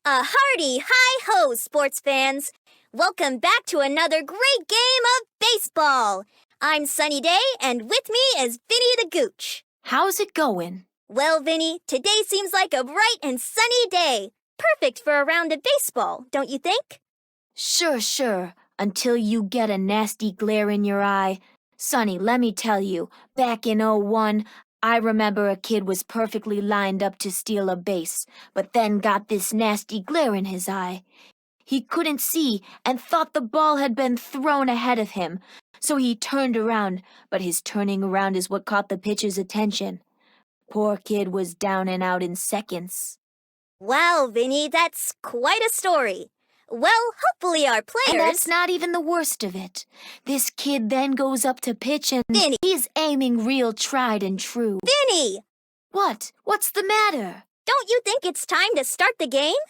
A hearty hi-ho, sports fans! Welcome back to another great game of baseball! I'm Sunny Day, and with me is Vinnie the Gooch. How's it going? Well, Vinnie, today seems like a bright and sunny day. Perfect for a round of baseball, don't you think? Sure. Until you get a nasty glare in your eye. Sonny, let me tell you, back in '01, I remember a kid was perfectly lined up to steal a base, but then got this nasty glare in his eye. He couldn't see and thought the ball had been thrown ahead of him, so he turned around, but his turning around is what caught the pitcher's attention. Poor kid was down and out in seconds. Wow, Vinnie, that's quite a story. Well, hopefully our players... And that's not even the worst of it. This kid then goes up to pitch and Vinnie! He's aiming real tried and true. Vinnie! What? What's the matter? Don't you think it's time to start the game?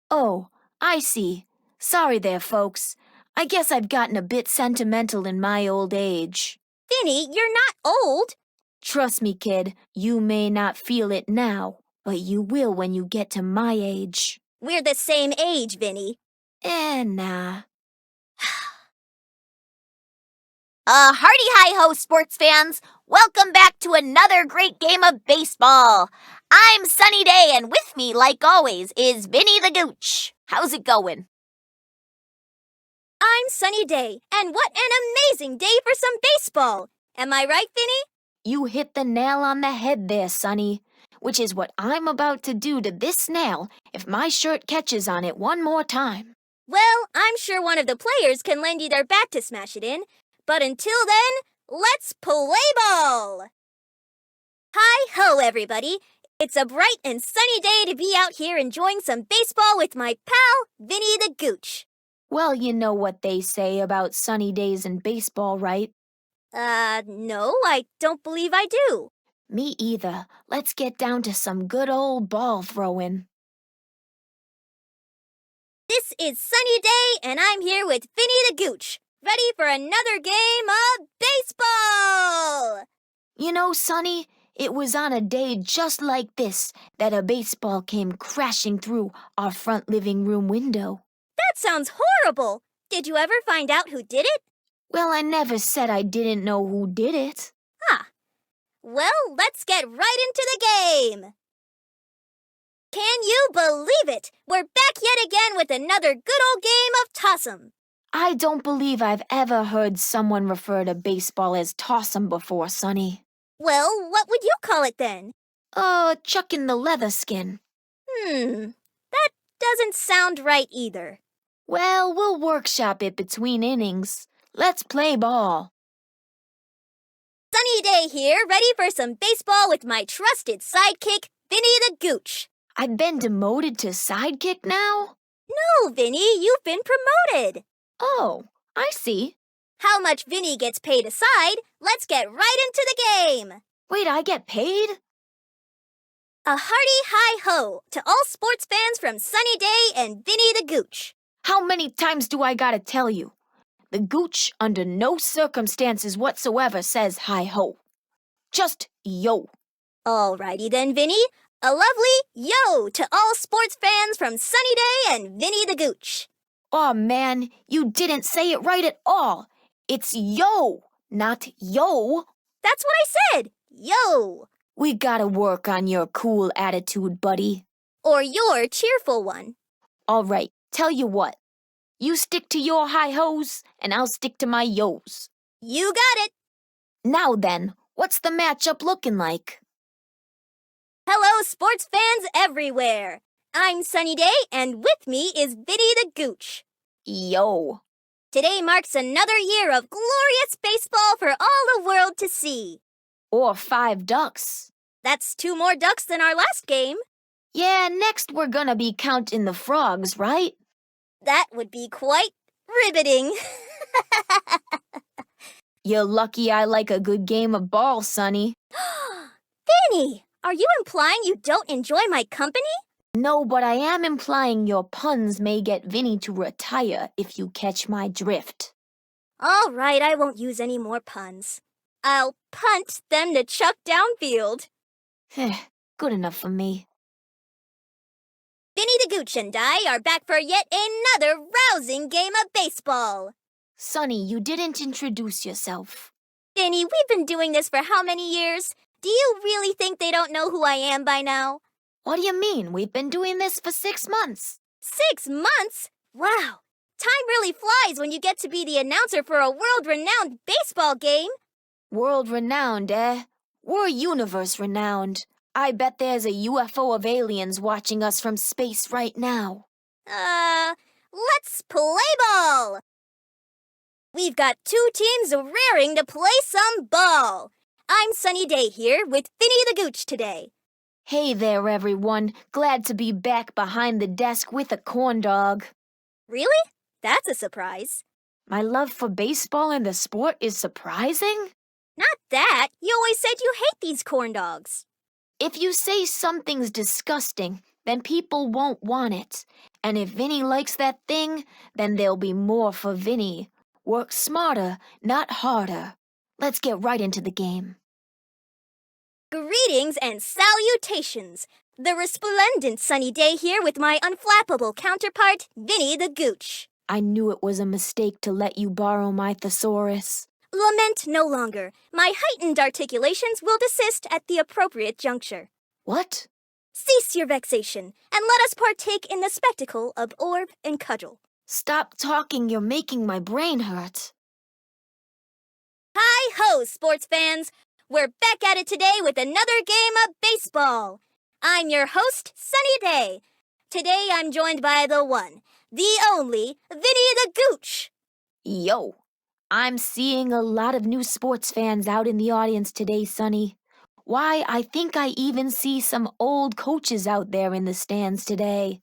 Oh, I see. Sorry there, folks. I guess I've gotten a bit sentimental in my old age. Vinnie, you're not old. Trust me, kid, you may not feel it now, but you will when you get to my age. We're the same age, Vinnie. Nah. Hearty hi-ho, sports fans! Welcome back to another great game of baseball. I'm Sunny Day, and with me, like always, is Vinnie the Gooch. How's it going? I'm Sunny Day, and what an amazing day for some baseball! Am I right, Vinnie? You hit the nail on the head there, Sonny. Which is what I'm about to do to this nail if my shirt catches on it one more time. Well, I'm sure one of the players can lend you their bat to smash it in. But until then, let's play ball! Hi-ho, everybody! It's a bright and sunny day to be out here enjoying some baseball with my pal, Vinnie the Gooch. Well, you know what they say about sunny days in baseball, right? No, I don't believe I do. Me either. Let's get down to some good old ball throwing. This is Sunny Day, and I'm here with Vinnie the Gooch, ready for another game of baseball! You know, Sonny, it was on a day just like this that a baseball came crashing through our front living room window. That sounds horrible! Did you ever find out who did it? Well, I never said I didn't know who did it. Well, let's get right into the game! Can you believe it? We're back yet again with another good old game of Toss'em. I don't believe I've ever heard someone refer to baseball as toss'em before, Sonny. Well, what would you call it then? Chucking the leather skin. That doesn't sound right either. Well, we'll workshop it between innings. Let's play ball. Sunny Day here, ready for some baseball with my trusted sidekick, Vinnie the Gooch. I've been demoted to sidekick now? No, Vinnie, you've been promoted. Oh, I see. How much Vinnie gets paid aside, let's get right into the game. Wait, I get paid? A hearty hi-ho to all sports fans from Sunny Day and Vinnie the Gooch. How many times do I gotta tell you? The Gooch, under no circumstances whatsoever, says hi-ho. Just yo. Alrighty then, Vinnie. A lovely yo to all sports fans from Sunny Day and Vinnie the Gooch. Aw, man, you didn't say it right at all. It's yo, not yo. That's what I said. Yo. We gotta work on your cool attitude, buddy. Or your cheerful one. All right, tell you what. You stick to your hi-hos, and I'll stick to my yos. You got it. Now then, what's the matchup looking like? Hello, sports fans everywhere. I'm Sunny Day, and with me is Vinnie the Gooch. Yo. Today marks another year of glorious baseball for all the world to see. Or 5 ducks. That's 2 more ducks than our last game. Yeah, next we're gonna be counting the frogs, right? That would be quite riveting. You're lucky I like a good game of ball, Sonny. Vinnie, are you implying you don't enjoy my company? No, but I am implying your puns may get Vinnie to retire if you catch my drift. All right, I won't use any more puns. I'll punt them to Chuck downfield. Good enough for me. Vinnie the Gooch and I are back for yet another rousing game of baseball. Sonny, you didn't introduce yourself. Vinnie, we've been doing this for how many years? Do you really think they don't know who I am by now? What do you mean? We've been doing this for 6 months. 6 months? Wow. Time really flies when you get to be the announcer for a world-renowned baseball game. World-renowned, eh? We're universe-renowned. I bet there's a UFO of aliens watching us from space right now. Let's play ball! We've got 2 teams raring to play some ball. I'm Sunny Day here with Vinnie the Gooch today. Hey there, everyone. Glad to be back behind the desk with a corn dog. Really? That's a surprise. My love for baseball and the sport is surprising? Not that. You always said you hate these corn dogs. If you say something's disgusting, then people won't want it. And if Vinnie likes that thing, then there'll be more for Vinnie. Work smarter, not harder. Let's get right into the game. Greetings and salutations. The resplendent Sunny Day here with my unflappable counterpart, Vinnie the Gooch. I knew it was a mistake to let you borrow my thesaurus. Lament no longer. My heightened articulations will desist at the appropriate juncture. What? Cease your vexation, and let us partake in the spectacle of orb and cudgel. Stop talking, you're making my brain hurt. Hi-ho, sports fans! We're back at it today with another game of baseball. I'm your host, Sunny Day. Today I'm joined by the one, the only, Vinnie the Gooch. Yo, I'm seeing a lot of new sports fans out in the audience today, Sonny. Why, I think I even see some old coaches out there in the stands today.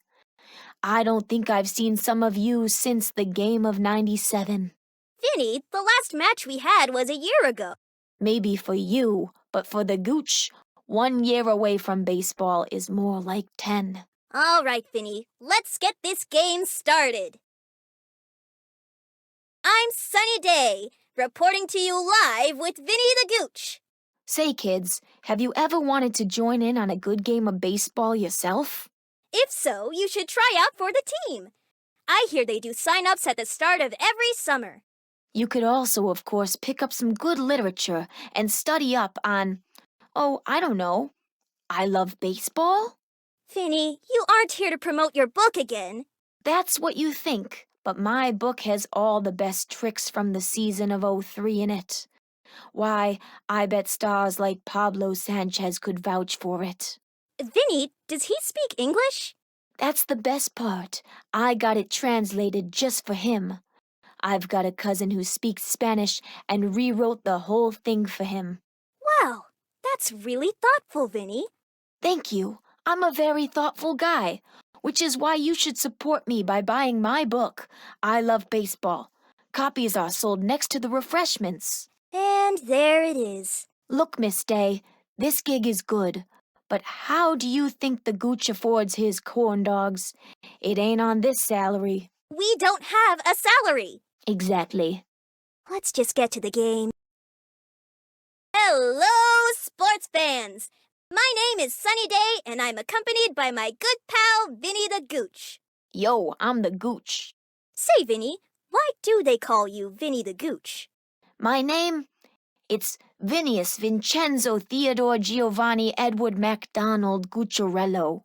I don't think I've seen some of you since the game of '97. Vinnie, the last match we had was a year ago. Maybe for you, but for the Gooch, 1 year away from baseball is more like 10. All right, Vinnie, let's get this game started. I'm Sunny Day, reporting to you live with Vinnie the Gooch. Say, kids, have you ever wanted to join in on a good game of baseball yourself? If so, you should try out for the team. I hear they do sign-ups at the start of every summer. You could also, of course, pick up some good literature and study up on, I don't know, I love baseball? Vinnie, you aren't here to promote your book again. That's what you think, but my book has all the best tricks from the season of '03 in it. Why, I bet stars like Pablo Sanchez could vouch for it. Vinnie, does he speak English? That's the best part. I got it translated just for him. I've got a cousin who speaks Spanish and rewrote the whole thing for him. Wow, that's really thoughtful, Vinnie. Thank you. I'm a very thoughtful guy, which is why you should support me by buying my book, I Love Baseball. Copies are sold next to the refreshments. And there it is. Look, Miss Day, this gig is good, but how do you think the Gooch affords his corn dogs? It ain't on this salary. We don't have a salary. Exactly. Let's just get to the game. Hello, sports fans! My name is Sunny Day, and I'm accompanied by my good pal, Vinnie the Gooch. Yo, I'm the Gooch. Say, Vinnie, why do they call you Vinnie the Gooch? My name? It's Vinius Vincenzo Theodore Giovanni Edward MacDonald Gucciarello.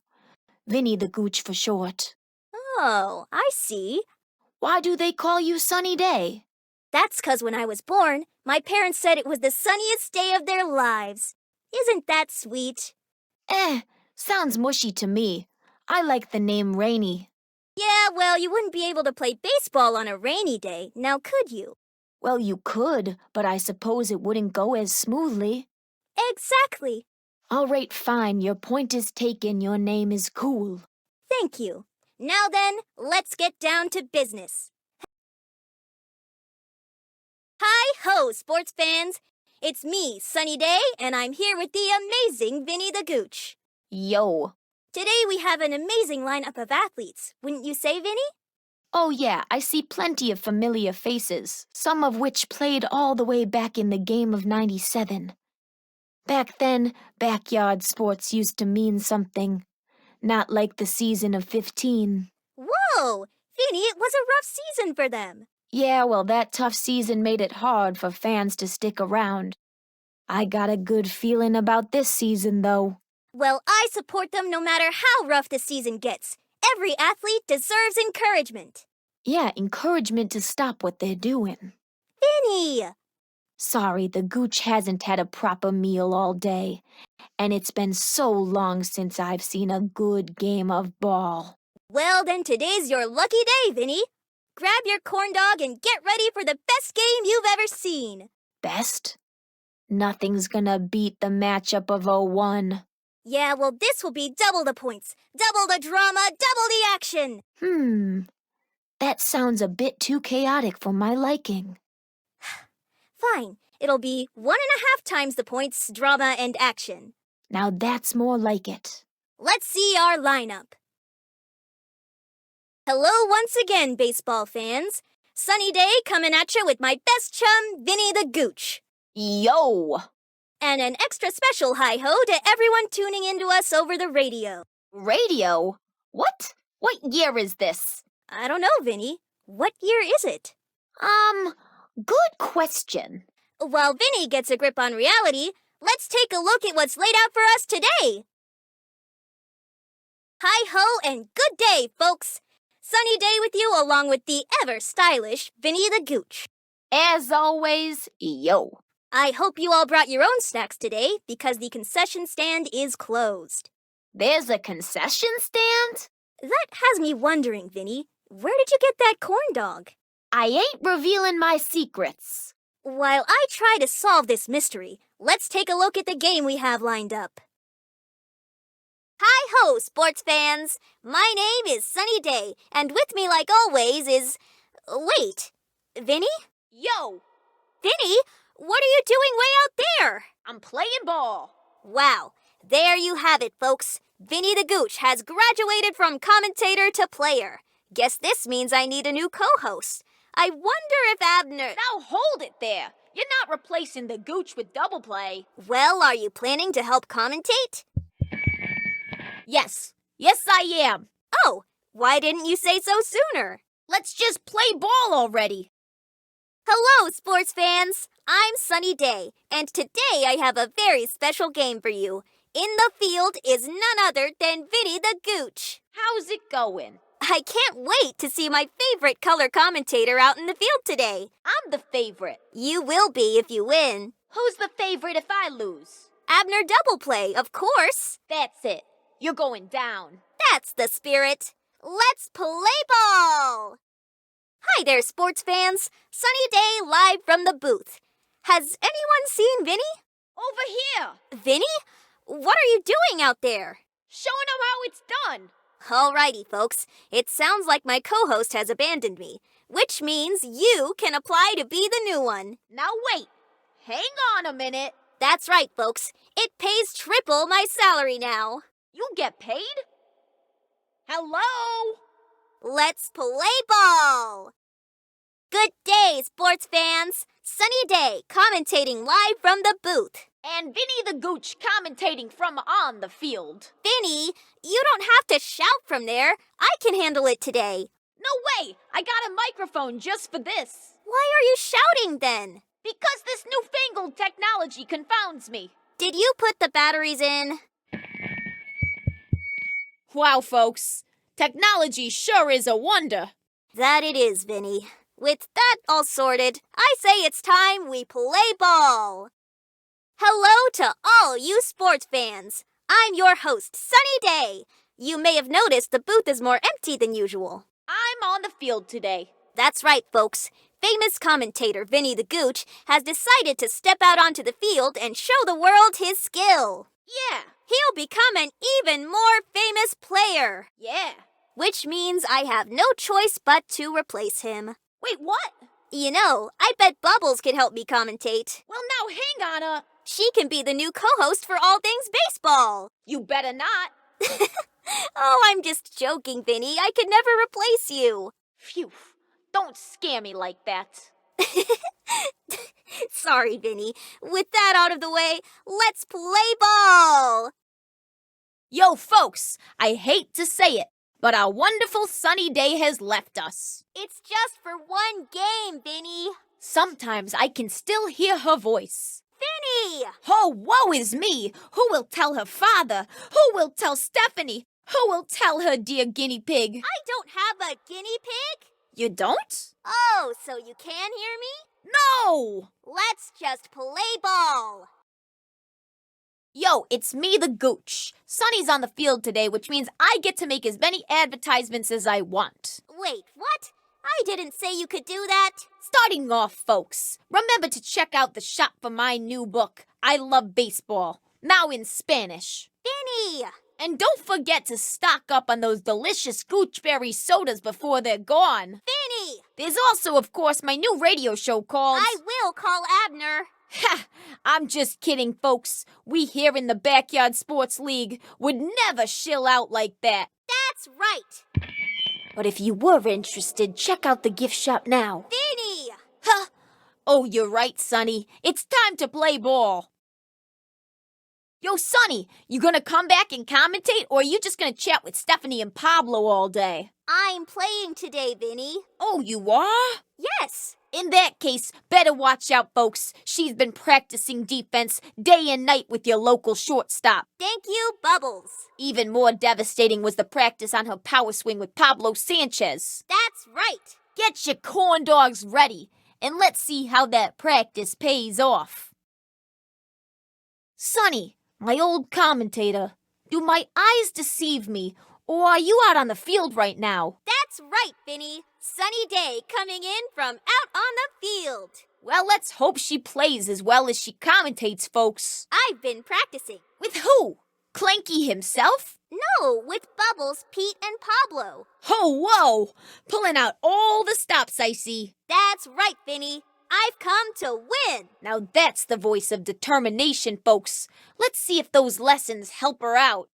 Vinnie the Gooch for short. Oh, I see. Why do they call you Sunny Day? That's 'cause when I was born, my parents said it was the sunniest day of their lives. Isn't that sweet? Sounds mushy to me. I like the name Rainy. Yeah, well, you wouldn't be able to play baseball on a rainy day, now could you? Well, you could, but I suppose it wouldn't go as smoothly. Exactly. All right, fine. Your point is taken. Your name is cool. Thank you. Now then, let's get down to business. Hi-ho, sports fans! It's me, Sunny Day, and I'm here with the amazing Vinnie the Gooch. Yo. Today we have an amazing lineup of athletes, wouldn't you say, Vinnie? Oh yeah, I see plenty of familiar faces, some of which played all the way back in the game of '97. Back then, backyard sports used to mean something. not like the season of 15. Whoa! Vinnie, it was a rough season for them. Yeah, well, that tough season made it hard for fans to stick around. I got a good feeling about this season, though. Well, I support them no matter how rough the season gets. Every athlete deserves encouragement. Yeah, encouragement to stop what they're doing. Vinnie! Sorry, the Gooch hasn't had a proper meal all day, and it's been so long since I've seen a good game of ball. Well, then today's your lucky day, Vinnie. Grab your corn dog and get ready for the best game you've ever seen. Best? Nothing's gonna beat the matchup of '01. Yeah, well, this will be double the points, double the drama, double the action. That sounds a bit too chaotic for my liking. Fine, it'll be 1.5 times the points, drama, and action. Now that's more like it. Let's see our lineup. Hello once again, baseball fans. Sunny day coming at you with my best chum, Vinnie the Gooch. Yo! And an extra special hi-ho to everyone tuning into us over the radio. Radio? What? What year is this? I don't know, Vinnie. What year is it? Good question. While Vinnie gets a grip on reality, let's take a look at what's laid out for us today. Hi-ho and good day, folks. Sunny day with you along with the ever-stylish Vinnie the Gooch. As always, yo. I hope you all brought your own snacks today because the concession stand is closed. There's a concession stand? That has me wondering, Vinnie, where did you get that corn dog? I ain't revealing my secrets. While I try to solve this mystery, let's take a look at the game we have lined up. Hi-ho, sports fans! My name is Sunny Day, and with me like always is... Wait, Vinnie? Yo, Vinnie, what are you doing way out there? I'm playing ball. Wow, there you have it, folks. Vinnie the Gooch has graduated from commentator to player. Guess this means I need a new co-host. I wonder if Abner... Now hold it there. You're not replacing the Gooch with double play. Well, are you planning to help commentate? Yes, I am. Oh, why didn't you say so sooner? Let's just play ball already. Hello, sports fans. I'm Sunny Day, and today I have a very special game for you. In the field is none other than Vinnie the Gooch. How's it going? I can't wait to see my favorite color commentator out in the field today. I'm the favorite. You will be if you win. Who's the favorite if I lose? Abner Double Play, of course. That's it. You're going down. That's the spirit. Let's play ball! Hi there, sports fans. Sunny Day live from the booth. Has anyone seen Vinnie? Over here. Vinnie? What are you doing out there? Showing them how it's done. Alrighty, folks. It sounds like my co-host has abandoned me, which means you can apply to be the new one. Now wait. Hang on a minute. That's right, folks. It pays triple my salary now. You get paid? Hello? Let's play ball! Good day, sports fans. Sunny Day, commentating live from the booth. And Vinnie the Gooch commentating from on the field. Vinnie, you don't have to shout from there. I can handle it today. No way! I got a microphone just for this. Why are you shouting then? Because this newfangled technology confounds me. Did you put the batteries in? Wow, folks. Technology sure is a wonder. That it is, Vinnie. With that all sorted, I say it's time we play ball. Hello to all you sports fans. I'm your host, Sunny Day. You may have noticed the booth is more empty than usual. I'm on the field today. That's right, folks. Famous commentator Vinnie the Gooch has decided to step out onto the field and show the world his skill. Yeah. He'll become an even more famous player. Yeah. Which means I have no choice but to replace him. Wait, what? You know, I bet Bubbles could help me commentate. Well, now hang on She can be the new co-host for all things baseball. You better not. Oh, I'm just joking, Vinnie. I could never replace you. Phew. Don't scare me like that. Sorry, Vinnie. With that out of the way, let's play ball! Yo, folks, I hate to say it, but our wonderful sunny day has left us. It's just for one game, Vinnie. Sometimes I can still hear her voice. Vinnie! Oh, woe is me! Who will tell her father? Who will tell Stephanie? Who will tell her dear guinea pig? I don't have a guinea pig. You don't? Oh, so you can hear me? No! Let's just play ball. Yo, it's me, the Gooch. Sonny's on the field today, which means I get to make as many advertisements as I want. Wait, what? I didn't say you could do that. Starting off, folks, remember to check out the shop for my new book, I Love Baseball, now in Spanish. Vinnie! And don't forget to stock up on those delicious goochberry sodas before they're gone. Vinnie! There's also, of course, my new radio show called... I will call Abner. Ha! I'm just kidding, folks. We here in the Backyard Sports League would never shill out like that. That's right. But if you were interested, check out the gift shop now. Vinnie! Huh? Oh, you're right, Sonny. It's time to play ball. Yo, Sonny, you gonna come back and commentate, or are you just gonna chat with Stephanie and Pablo all day? I'm playing today, Vinnie. Oh, you are? Yes. In that case, better watch out, folks. She's been practicing defense day and night with your local shortstop. Thank you, Bubbles. Even more devastating was the practice on her power swing with Pablo Sanchez. That's right. Get your corn dogs ready, and let's see how that practice pays off. Sonny, my old commentator, do my eyes deceive me, or are you out on the field right now? That's right, Vinnie. Sunny day coming in from out on the field. Well, let's hope she plays as well as she commentates, folks. I've been practicing. With who? Clanky himself? No, with Bubbles, Pete, and Pablo. Oh, whoa! Pulling out all the stops, I see. That's right, Vinnie. I've come to win. Now that's the voice of determination, folks. Let's see if those lessons help her out.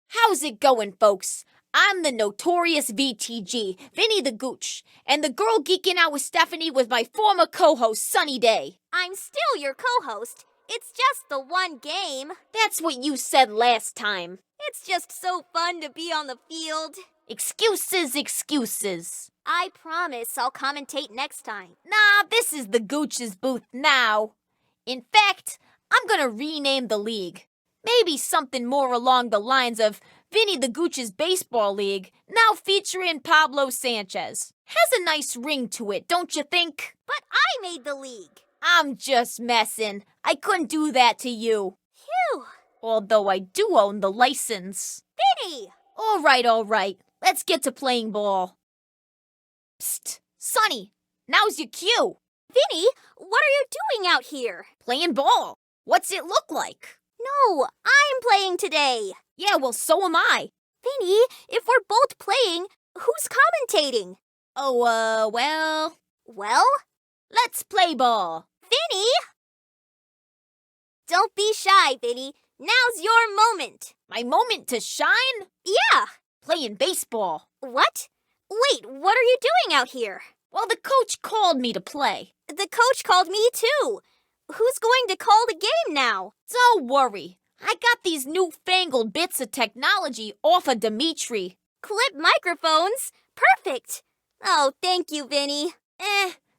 How's it going, folks? I'm the notorious VTG, Vinnie the Gooch, and the girl geeking out with Stephanie was my former co-host, Sunny Day. I'm still your co-host. It's just the one game. That's what you said last time. It's just so fun to be on the field. Excuses, excuses. I promise I'll commentate next time. Nah, this is the Gooch's booth now. In fact, I'm gonna rename the league. Maybe something more along the lines of Vinnie the Gooch's Baseball League, now featuring Pablo Sanchez. Has a nice ring to it, don't you think? But I made the league. I'm just messing. I couldn't do that to you. Phew. Although I do own the license. Vinnie! All right. Let's get to playing ball. Psst, Sonny, now's your cue. Vinnie, what are you doing out here? Playing ball. What's it look like? No, I'm playing today. Yeah, well, so am I. Vinnie, if we're both playing, who's commentating? Oh, well, Well, let's play ball. Vinnie! Don't be shy, Vinnie. Now's your moment. My moment to shine? Yeah. Playing baseball. What? Wait, what are you doing out here? Well, the coach called me to play. The coach called me too. Who's going to call the game now? Don't worry. I got these newfangled bits of technology off of Dimitri. Clip microphones? Perfect. Oh, thank you, Vinnie.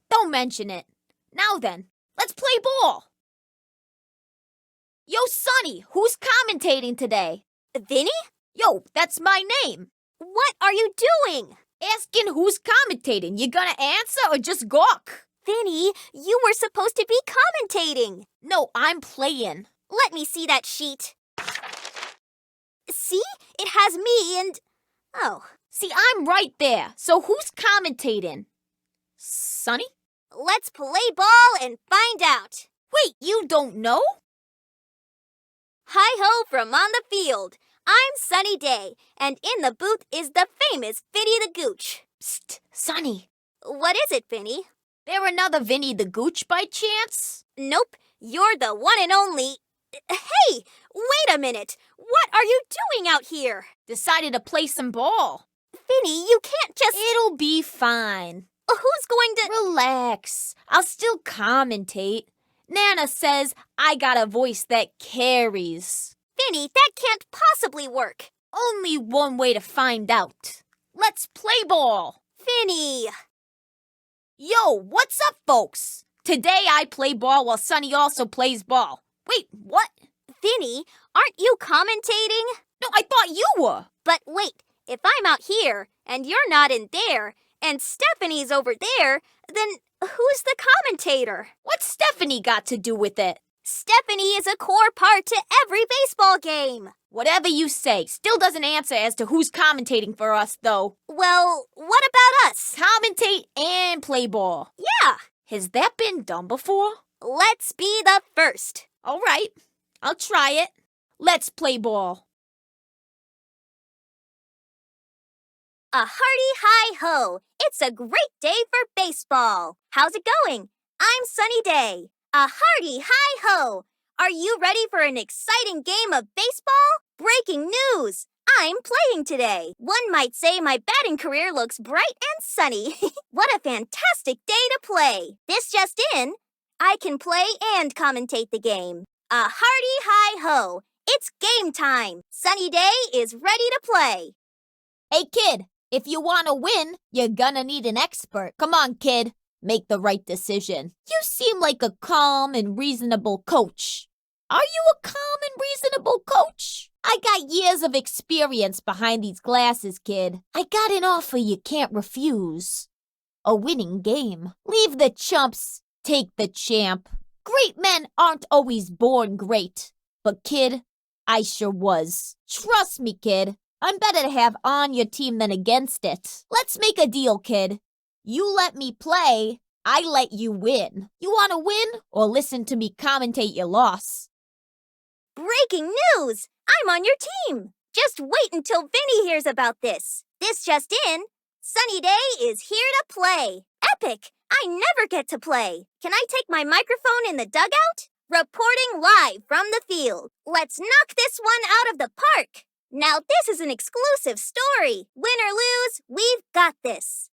Don't mention it. Now then, let's play ball. Yo, Sonny, who's commentating today? Vinnie? Yo, that's my name. What are you doing? Asking who's commentating. You gonna answer or just gawk? Vinnie, you were supposed to be commentating. No, I'm playing. Let me see that sheet. See? It has me and... Oh. See, I'm right there. So who's commentating? Sonny? Let's play ball and find out. Wait, you don't know? Hi-ho from on the field. I'm Sunny Day, and in the booth is the famous Vinnie the Gooch. Psst, Sonny. What is it, Vinnie? There another Vinnie the Gooch by chance? Nope, you're the one and only... Hey, wait a minute. What are you doing out here? Decided to play some ball. Vinnie, you can't just... It'll be fine. Who's going to... Relax. I'll still commentate. Nana says I got a voice that carries. Vinnie, that can't possibly work. Only one way to find out. Let's play ball. Vinnie! Yo, what's up, folks? Today I play ball while Sunny also plays ball. Wait, what? Vinnie, aren't you commentating? No, I thought you were. But wait, if I'm out here, and you're not in there, and Stephanie's over there, then who's the commentator? What's Stephanie got to do with it? Stephanie is a core part to every baseball game. Whatever you say, still doesn't answer as to who's commentating for us, though. Well, what about us? Commentate and play ball. Yeah. Has that been done before? Let's be the first. All right, I'll try it. Let's play ball. A hearty hi-ho! It's a great day for baseball. How's it going? I'm Sunny Day. A hearty hi-ho! Are you ready for an exciting game of baseball? Breaking news! I'm playing today. One might say my batting career looks bright and sunny. What a fantastic day to play! This just in, I can play and commentate the game. A hearty hi-ho! It's game time. Sunny Day is ready to play. Hey, kid, if you want to win, you're gonna need an expert. Come on, kid. Make the right decision. You seem like a calm and reasonable coach. Are you a calm and reasonable coach? I got years of experience behind these glasses, kid. I got an offer you can't refuse. A winning game. Leave the chumps, take the champ. Great men aren't always born great. But kid, I sure was. Trust me, kid. I'm better to have on your team than against it. Let's make a deal, kid. You let me play, I let you win. You want to win or listen to me commentate your loss? Breaking news! I'm on your team! Just wait until Vinnie hears about this. This just in, Sunny Day is here to play. Epic! I never get to play. Can I take my microphone in the dugout? Reporting live from the field. Let's knock this one out of the park. Now this is an exclusive story. Win or lose, we've got this.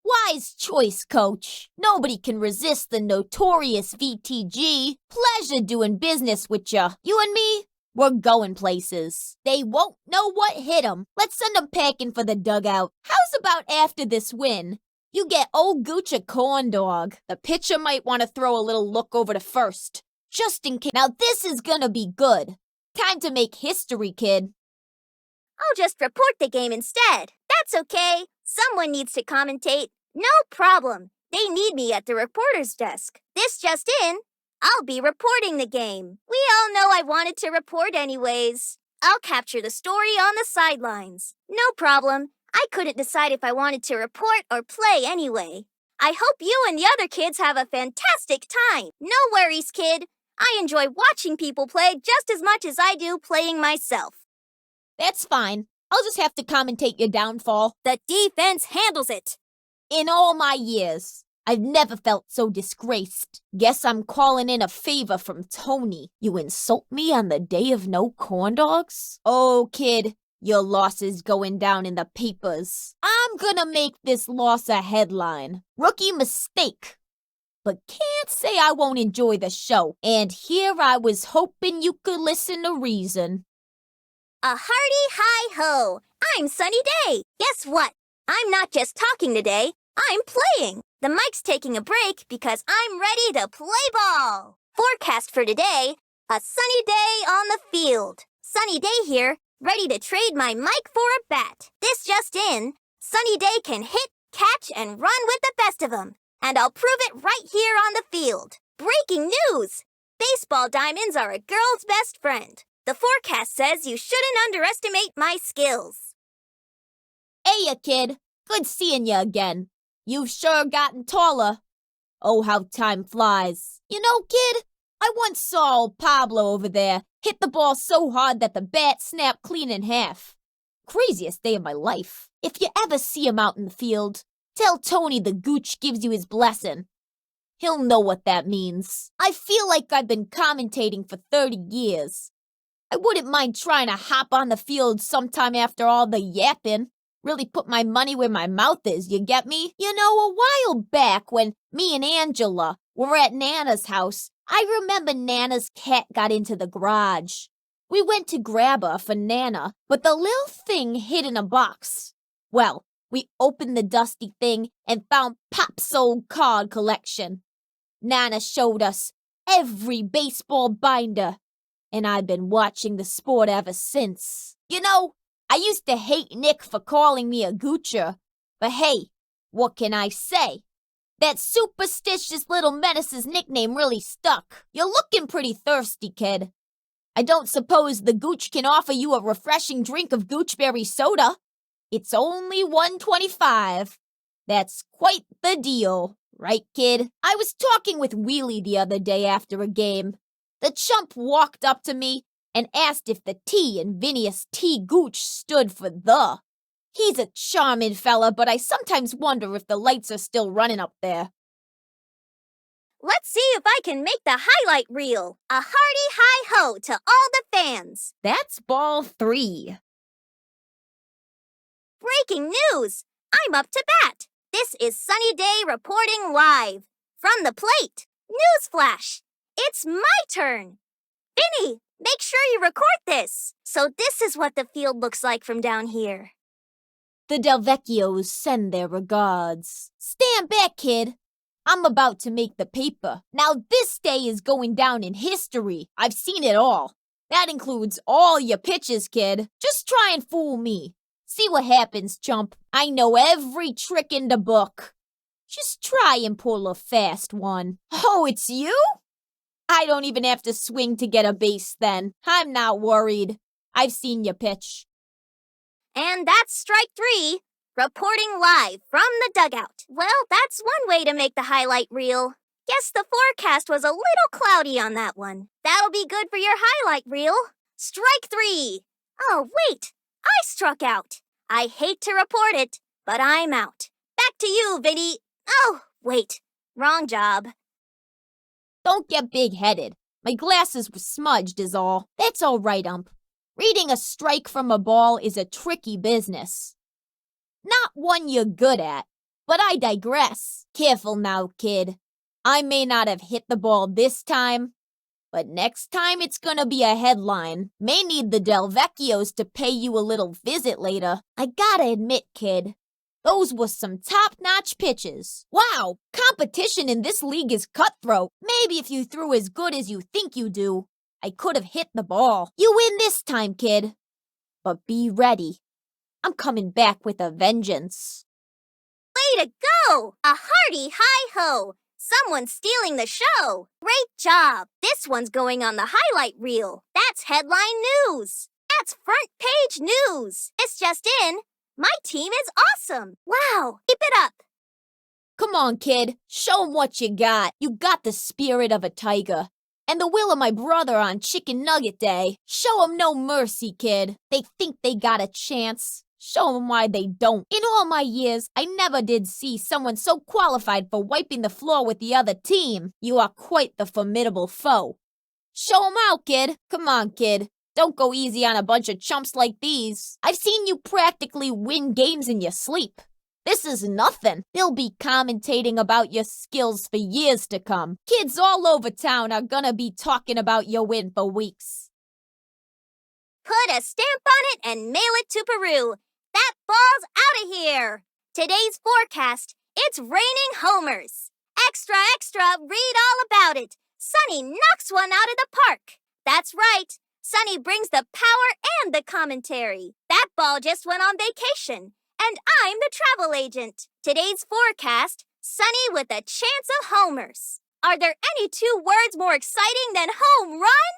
Wise choice, coach. Nobody can resist the notorious VTG. Pleasure doing business with ya. You and me, we're going places. They won't know what hit 'em. Let's send 'em packing for the dugout. How's about after this win? You get old Gooch a corn dog. The pitcher might want to throw a little look over to first. Just in case. Now this is gonna be good. Time to make history, kid. I'll just report the game instead. That's okay. Someone needs to commentate. No problem. They need me at the reporter's desk. This just in, I'll be reporting the game. We all know I wanted to report anyways. I'll capture the story on the sidelines. No problem. I couldn't decide if I wanted to report or play anyway. I hope you and the other kids have a fantastic time. No worries, kid. I enjoy watching people play just as much as I do playing myself. That's fine. I'll just have to commentate your downfall. The defense handles it. In all my years, I've never felt so disgraced. Guess I'm calling in a favor from Tony. You insult me on the day of no corn dogs? Oh, kid, your loss is going down in the papers. I'm gonna make this loss a headline. Rookie mistake. But can't say I won't enjoy the show. And here I was hoping you could listen to reason. A hearty hi-ho! I'm Sunny Day! Guess what? I'm not just talking today, I'm playing! The mic's taking a break because I'm ready to play ball! Forecast for today, a sunny day on the field. Sunny Day here, ready to trade my mic for a bat. This just in, Sunny Day can hit, catch, and run with the best of them. And I'll prove it right here on the field. Breaking news! Baseball diamonds are a girl's best friend. The forecast says you shouldn't underestimate my skills. Hey, ya kid. Good seeing you again. You've sure gotten taller. Oh, how time flies. You know, kid, I once saw old Pablo over there hit the ball so hard that the bat snapped clean in half. Craziest day of my life. If you ever see him out in the field, tell Tony the Gooch gives you his blessing. He'll know what that means. I feel like I've been commentating for 30 years. I wouldn't mind trying to hop on the field sometime after all the yapping. Really put my money where my mouth is, you get me? You know, a while back when me and Angela were at Nana's house, I remember Nana's cat got into the garage. We went to grab her for Nana, but the little thing hid in a box. Well, we opened the dusty thing and found Pop's old card collection. Nana showed us every baseball binder, and I've been watching the sport ever since. You know, I used to hate Nick for calling me a goocher, but hey, what can I say? That superstitious little menace's nickname really stuck. You're looking pretty thirsty, kid. I don't suppose the gooch can offer you a refreshing drink of goochberry soda. It's only $1.25. That's quite the deal, right, kid? I was talking with Wheelie the other day after a game. The chump walked up to me and asked if the T in Vinnie's T Gooch stood for the. He's a charming fella, but I sometimes wonder if the lights are still running up there. Let's see if I can make the highlight reel. A hearty hi-ho to all the fans. That's ball 3. Breaking news! I'm up to bat. This is Sunny Day reporting live. From the plate. Newsflash! It's my turn. Vinnie, make sure you record this. So this is what the field looks like from down here. The Delvecchios send their regards. Stand back, kid. I'm about to make the paper. Now this day is going down in history. I've seen it all. That includes all your pitches, kid. Just try and fool me. See what happens, chump. I know every trick in the book. Just try and pull a fast one. Oh, it's you? I don't even have to swing to get a base then. I'm not worried. I've seen you pitch. And that's strike 3, reporting live from the dugout. Well, that's one way to make the highlight reel. Guess the forecast was a little cloudy on that one. That'll be good for your highlight reel. Strike 3. Oh, wait, I struck out. I hate to report it, but I'm out. Back to you, Vinnie. Oh, wait, wrong job. Don't get big-headed. My glasses were smudged is all. That's all right, ump. Reading a strike from a ball is a tricky business. Not one you're good at, but I digress. Careful now, kid. I may not have hit the ball this time, but next time it's gonna be a headline. May need the Delvecchios to pay you a little visit later. I gotta admit, kid, those were some top-notch pitches. Wow, competition in this league is cutthroat. Maybe if you threw as good as you think you do, I could have hit the ball. You win this time, kid. But be ready. I'm coming back with a vengeance. Way to go! A hearty hi-ho! Someone's stealing the show! Great job! This one's going on the highlight reel. That's headline news. That's front page news. It's just in. My team is awesome. Wow, keep it up. Come on, kid. Show 'em what you got. You got the spirit of a tiger. And the will of my brother on Chicken Nugget Day. Show 'em no mercy, kid. They think they got a chance. Show 'em why they don't. In all my years, I never did see someone so qualified for wiping the floor with the other team. You are quite the formidable foe. Show 'em out, kid. Come on, kid. Don't go easy on a bunch of chumps like these. I've seen you practically win games in your sleep. This is nothing. They'll be commentating about your skills for years to come. Kids all over town are gonna be talking about your win for weeks. Put a stamp on it and mail it to Peru. That ball's out of here. Today's forecast, it's raining homers. Extra, extra, read all about it. Sunny knocks one out of the park. That's right. Sunny brings the power and the commentary. That ball just went on vacation. And I'm the travel agent. Today's forecast, sunny with a chance of homers. Are there any two words more exciting than home run?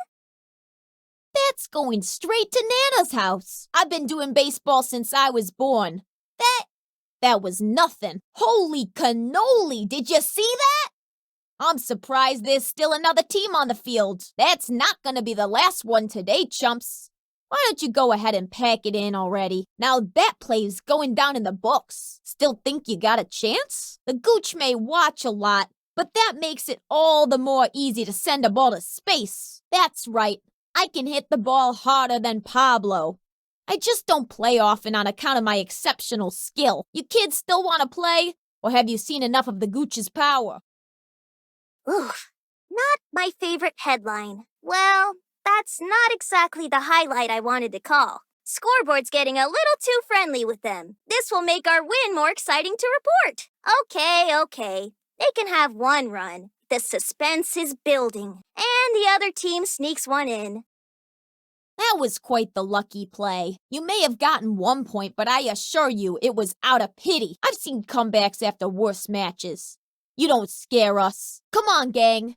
That's going straight to Nana's house. I've been doing baseball since I was born. That was nothing. Holy cannoli, did you see that? I'm surprised there's still another team on the field. That's not gonna be the last one today, chumps. Why don't you go ahead and pack it in already? Now that play's going down in the books. Still think you got a chance? The gooch may watch a lot, but that makes it all the more easy to send a ball to space. That's right. I can hit the ball harder than Pablo. I just don't play often on account of my exceptional skill. You kids still want to play? Or have you seen enough of the gooch's power? Oof, not my favorite headline. Well, That's not exactly the highlight I wanted to call. Scoreboard's getting a little too friendly with them. This will make our win more exciting to report. Okay. They can have one run. The suspense is building, and the other team sneaks one in. That was quite the lucky play. You may have gotten 1 point, but I assure you it was out of pity. I've seen comebacks after worse matches. You don't scare us. Come on, gang.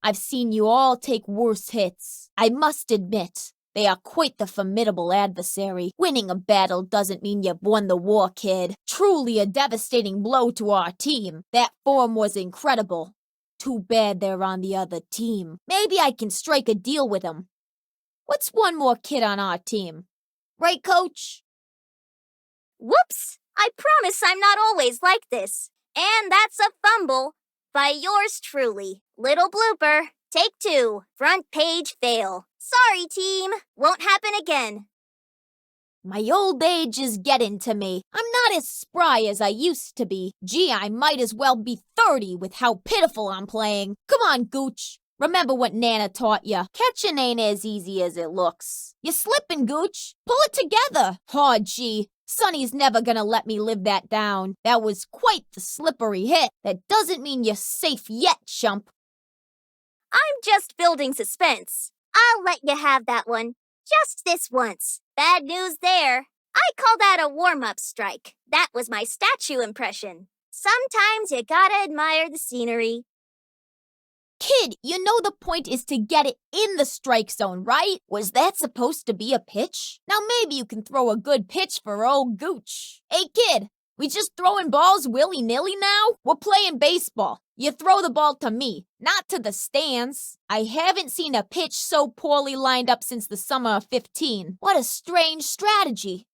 I've seen you all take worse hits. I must admit, they are quite the formidable adversary. Winning a battle doesn't mean you've won the war, kid. Truly a devastating blow to our team. That form was incredible. Too bad they're on the other team. Maybe I can strike a deal with them. What's one more kid on our team? Right, Coach? Whoops! I promise I'm not always like this. And that's a fumble by yours truly. Little blooper. Take 2. Front page fail. Sorry, team. Won't happen again. My old age is getting to me. I'm not as spry as I used to be. Gee, I might as well be 30 with how pitiful I'm playing. Come on, Gooch. Remember what Nana taught ya. Catching ain't as easy as it looks. You're slipping, Gooch. Pull it together. Aw, gee. Sonny's never gonna let me live that down. That was quite the slippery hit. That doesn't mean you're safe yet, chump. I'm just building suspense. I'll let you have that one. Just this once. Bad news there. I call that a warm-up strike. That was my statue impression. Sometimes you gotta admire the scenery. Kid, you know the point is to get it in the strike zone, right? Was that supposed to be a pitch? Now maybe you can throw a good pitch for old Gooch. Hey kid, we just throwing balls willy-nilly now? We're playing baseball. You throw the ball to me, not to the stands. I haven't seen a pitch so poorly lined up since the summer of 15. What a strange strategy.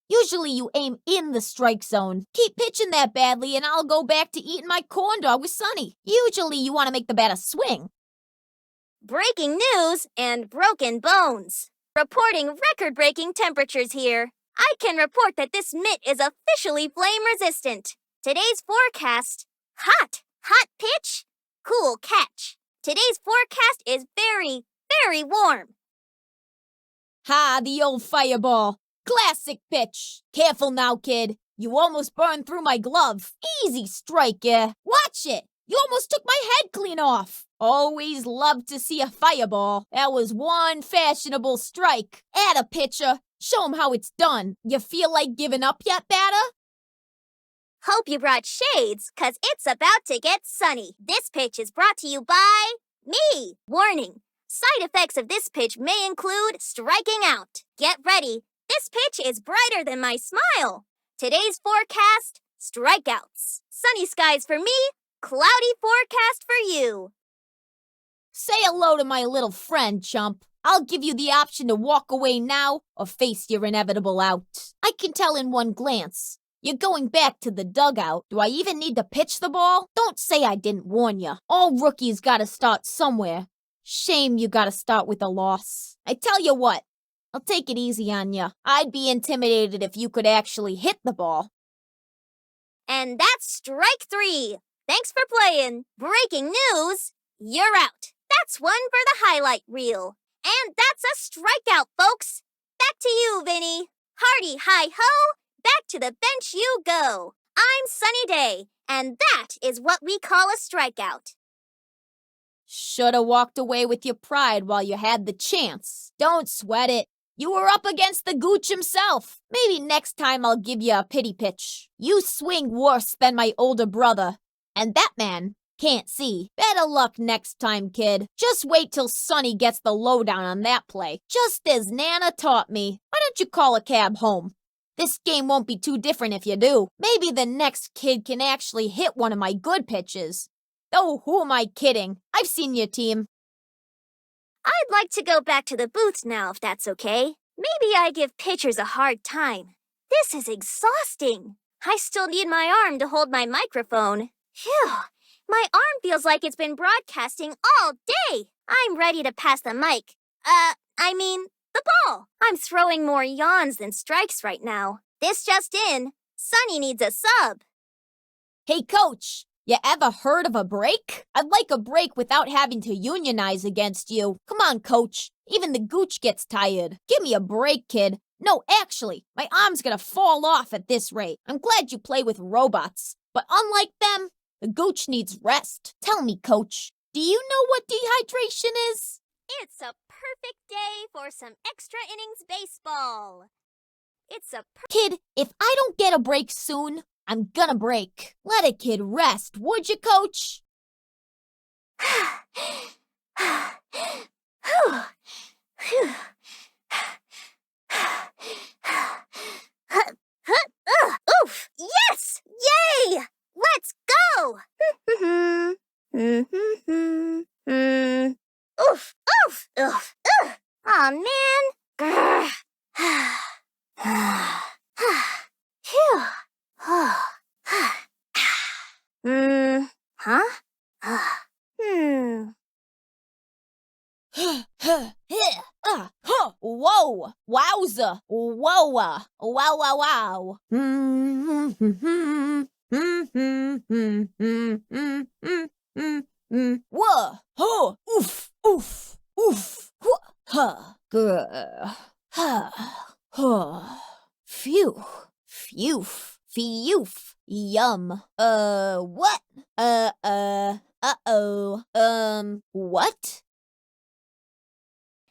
Usually you aim in the strike zone. Keep pitching that badly and I'll go back to eating my corn dog with Sonny. Usually you want to make the batter swing. Breaking news and broken bones. Reporting record-breaking temperatures here. I can report that this mitt is officially flame-resistant. Today's forecast, hot pitch, cool catch. Today's forecast is very, very warm. Ha, the old fireball. Classic pitch. Careful now, kid. You almost burned through my glove. Easy strike, yeah. Watch it. You almost took my head clean off. Always love to see a fireball. That was one fashionable strike. Atta pitcher. Show 'em how it's done. You feel like giving up yet, batter? Hope you brought shades, 'cause it's about to get sunny. This pitch is brought to you by me. Warning. Side effects of this pitch may include striking out. Get ready. This pitch is brighter than my smile. Today's forecast, strikeouts. Sunny skies for me, cloudy forecast for you. Say hello to my little friend, chump. I'll give you the option to walk away now or face your inevitable out. I can tell in one glance. You're going back to the dugout. Do I even need to pitch the ball? Don't say I didn't warn you. All rookies gotta start somewhere. Shame you gotta start with a loss. I tell you what. I'll take it easy on you. I'd be intimidated if you could actually hit the ball. And that's strike 3. Thanks for playing. Breaking news, you're out. That's one for the highlight reel. And that's a strikeout, folks. Back to you, Vinnie. Hardy hi-ho, back to the bench you go. I'm Sunny Day, and that is what we call a strikeout. Shoulda walked away with your pride while you had the chance. Don't sweat it. You were up against the Gooch himself. Maybe next time I'll give you a pity pitch. You swing worse than my older brother. And that man can't see. Better luck next time, kid. Just wait till Sonny gets the lowdown on that play. Just as Nana taught me. Why don't you call a cab home? This game won't be too different if you do. Maybe the next kid can actually hit one of my good pitches. Though who am I kidding? I've seen your team. I'd like to go back to the booth now, if that's okay. Maybe I give pitchers a hard time. This is exhausting. I still need my arm to hold my microphone. Phew, my arm feels like it's been broadcasting all day. I'm ready to pass the mic. The ball. I'm throwing more yawns than strikes right now. This just in, Sonny needs a sub. Hey, Coach. You ever heard of a break? I'd like a break without having to unionize against you. Come on, Coach. Even the gooch gets tired. Give me a break, kid. No, actually, my arm's gonna fall off at this rate. I'm glad you play with robots. But unlike them, the gooch needs rest. Tell me, coach, do you know what dehydration is? It's a perfect day for some extra innings baseball. Kid, if I don't get a break soon, I'm gonna break. Let a kid rest, would you, coach? Oof! Yes! Yay! Let's go! Oof! Oof! Oof! Aw, man! Grr. Phew! Huh? Whoa! Wowza! Whoa! Wow, wow, wow! Whoa! Huh! Oof! Oof! Oof! Huh! Grr! Phew! Phew! Phew! Yum! What? What?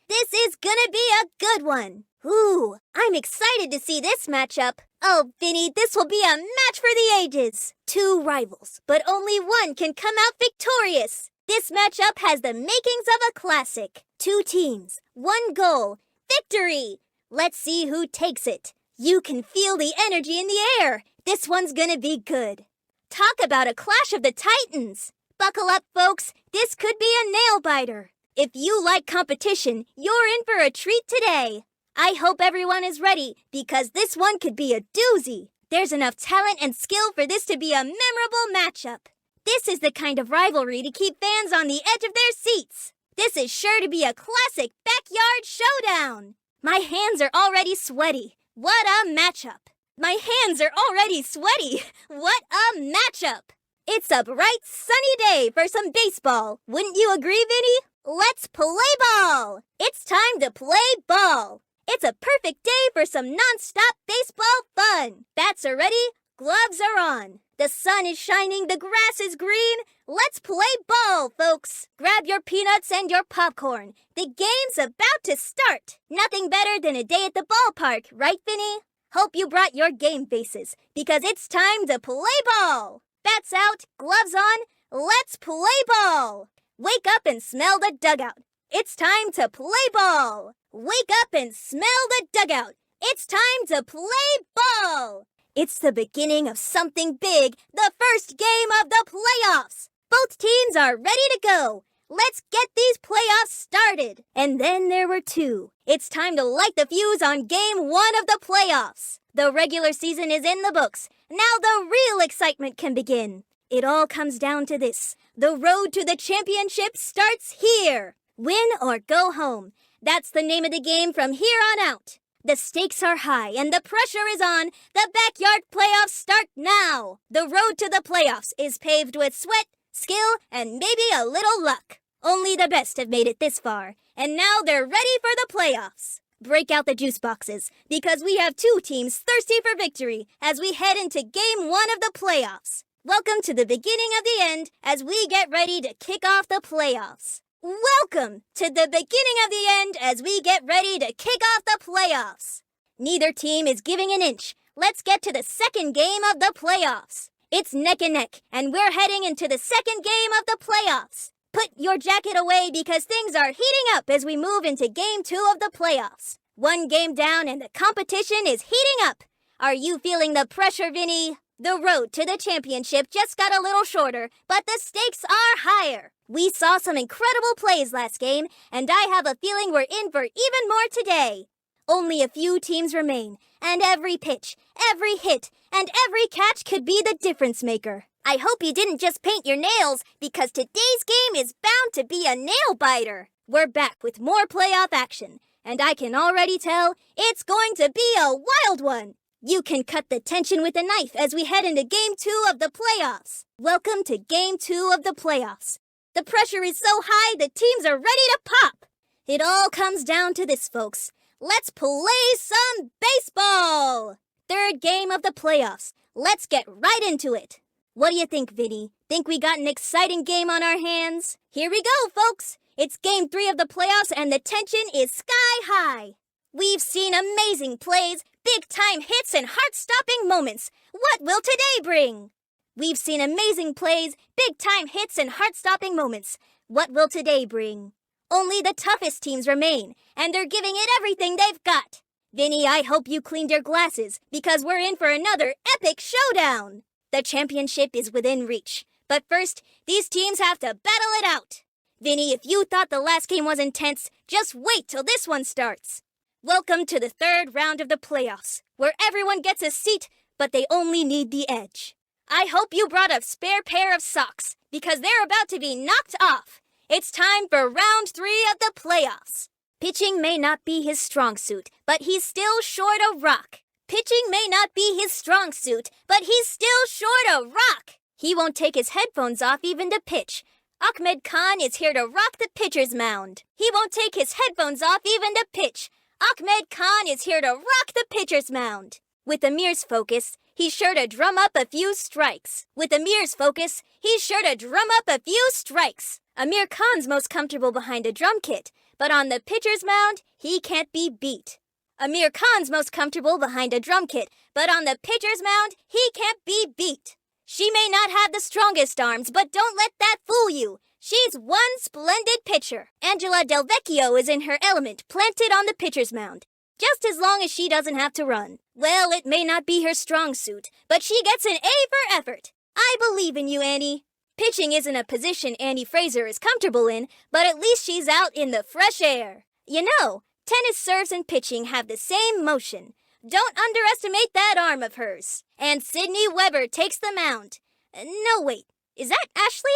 This is gonna be a good one. Ooh, I'm excited to see this matchup. Oh, Vinnie, this will be a match for the ages. Two rivals, but only one can come out victorious. This matchup has the makings of a classic. Two teams, one goal, victory. Let's see who takes it. You can feel the energy in the air. This one's gonna be good. Talk about a clash of the titans. Buckle up, folks. This could be a nail-biter. If you like competition, you're in for a treat today. I hope everyone is ready, because this one could be a doozy. There's enough talent and skill for this to be a memorable matchup. This is the kind of rivalry to keep fans on the edge of their seats. This is sure to be a classic backyard showdown. My hands are already sweaty. What a matchup. My hands are already sweaty. What a matchup. It's a bright, sunny day for some baseball. Wouldn't you agree, Vinnie? Let's play ball! It's time to play ball! It's a perfect day for some non-stop baseball fun! Bats are ready, gloves are on. The sun is shining, the grass is green. Let's play ball, folks! Grab your peanuts and your popcorn. The game's about to start! Nothing better than a day at the ballpark, right, Vinnie? Hope you brought your game faces, because it's time to play ball! Bats out, gloves on, let's play ball! Wake up and smell the dugout. It's time to play ball. Wake up and smell the dugout. It's time to play ball. It's the beginning of something big, the first game of the playoffs. Both teams are ready to go. Let's get these playoffs started. And then there were two. It's time to light the fuse on game one of the playoffs. The regular season is in the books. Now the real excitement can begin. It all comes down to this. The road to the championship starts here. Win or go home. That's the name of the game from here on out. The stakes are high and the pressure is on. The backyard playoffs start now. The road to the playoffs is paved with sweat, skill, and maybe a little luck. Only the best have made it this far, and now they're ready for the playoffs. Break out the juice boxes, because we have two teams thirsty for victory as we head into game one of the playoffs. Welcome to the beginning of the end as we get ready to kick off the playoffs. Welcome to the beginning of the end as we get ready to kick off the playoffs. Neither team is giving an inch. Let's get to the second game of the playoffs. It's neck and neck, and we're heading into the second game of the playoffs. Put your jacket away because things are heating up as we move into game two of the playoffs. One game down and the competition is heating up. Are you feeling the pressure, Vinnie? The road to the championship just got a little shorter, but the stakes are higher. We saw some incredible plays last game, and I have a feeling we're in for even more today. Only a few teams remain, and every pitch, every hit, and every catch could be the difference maker. I hope you didn't just paint your nails, because today's game is bound to be a nail-biter. We're back with more playoff action, and I can already tell it's going to be a wild one. You can cut the tension with a knife as we head into Game 2 of the playoffs. Welcome to Game 2 of the playoffs. The pressure is so high the teams are ready to pop. It all comes down to this, folks. Let's play some baseball! Third game of the playoffs. Let's get right into it. What do you think, Vinnie? Think we got an exciting game on our hands? Here we go, folks! It's Game 3 of the playoffs and the tension is sky high. We've seen amazing plays, big-time hits, and heart-stopping moments. What will today bring? We've seen amazing plays, big-time hits, and heart-stopping moments. What will today bring? Only the toughest teams remain, and they're giving it everything they've got. Vinnie, I hope you cleaned your glasses, because we're in for another epic showdown. The championship is within reach. But first, these teams have to battle it out. Vinnie, if you thought the last game was intense, just wait till this one starts. Welcome to the third round of the playoffs, where everyone gets a seat, but they only need the edge. I hope you brought a spare pair of socks, because they're about to be knocked off. It's time for round 3 of the playoffs. Pitching may not be his strong suit, but he's still short a rock. Pitching may not be his strong suit, but he's still short a rock. He won't take his headphones off even to pitch. Ahmed Khan is here to rock the pitcher's mound. He won't take his headphones off even to pitch. Ahmed Khan is here to rock the pitcher's mound. With Amir's focus, he's sure to drum up a few strikes. With Amir's focus, he's sure to drum up a few strikes. Amir Khan's most comfortable behind a drum kit, but on the pitcher's mound, he can't be beat. Amir Khan's most comfortable behind a drum kit, but on the pitcher's mound, he can't be beat. She may not have the strongest arms, but don't let that fool you. She's one splendid pitcher. Angela Del Vecchio is in her element, planted on the pitcher's mound. Just as long as she doesn't have to run. Well, it may not be her strong suit, but she gets an A for effort. I believe in you, Annie. Pitching isn't a position Annie Fraser is comfortable in, but at least she's out in the fresh air. You know, tennis serves and pitching have the same motion. Don't underestimate that arm of hers. And Sydney Weber takes the mound. No, wait. Is that Ashley?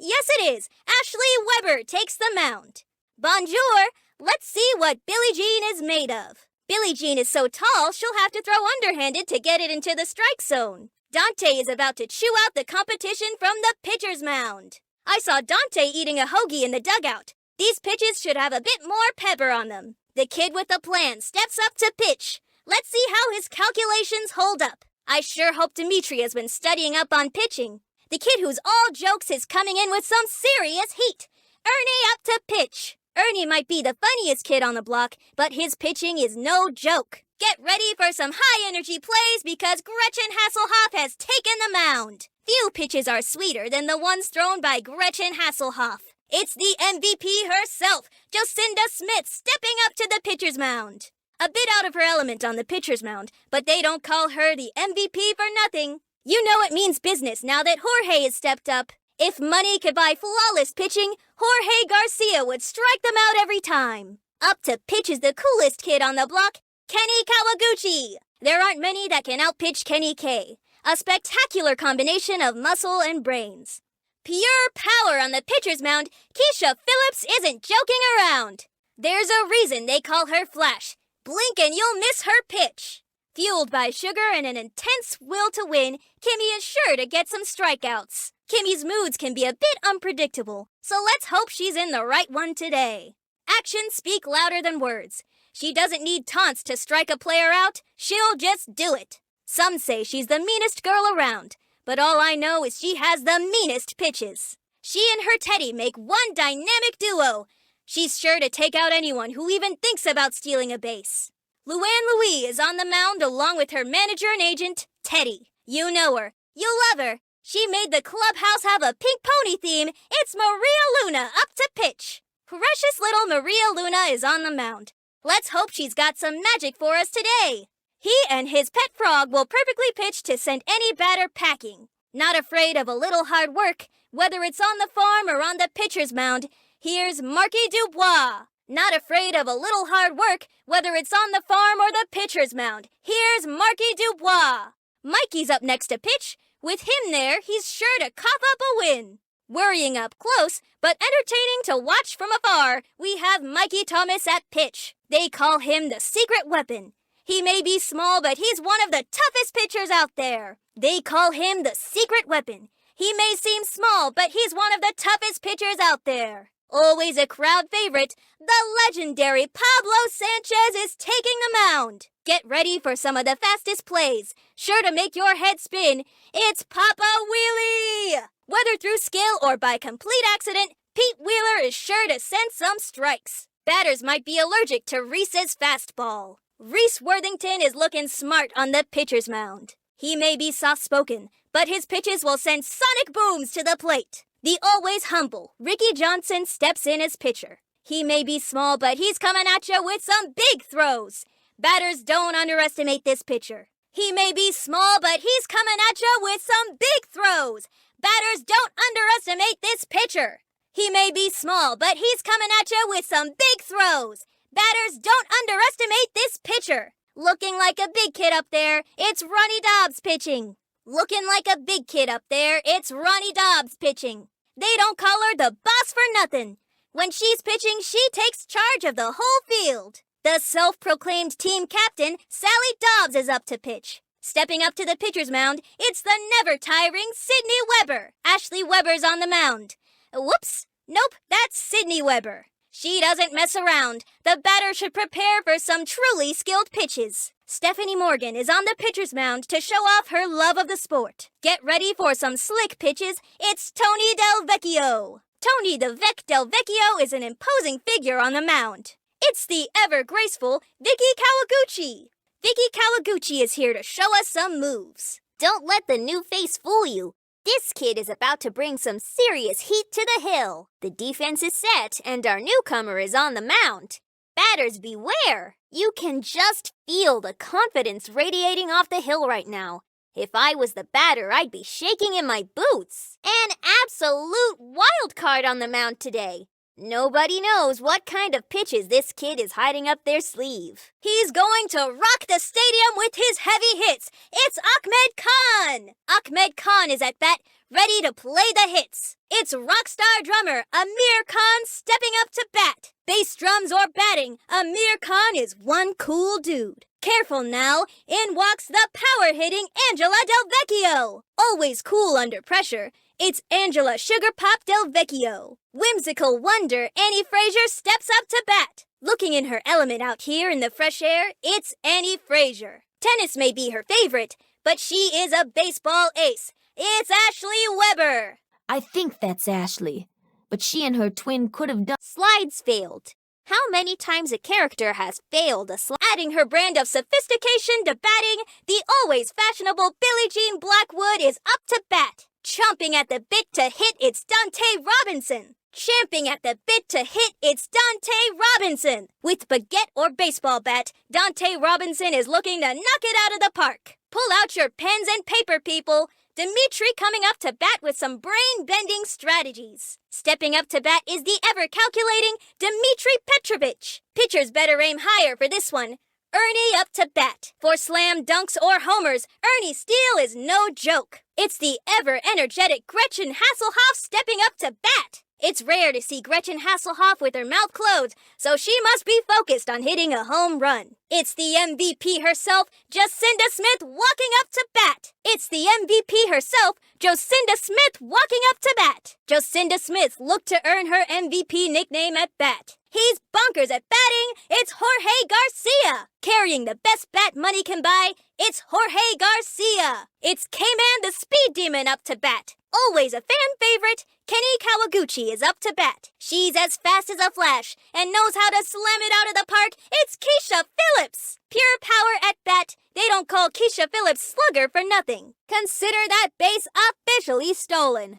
Yes, it is. Ashley Weber takes the mound. Bonjour. Let's see what Billie Jean is made of. Billie Jean is so tall, she'll have to throw underhanded to get it into the strike zone. Dante is about to chew out the competition from the pitcher's mound. I saw Dante eating a hoagie in the dugout. These pitches should have a bit more pepper on them. The kid with the plan steps up to pitch. Let's see how his calculations hold up. I sure hope Dimitri has been studying up on pitching. The kid who's all jokes is coming in with some serious heat. Ernie up to pitch. Ernie might be the funniest kid on the block, but his pitching is no joke. Get ready for some high-energy plays because Gretchen Hasselhoff has taken the mound. Few pitches are sweeter than the ones thrown by Gretchen Hasselhoff. It's the MVP herself, Jocinda Smith, stepping up to the pitcher's mound. A bit out of her element on the pitcher's mound, but they don't call her the MVP for nothing. You know it means business now that Jorge has stepped up. If money could buy flawless pitching, Jorge Garcia would strike them out every time. Up to pitch is the coolest kid on the block, Kenny Kawaguchi. There aren't many that can outpitch Kenny K. A spectacular combination of muscle and brains. Pure power on the pitcher's mound, Keisha Phillips isn't joking around. There's a reason they call her Flash. Blink and you'll miss her pitch. Fueled by sugar and an intense will to win, Kimmy is sure to get some strikeouts. Kimmy's moods can be a bit unpredictable, so let's hope she's in the right one today. Actions speak louder than words. She doesn't need taunts to strike a player out, she'll just do it. Some say she's the meanest girl around, but all I know is she has the meanest pitches. She and her Teddy make one dynamic duo. She's sure to take out anyone who even thinks about stealing a base. Luann Louie is on the mound along with her manager and agent, Teddy. You know her. You love her. She made the clubhouse have a pink pony theme. It's Maria Luna up to pitch. Precious little Maria Luna is on the mound. Let's hope she's got some magic for us today. He and his pet frog will perfectly pitch to send any batter packing. Not afraid of a little hard work, whether it's on the farm or on the pitcher's mound, here's Marky Dubois. Not afraid of a little hard work, whether it's on the farm or the pitcher's mound, here's Marky Dubois. Mikey's up next to pitch. With him there, he's sure to cough up a win. Worrying up close, but entertaining to watch from afar, we have Mikey Thomas at pitch. They call him the secret weapon. He may be small, but he's one of the toughest pitchers out there. They call him the secret weapon. He may seem small, but he's one of the toughest pitchers out there. Always a crowd favorite, the legendary Pablo Sanchez is taking the mound. Get ready for some of the fastest plays, sure to make your head spin. It's Papa Wheelie! Whether through skill or by complete accident, Pete Wheeler is sure to send some strikes. Batters might be allergic to Reese's fastball. Reese Worthington is looking smart on the pitcher's mound. He may be soft-spoken, but his pitches will send sonic booms to the plate. The always humble Ricky Johnson steps in as pitcher. He may be small, but he's coming at you with some big throws. Batters don't underestimate this pitcher. He may be small, but he's coming at you with some big throws. Batters don't underestimate this pitcher. He may be small, but he's coming at you with some big throws. Batters don't underestimate this pitcher. Looking like a big kid up there, it's Ronnie Dobbs pitching. Looking like a big kid up there, it's Ronnie Dobbs pitching. They don't call her the boss for nothing. When she's pitching, she takes charge of the whole field. The self-proclaimed team captain, Sally Dobbs, is up to pitch. Stepping up to the pitcher's mound, it's the never-tiring Sydney Weber. Ashley Weber's on the mound. Whoops! Nope, that's Sydney Weber. She doesn't mess around. The batter should prepare for some truly skilled pitches. Stephanie Morgan is on the pitcher's mound to show off her love of the sport. Get ready for some slick pitches. It's Tony Del Vecchio. Tony the Vec Del Vecchio is an imposing figure on the mound. It's the ever-graceful Vicky Kawaguchi. Vicky Kawaguchi is here to show us some moves. Don't let the new face fool you. This kid is about to bring some serious heat to the hill. The defense is set, and our newcomer is on the mound. Batters beware! You can just feel the confidence radiating off the hill right now. If I was the batter, I'd be shaking in my boots. An absolute wild card on the mound today. Nobody knows what kind of pitches this kid is hiding up their sleeve. He's going to rock the stadium with his heavy hits. It's Ahmed Khan. Ahmed Khan is at bat, ready to play the hits. It's rock star drummer Amir Khan stepping up to bat. Bass drums or batting, Amir Khan is one cool dude. Careful now, in walks the power-hitting Angela Del Vecchio. Always cool under pressure, it's Angela Sugar Pop Del Vecchio. Whimsical wonder Annie Frazier steps up to bat. Looking in her element out here in the fresh air, it's Annie Frazier. Tennis may be her favorite, but she is a baseball ace. It's Ashley Weber. I think that's Ashley, but she and her twin could have done. Slides failed. How many times a character has failed a slide? Adding her brand of sophistication to batting, the always fashionable Billie Jean Blackwood is up to bat. Chomping at the bit to hit, it's Dante Robinson. Champing at the bit to hit, it's Dante Robinson. With baguette or baseball bat, Dante Robinson is looking to knock it out of the park. Pull out your pens and paper, people. Dimitri coming up to bat with some brain-bending strategies. Stepping up to bat is the ever-calculating Dmitri Petrovich. Pitchers better aim higher for this one. Ernie up to bat. For slam dunks or homers, Ernie Steele is no joke. It's the ever-energetic Gretchen Hasselhoff stepping up to bat. It's rare to see Gretchen Hasselhoff with her mouth closed, so she must be focused on hitting a home run. It's the MVP herself, Jacinda Smith, walking up to bat. It's the MVP herself, Jocinda Smith, walking up to bat. Jocinda Smith looked to earn her MVP nickname at bat. He's bonkers at batting, it's Jorge Garcia. Carrying the best bat money can buy, it's Jorge Garcia. It's K-Man the Speed Demon up to bat. Always a fan favorite, Kenny Kawaguchi is up to bat. She's as fast as a flash and knows how to slam it out of the park. It's Keisha Phillips. Pure power at bat. They don't call Keisha Phillips Slugger for nothing. Consider that base officially stolen.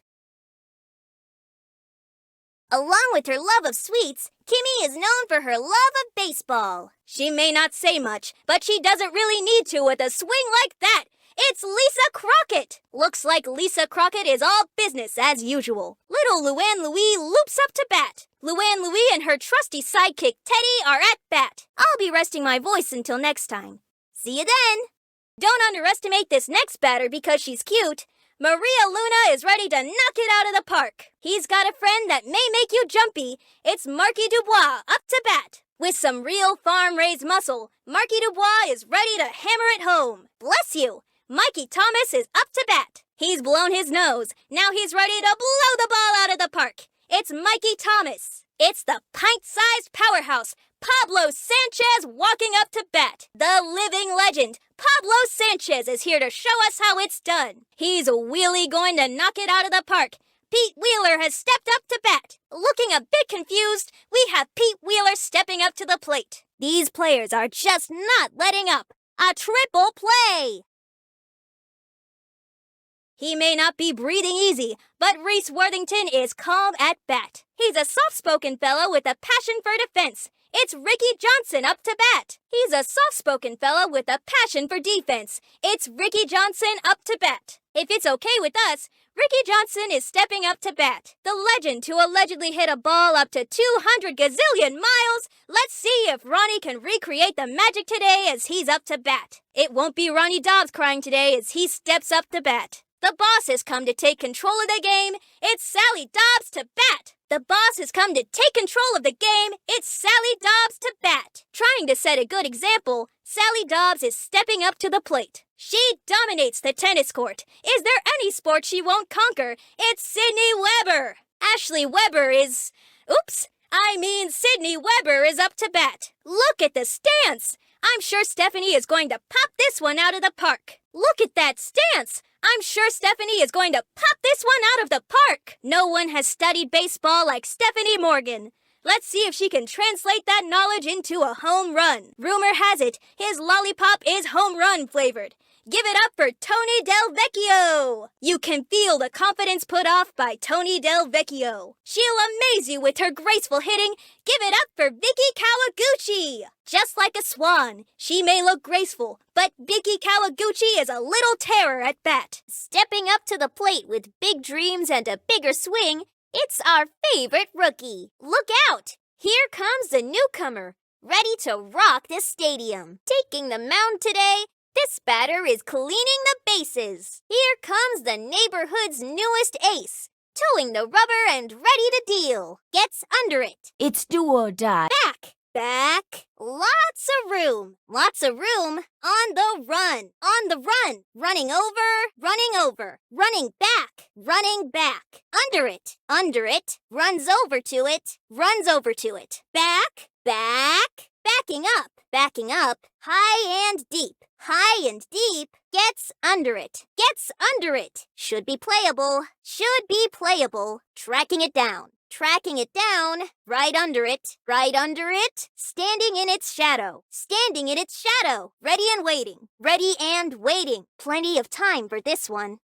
Along with her love of sweets, Kimmy is known for her love of baseball. She may not say much, but she doesn't really need to with a swing like that. It's Lisa Crockett. Looks like Lisa Crockett is all business as usual. Little Luann Louie loops up to bat. Luann Louie and her trusty sidekick Teddy are at bat. I'll be resting my voice until next time. See you then. Don't underestimate this next batter because she's cute. Maria Luna is ready to knock it out of the park. He's got a friend that may make you jumpy. It's Marky Dubois up to bat. With some real farm-raised muscle, Marky Dubois is ready to hammer it home. Bless you. Mikey Thomas is up to bat. He's blown his nose. Now he's ready to blow the ball out of the park. It's Mikey Thomas. It's the pint-sized powerhouse, Pablo Sanchez, walking up to bat. The living legend, Pablo Sanchez, is here to show us how it's done. He's really going to knock it out of the park. Pete Wheeler has stepped up to bat. Looking a bit confused, we have Pete Wheeler stepping up to the plate. These players are just not letting up. A triple play! He may not be breathing easy, but Reese Worthington is calm at bat. He's a soft-spoken fellow with a passion for defense. It's Ricky Johnson up to bat. He's a soft-spoken fellow with a passion for defense. It's Ricky Johnson up to bat. If it's okay with us, Ricky Johnson is stepping up to bat. The legend who allegedly hit a ball up to 200 gazillion miles. Let's see if Ronnie can recreate the magic today as he's up to bat. It won't be Ronnie Dobbs crying today as he steps up to bat. The boss has come to take control of the game. It's Sally Dobbs to bat. The boss has come to take control of the game. It's Sally Dobbs to bat. Trying to set a good example, Sally Dobbs is stepping up to the plate. She dominates the tennis court. Is there any sport she won't conquer? It's Sydney Weber. Ashley Weber is... Sydney Weber is up to bat. Look at the stance. I'm sure Stephanie is going to pop this one out of the park. Look at that stance. I'm sure Stephanie is going to pop this one out of the park. No one has studied baseball like Stephanie Morgan. Let's see if she can translate that knowledge into a home run. Rumor has it, his lollipop is home run flavored. Give it up for Tony Del Vecchio! You can feel the confidence put off by Tony Del Vecchio. She'll amaze you with her graceful hitting. Give it up for Vicky Kawaguchi! Just like a swan, she may look graceful, but Vicky Kawaguchi is a little terror at bat. Stepping up to the plate with big dreams and a bigger swing, it's our favorite rookie. Look out! Here comes the newcomer, ready to rock the stadium. Taking the mound today, this batter is cleaning the bases. Here comes the neighborhood's newest ace, towing the rubber and ready to deal. Gets under it. It's do or die. Back. Lots of room. On the run. Running over. Running back. Under it. Runs over to it. Back. Backing up. High and deep. Gets under it. Should be playable. Tracking it down. Right under it. Standing in its shadow. Ready and waiting. Plenty of time for this one.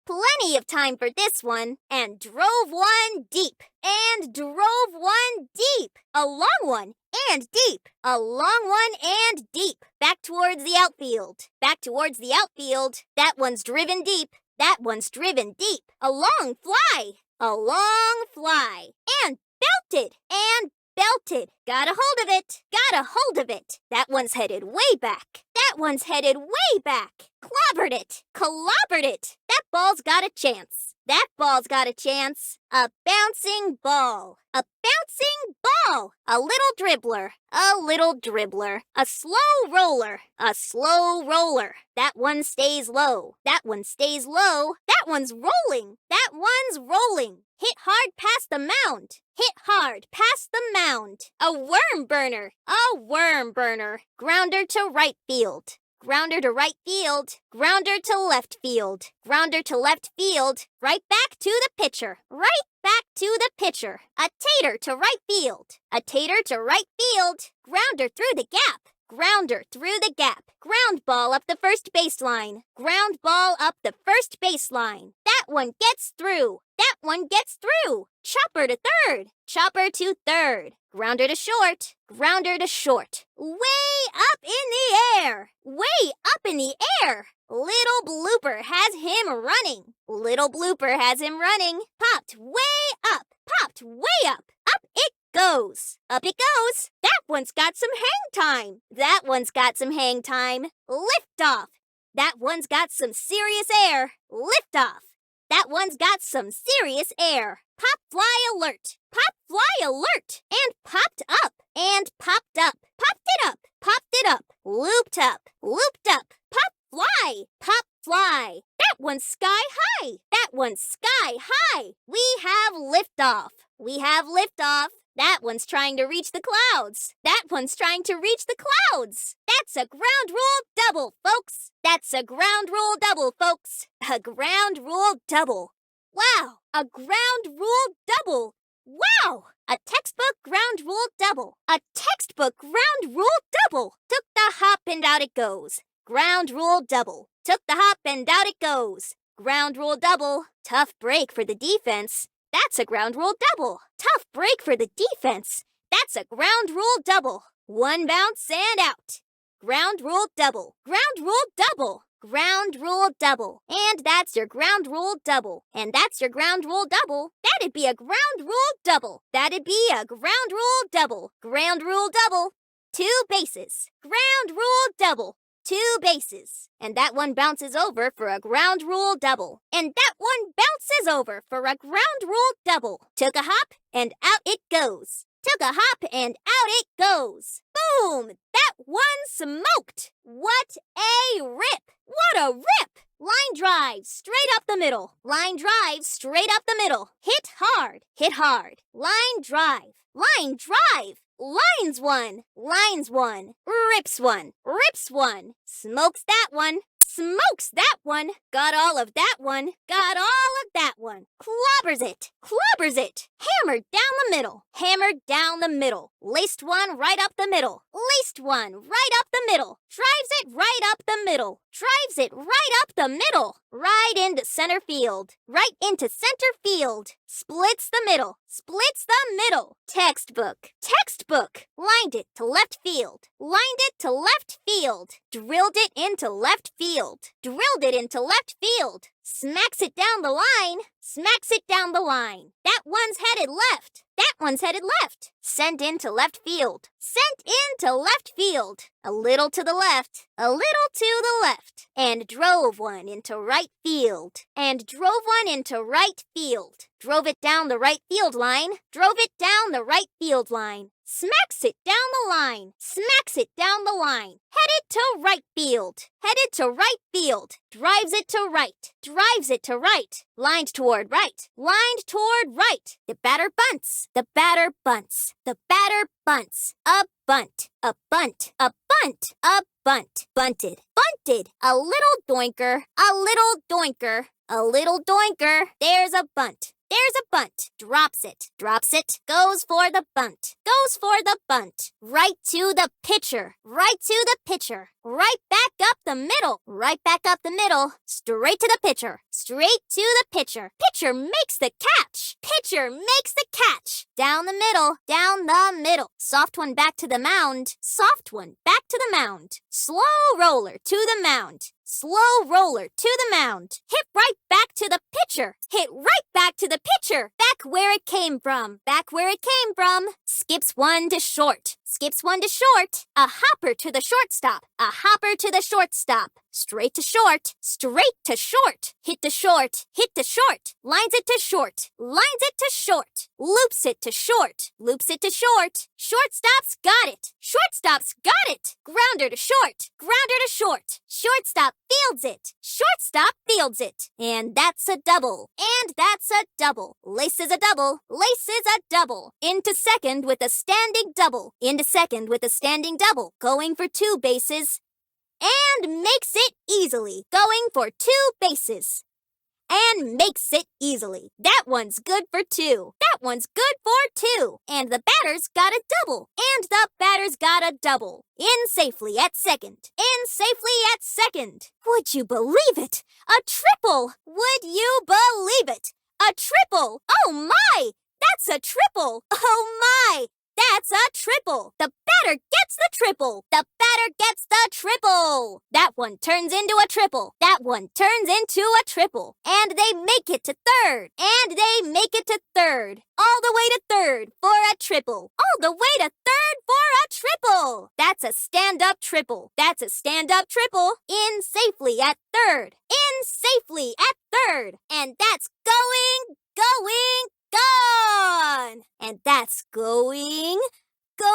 And drove one deep. A long one and deep. Back towards the outfield. That one's driven deep. A long fly. And belted. Got a hold of it. That one's headed way back. Clobbered it. That ball's got a chance. A bouncing ball. A little dribbler. A slow roller. That one stays low. That one's rolling. Hit hard past the mound. A worm burner. Grounder to right field. Grounder to left field. Right back to the pitcher. A tater to right field. Grounder through the gap. Ground ball up the first baseline. That one gets through. Chopper to third. Grounder to short. Way up in the air. Little blooper has him running. Popped way up. Up it goes. That one's got some hang time. Lift off. That one's got some serious air. Pop fly alert. And popped up. Popped it up. Looped up. Pop fly. That one's sky high. That one's sky high. We have liftoff. We have liftoff. That one's trying to reach the clouds. That one's trying to reach the clouds. That's a ground rule double, folks. That's a ground rule double, folks. A ground rule double. Wow, a ground rule double. Wow, a textbook ground rule double. A textbook ground rule double. Took the hop and out it goes. Ground rule double. Took the hop and out it goes. Ground rule double. Tough break for the defense. That's a ground rule double. Tough break for the defense. That's a ground rule double. One bounce and out. Ground rule double. Ground rule double. Ground rule double. And that's your ground rule double. And that's your ground rule double. That'd be a ground rule double. That'd be a ground rule double. Ground rule double. 2 bases. Ground rule double. 2 bases. And that one bounces over for a ground rule double. And that one bounces over for a ground rule double. Took a hop and out it goes. Took a hop and out it goes. Boom! That one smoked. What a rip! What a rip! Line drive straight up the middle. Line drive straight up the middle. Hit hard. Hit hard. Line drive. Line drive. Lines one. Lines one. Rips one. Rips one. Smokes that one. Smokes that one. Got all of that one. Got all of that one. Clobbers it. Clobbers it. Hammered down the middle. Hammered down the middle. Laced one right up the middle. Laced one right up the middle. Drives it right up the middle. Drives it right up the middle. Right into center field. Right into center field. Splits the middle. Splits the middle. Textbook. Textbook. Lined it to left field. Lined it to left field. Drilled it into left field. Drilled it into left field. Smacks it down the line. Smacks it down the line. That one's headed left. That one's headed left. Sent into left field. Sent into left field. A little to the left. A little to the left. And drove one into right field. And drove one into right field. Drove it down the right field line. Drove it down the right field line. Smacks it down the line. Smacks it down the line. Headed to right field. Headed to right field. Drives it to right. Drives it to right. Lined toward right. Lined toward right. The batter bunts. The batter bunts. The batter bunts. A bunt. A bunt. A bunt. A bunt. Bunted. Bunted. A little doinker. A little doinker. A little doinker. There's a bunt. There's a bunt. Drops it. Drops it. Goes for the bunt. Goes for the bunt. Right to the pitcher. Right to the pitcher. Right back up the middle. Right back up the middle. Straight to the pitcher. Straight to the pitcher. Pitcher makes the catch. Pitcher makes the catch. Down the middle. Down the middle. Soft one back to the mound. Soft one back to the mound. Slow roller to the mound. Slow roller to the mound. Hit right back to the pitcher. Hit right back to the pitcher. Back where it came from. Back where it came from. Skips one to short. Skips one to short. A hopper to the shortstop. A hopper to the shortstop. Straight to short. Straight to short. Hit to short. Hit to short. Lines it to short. Lines it to short. Loops it to short. Loops it to short. Shortstop's got it. Shortstop's got it. Grounder to short. Grounder to short. Shortstop fields it. Shortstop fields it. And that's a double. And that's a double. Laces a double. Laces a double. Into second with a standing double. Into second with a standing double. Going for 2 bases. And makes it easily. Going for 2 bases. And makes it easily. That one's good for 2. That one's good for 2. And the batter's got a double. And the batter's got a double. In safely at second. In safely at second. Would you believe it? A triple. Would you believe it? A triple. Oh my! That's a triple. Oh my! That's a triple. The batter gets the triple. The batter gets the triple. That one turns into a triple. That one turns into a triple. And they make it to third. And they make it to third. All the way to third for a triple. All the way to third for a triple. That's a stand-up triple. That's a stand-up triple. In safely at third. In safely at third. And that's going, gone! And that's going, gone!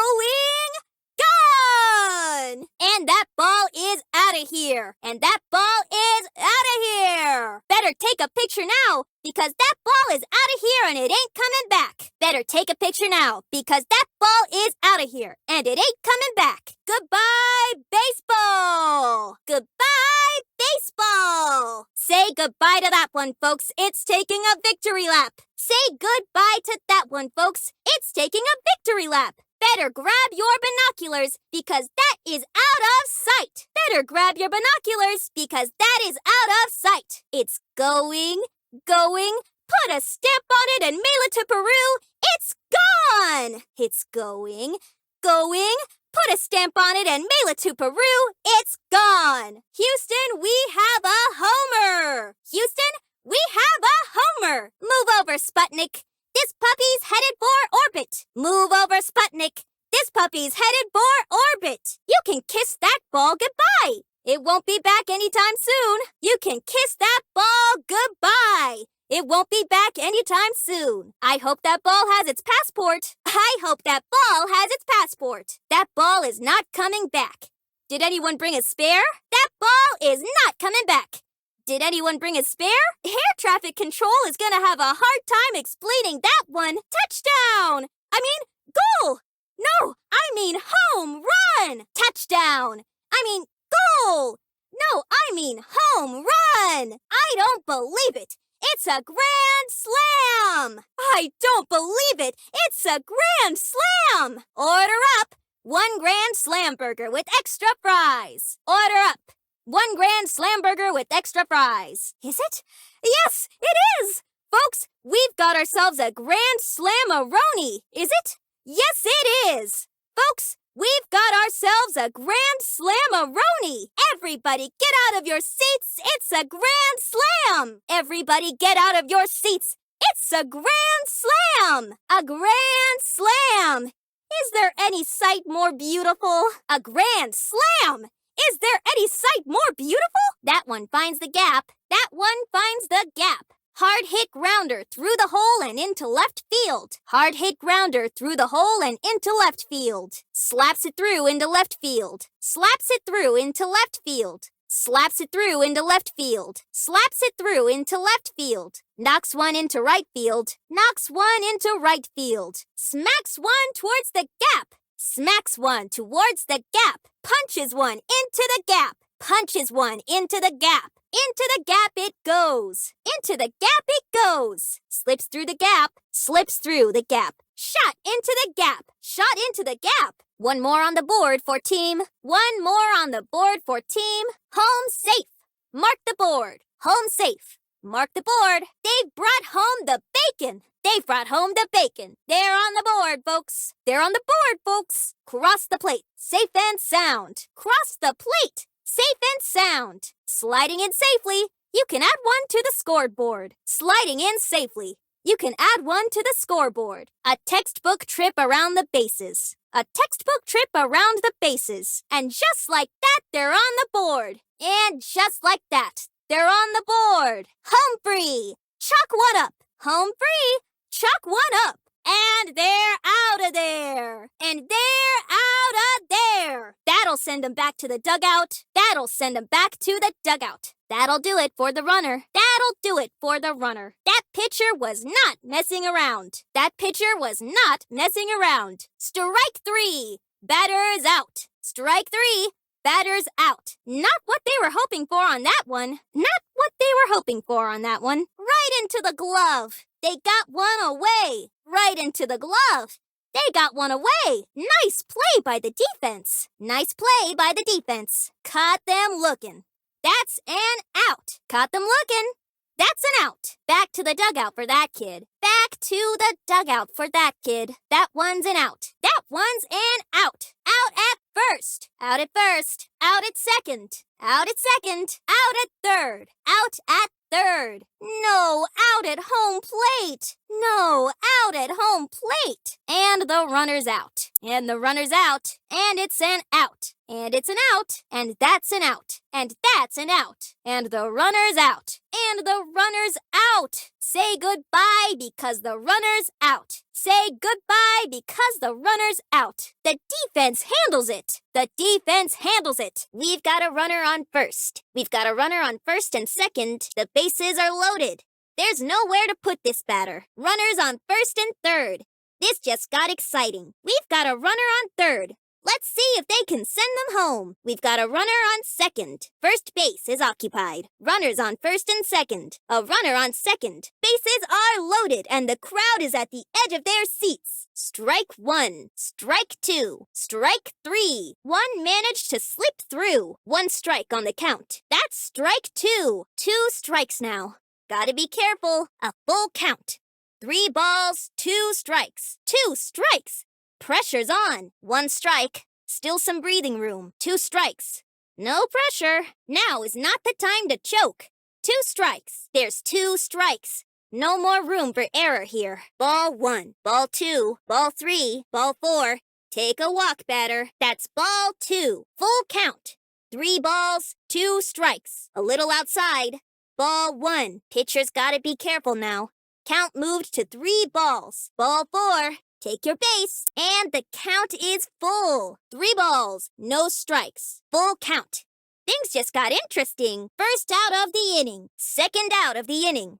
gone! And that ball is out of here! And that ball is out of here! Better take a picture now, because that ball is out of here and it ain't coming back. Better take a picture now, because that ball is out of here and it ain't coming back. Goodbye, baseball! Goodbye, baseball! Say goodbye to that one, folks. It's taking a victory lap. Say goodbye to that one, folks. It's taking a victory lap. Better grab your binoculars because that is out of sight. Better grab your binoculars because that is out of sight. It's going. Put a stamp on it and mail it to Peru. It's gone. It's going. Put a stamp on it and mail it to Peru. It's gone. Houston, we have a homer. Houston, we have a homer. Move over, Sputnik. This puppy's headed for orbit. Move over, Sputnik. This puppy's headed for orbit. You can kiss that ball goodbye. It won't be back anytime soon. You can kiss that ball goodbye. It won't be back anytime soon. I hope that ball has its passport. I hope that ball has its passport. That ball is not coming back. Did anyone bring a spare? That ball is not coming back. Did anyone bring a spare? Air traffic control is gonna have a hard time explaining that one. Touchdown! I mean, goal! No, I mean home run! Touchdown! I mean, goal! No, I mean home run! I don't believe it! It's a grand slam! I don't believe it! It's a grand slam! Order up! 1 grand slam burger with extra fries. Order up! 1 grand slam burger with extra fries. Is it? Yes, it is! Folks, we've got ourselves a grand slam-a-roni. Is it? Yes, it is! Folks, we've got ourselves a grand slam-a-roni. Everybody get out of your seats. It's a grand slam. Everybody get out of your seats. It's a grand slam. A grand slam. Is there any sight more beautiful? A grand slam. Is there any sight more beautiful? That one finds the gap. That one finds the gap. Hard hit grounder through the hole and into left field. Hard hit grounder through the hole and into left field. Slaps it through into left field. Slaps it through into left field. Slaps it through into left field. Slaps it through into left field. Knocks one into right field. Knocks one into right field. Smacks one towards the gap. Smacks one towards the gap. Punches one into the gap. Punches one into the gap. Into the gap it goes. Into the gap it goes. Slips through the gap. Slips through the gap. Shot into the gap. Shot into the gap. 1 more on the board for team. 1 more on the board for team. Home safe. Mark the board. Home safe. Mark the board. They've brought home the bacon. They've brought home the bacon. They're on the board, folks. They're on the board, folks. Cross the plate. Safe and sound. Cross the plate. Safe and sound. Sliding in safely. You can add 1 to the scoreboard. Sliding in safely. You can add 1 to the scoreboard. A textbook trip around the bases. A textbook trip around the bases. And just like that, they're on the board. And just like that, they're on the board. Home free. Chalk 1 up. Home free. Chalk 1 up. And they're out of there. And they're out of there. That'll send them back to the dugout. That'll send them back to the dugout. That'll do it for the runner. That'll do it for the runner. That pitcher was not messing around. That pitcher was not messing around. Strike 3. Batter's out. Strike 3. Batter's out. Not what they were hoping for on that one. Not what they were hoping for on that one. Right into the glove. They got 1 away. Right into the glove. They got 1 away. Nice play by the defense. Nice play by the defense. Caught them looking. That's an out. Caught them looking. That's an out. Back to the dugout for that kid. Back to the dugout for that kid. That one's an out. That one's an out. Out at first. Out at first. Out at second. Out at second. Out at third. Out at third. No, out at home plate. No, out at home plate. And the runner's out. And the runner's out. And it's an out. And it's an out. And that's an out. And that's an out. And the runner's out. And the runner's out. Say goodbye because the runner's out. Say goodbye because the runner's out. The defense handles it. The defense handles it. We've got a runner on first. We've got a runner on first and second. The bases are loaded. There's nowhere to put this batter. Runners on first and third. This just got exciting. We've got a runner on third. Let's see if they can send them home. We've got a runner on second. First base is occupied. Runners on first and second. A runner on second. Bases are loaded and the crowd is at the edge of their seats. Strike one. Strike two. Strike three. One managed to slip through. One strike on the count. That's strike two. 2 strikes now. Gotta be careful. A full count. 3 balls, 2 strikes. 2 strikes. Pressure's on. 1 strike. Still some breathing room. 2 strikes. No pressure. Now is not the time to choke. 2 strikes. There's 2 strikes. No more room for error here. Ball 1, ball 2, ball 3, ball 4. Take a walk, batter. That's ball 2. Full count. 3 balls, 2 strikes. A little outside. Ball 1. Pitcher's gotta be careful now. Count moved to 3 balls. Ball 4. Take your base. And the count is full. 3 balls, no strikes. Full count. Things just got interesting. First out of the inning. Second out of the inning.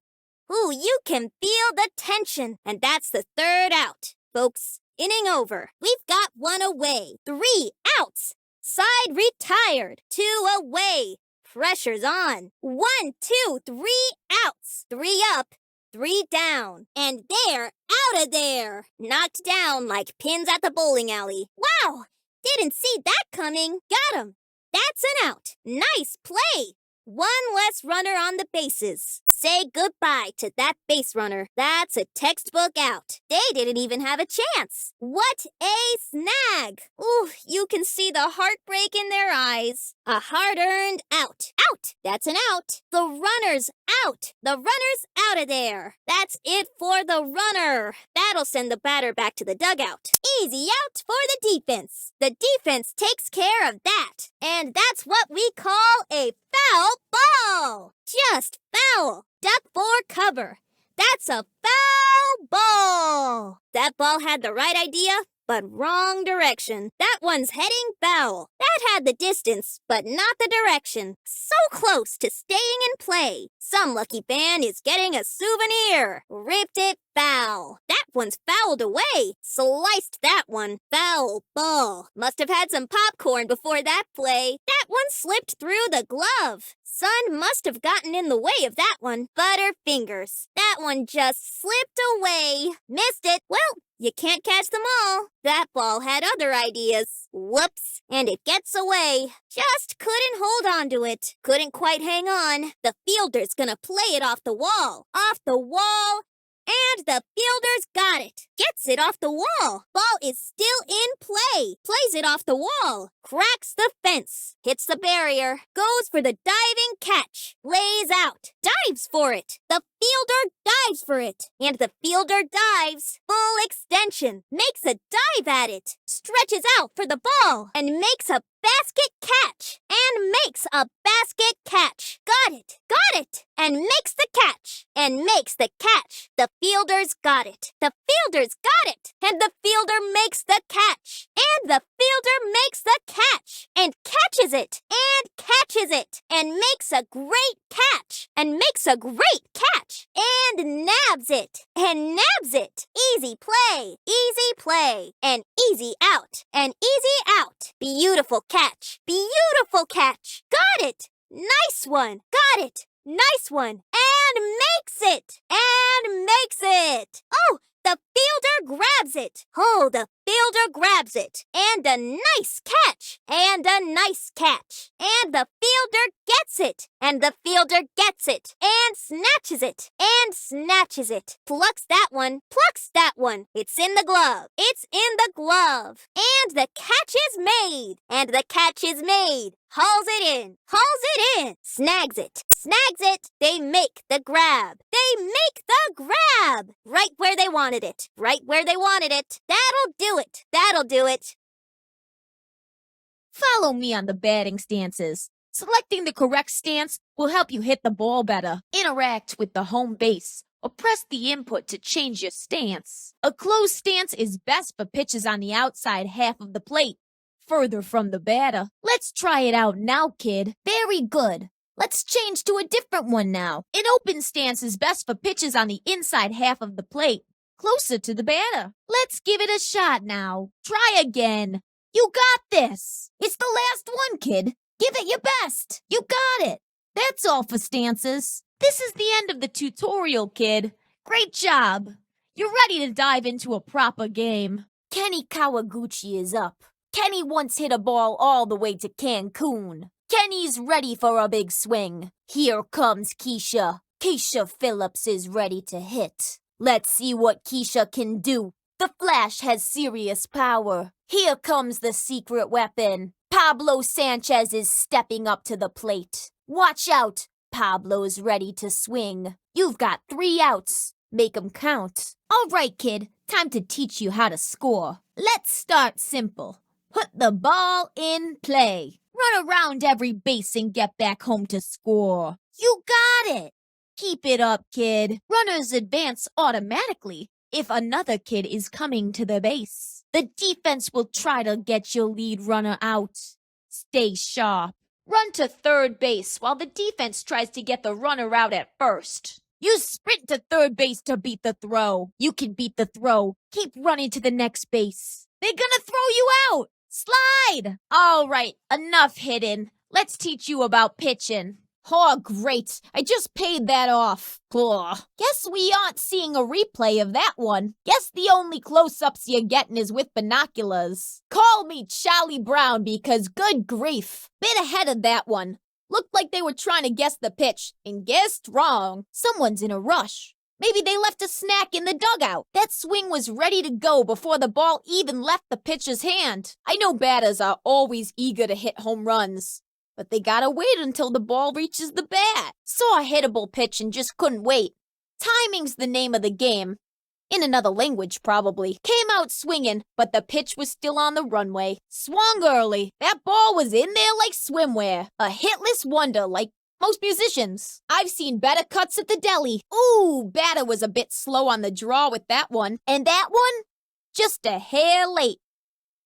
Ooh, you can feel the tension. And that's the 3rd out. Folks, inning over. We've got 1 away. 3 outs. Side retired. 2 away. Pressure's on. 1, 2, 3 outs. 3 up. 3 down. And they're out of there. Knocked down like pins at the bowling alley. Wow! Didn't see that coming. Got 'em. That's an out. Nice play. 1 less runner on the bases. Say goodbye to that base runner. That's a textbook out. They didn't even have a chance. What a snag. Ooh, you can see the heartbreak in their eyes. A hard-earned out. Out. That's an out. The runner's out. The runner's out of there. That's it for the runner. That'll send the batter back to the dugout. Easy out for the defense. The defense takes care of that. And that's what we call a foul ball. Just foul. Duck for cover. That's a foul ball. That ball had the right idea, but wrong direction. That one's heading foul. That had the distance, but not the direction. So close to staying in play. Some lucky fan is getting a souvenir. Ripped it foul. That one's fouled away. Sliced that one. Foul ball. Must have had some popcorn before that play. That one slipped through the glove. Sun must have gotten in the way of that one. Butterfingers. That one just slipped away. Missed it. Well, you can't catch them all. That ball had other ideas. Whoops. And it gets away. Just couldn't hold on to it. Couldn't quite hang on. The fielder's gonna play it off the wall. Off the wall. And the fielder's got it. Gets it off the wall. Ball is still in play. Plays it off the wall. Cracks the fence. Hits the barrier. Goes for the diving catch. Lays out. Dives for it. The fielder dives for it. And the fielder dives. Full extension. Makes a dive at it. Stretches out for the ball. And makes a basket catch. And makes a basket catch. Got it. Got it. And makes the catch. And makes the catch. The fielder's got it. The fielder's got it. And the fielder makes the catch. And the fielder makes the catch. And catches it. And catches it. And makes a great catch. And makes a great catch. And nabs it. And nabs it. Easy play. Easy play. And easy out. And easy out. Beautiful catch. Beautiful catch. Got it. Nice one. Got it. Nice one. And makes it. And makes it. Oh, the fielder grabs it. Oh, the fielder grabs it. And a nice catch. And a nice catch. And the fielder gets it. And the fielder gets it. And snatches it. And snatches it. Plucks that one. Plucks that one. It's in the glove. It's in the glove. And the catch is made. And the catch is made. Hauls it in. Hauls it in. Snags it. Snags it. They make the grab. They make the grab. job. Right where they wanted it. Right where they wanted it. That'll do it. That'll do it. Follow me on the batting stances. Selecting the correct stance will help you hit the ball better. Interact with the home base or press the input to change your stance. A closed stance is best for pitches on the outside half of the plate, further from the batter. Let's try it out now, kid. Very good. Let's change to a different one now. An open stance is best for pitches on the inside half of the plate, closer to the batter. Let's give it a shot now. Try again. You got this. It's the last one, kid. Give it your best. You got it. That's all for stances. This is the end of the tutorial, kid. Great job. You're ready to dive into a proper game. Kenny Kawaguchi is up. Kenny once hit a ball all the way to Cancun. Kenny's ready for a big swing. Here comes Keisha. Keisha Phillips is ready to hit. Let's see what Keisha can do. The Flash has serious power. Here comes the secret weapon. Pablo Sanchez is stepping up to the plate. Watch out. Pablo's ready to swing. You've got 3 outs. Make 'em count. All right, kid. Time to teach you how to score. Let's start simple. Put the ball in play. Run around every base and get back home to score. You got it. Keep it up, kid. Runners advance automatically if another kid is coming to the base. The defense will try to get your lead runner out. Stay sharp. Run to third base while the defense tries to get the runner out at first. You sprint to third base to beat the throw. You can beat the throw. Keep running to the next base. They're gonna throw you out. Slide! All right, enough hitting. Let's teach you about pitching. Oh, great. I just paid that off. Ugh. Guess we aren't seeing a replay of that one. Guess the only close-ups you're getting is with binoculars. Call me Charlie Brown because good grief. Bit ahead of that one. Looked like they were trying to guess the pitch and guessed wrong. Someone's in a rush. Maybe they left a snack in the dugout. That swing was ready to go before the ball even left the pitcher's hand. I know batters are always eager to hit home runs, but they gotta wait until the ball reaches the bat. Saw a hittable pitch and just couldn't wait. Timing's the name of the game. In another language, probably. Came out swinging, but the pitch was still on the runway. Swung early. That ball was in there like swimwear. A hitless wonder like most musicians. I've seen better cuts at the deli. Ooh, batter was a bit slow on the draw with that one. And that one? Just a hair late.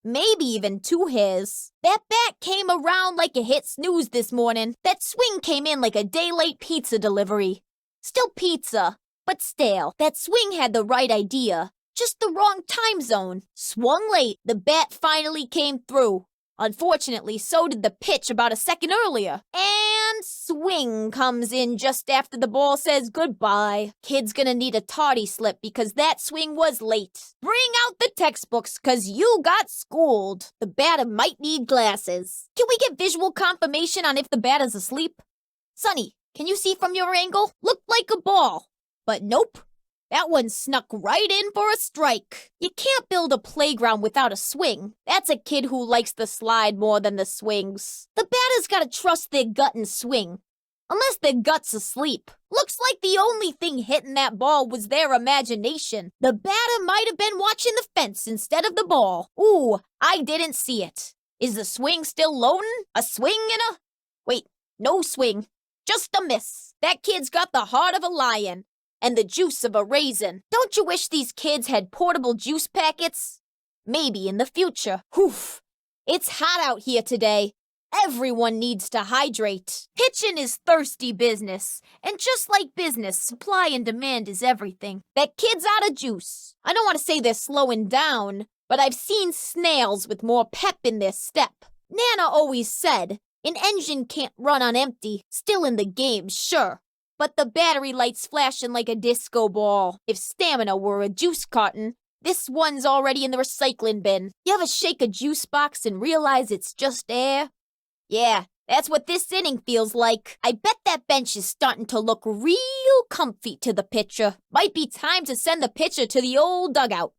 Maybe even 2 hairs. That bat came around like it hit snooze this morning. That swing came in like a day late pizza delivery. Still pizza, but stale. That swing had the right idea, just the wrong time zone. Swung late, the bat finally came through. Unfortunately, so did the pitch about a second earlier. And swing comes in just after the ball says goodbye. Kid's gonna need a tardy slip because that swing was late. Bring out the textbooks cause you got schooled. The batter might need glasses. Can we get visual confirmation on if the batter's asleep? Sonny, can you see from your angle? Looked like a ball. But nope. That one snuck right in for a strike. You can't build a playground without a swing. That's a kid who likes the slide more than the swings. The batter's gotta trust their gut and swing. Unless their gut's asleep. Looks like the only thing hitting that ball was their imagination. The batter might have been watching the fence instead of the ball. Ooh, I didn't see it. Is the swing still loading? A swing and a... Wait, no swing. Just a miss. That kid's got the heart of a lion. And the juice of a raisin. Don't you wish these kids had portable juice packets? Maybe in the future. Whew. It's hot out here today. Everyone needs to hydrate. Pitching is thirsty business. And just like business, supply and demand is everything. That kid's out of juice. I don't want to say they're slowing down, but I've seen snails with more pep in their step. Nana always said, an engine can't run on empty. Still in the game, sure. But the battery light's flashing like a disco ball. If stamina were a juice carton, this one's already in the recycling bin. You ever shake a juice box and realize it's just air? Yeah, that's what this inning feels like. I bet that bench is starting to look real comfy to the pitcher. Might be time to send the pitcher to the old dugout.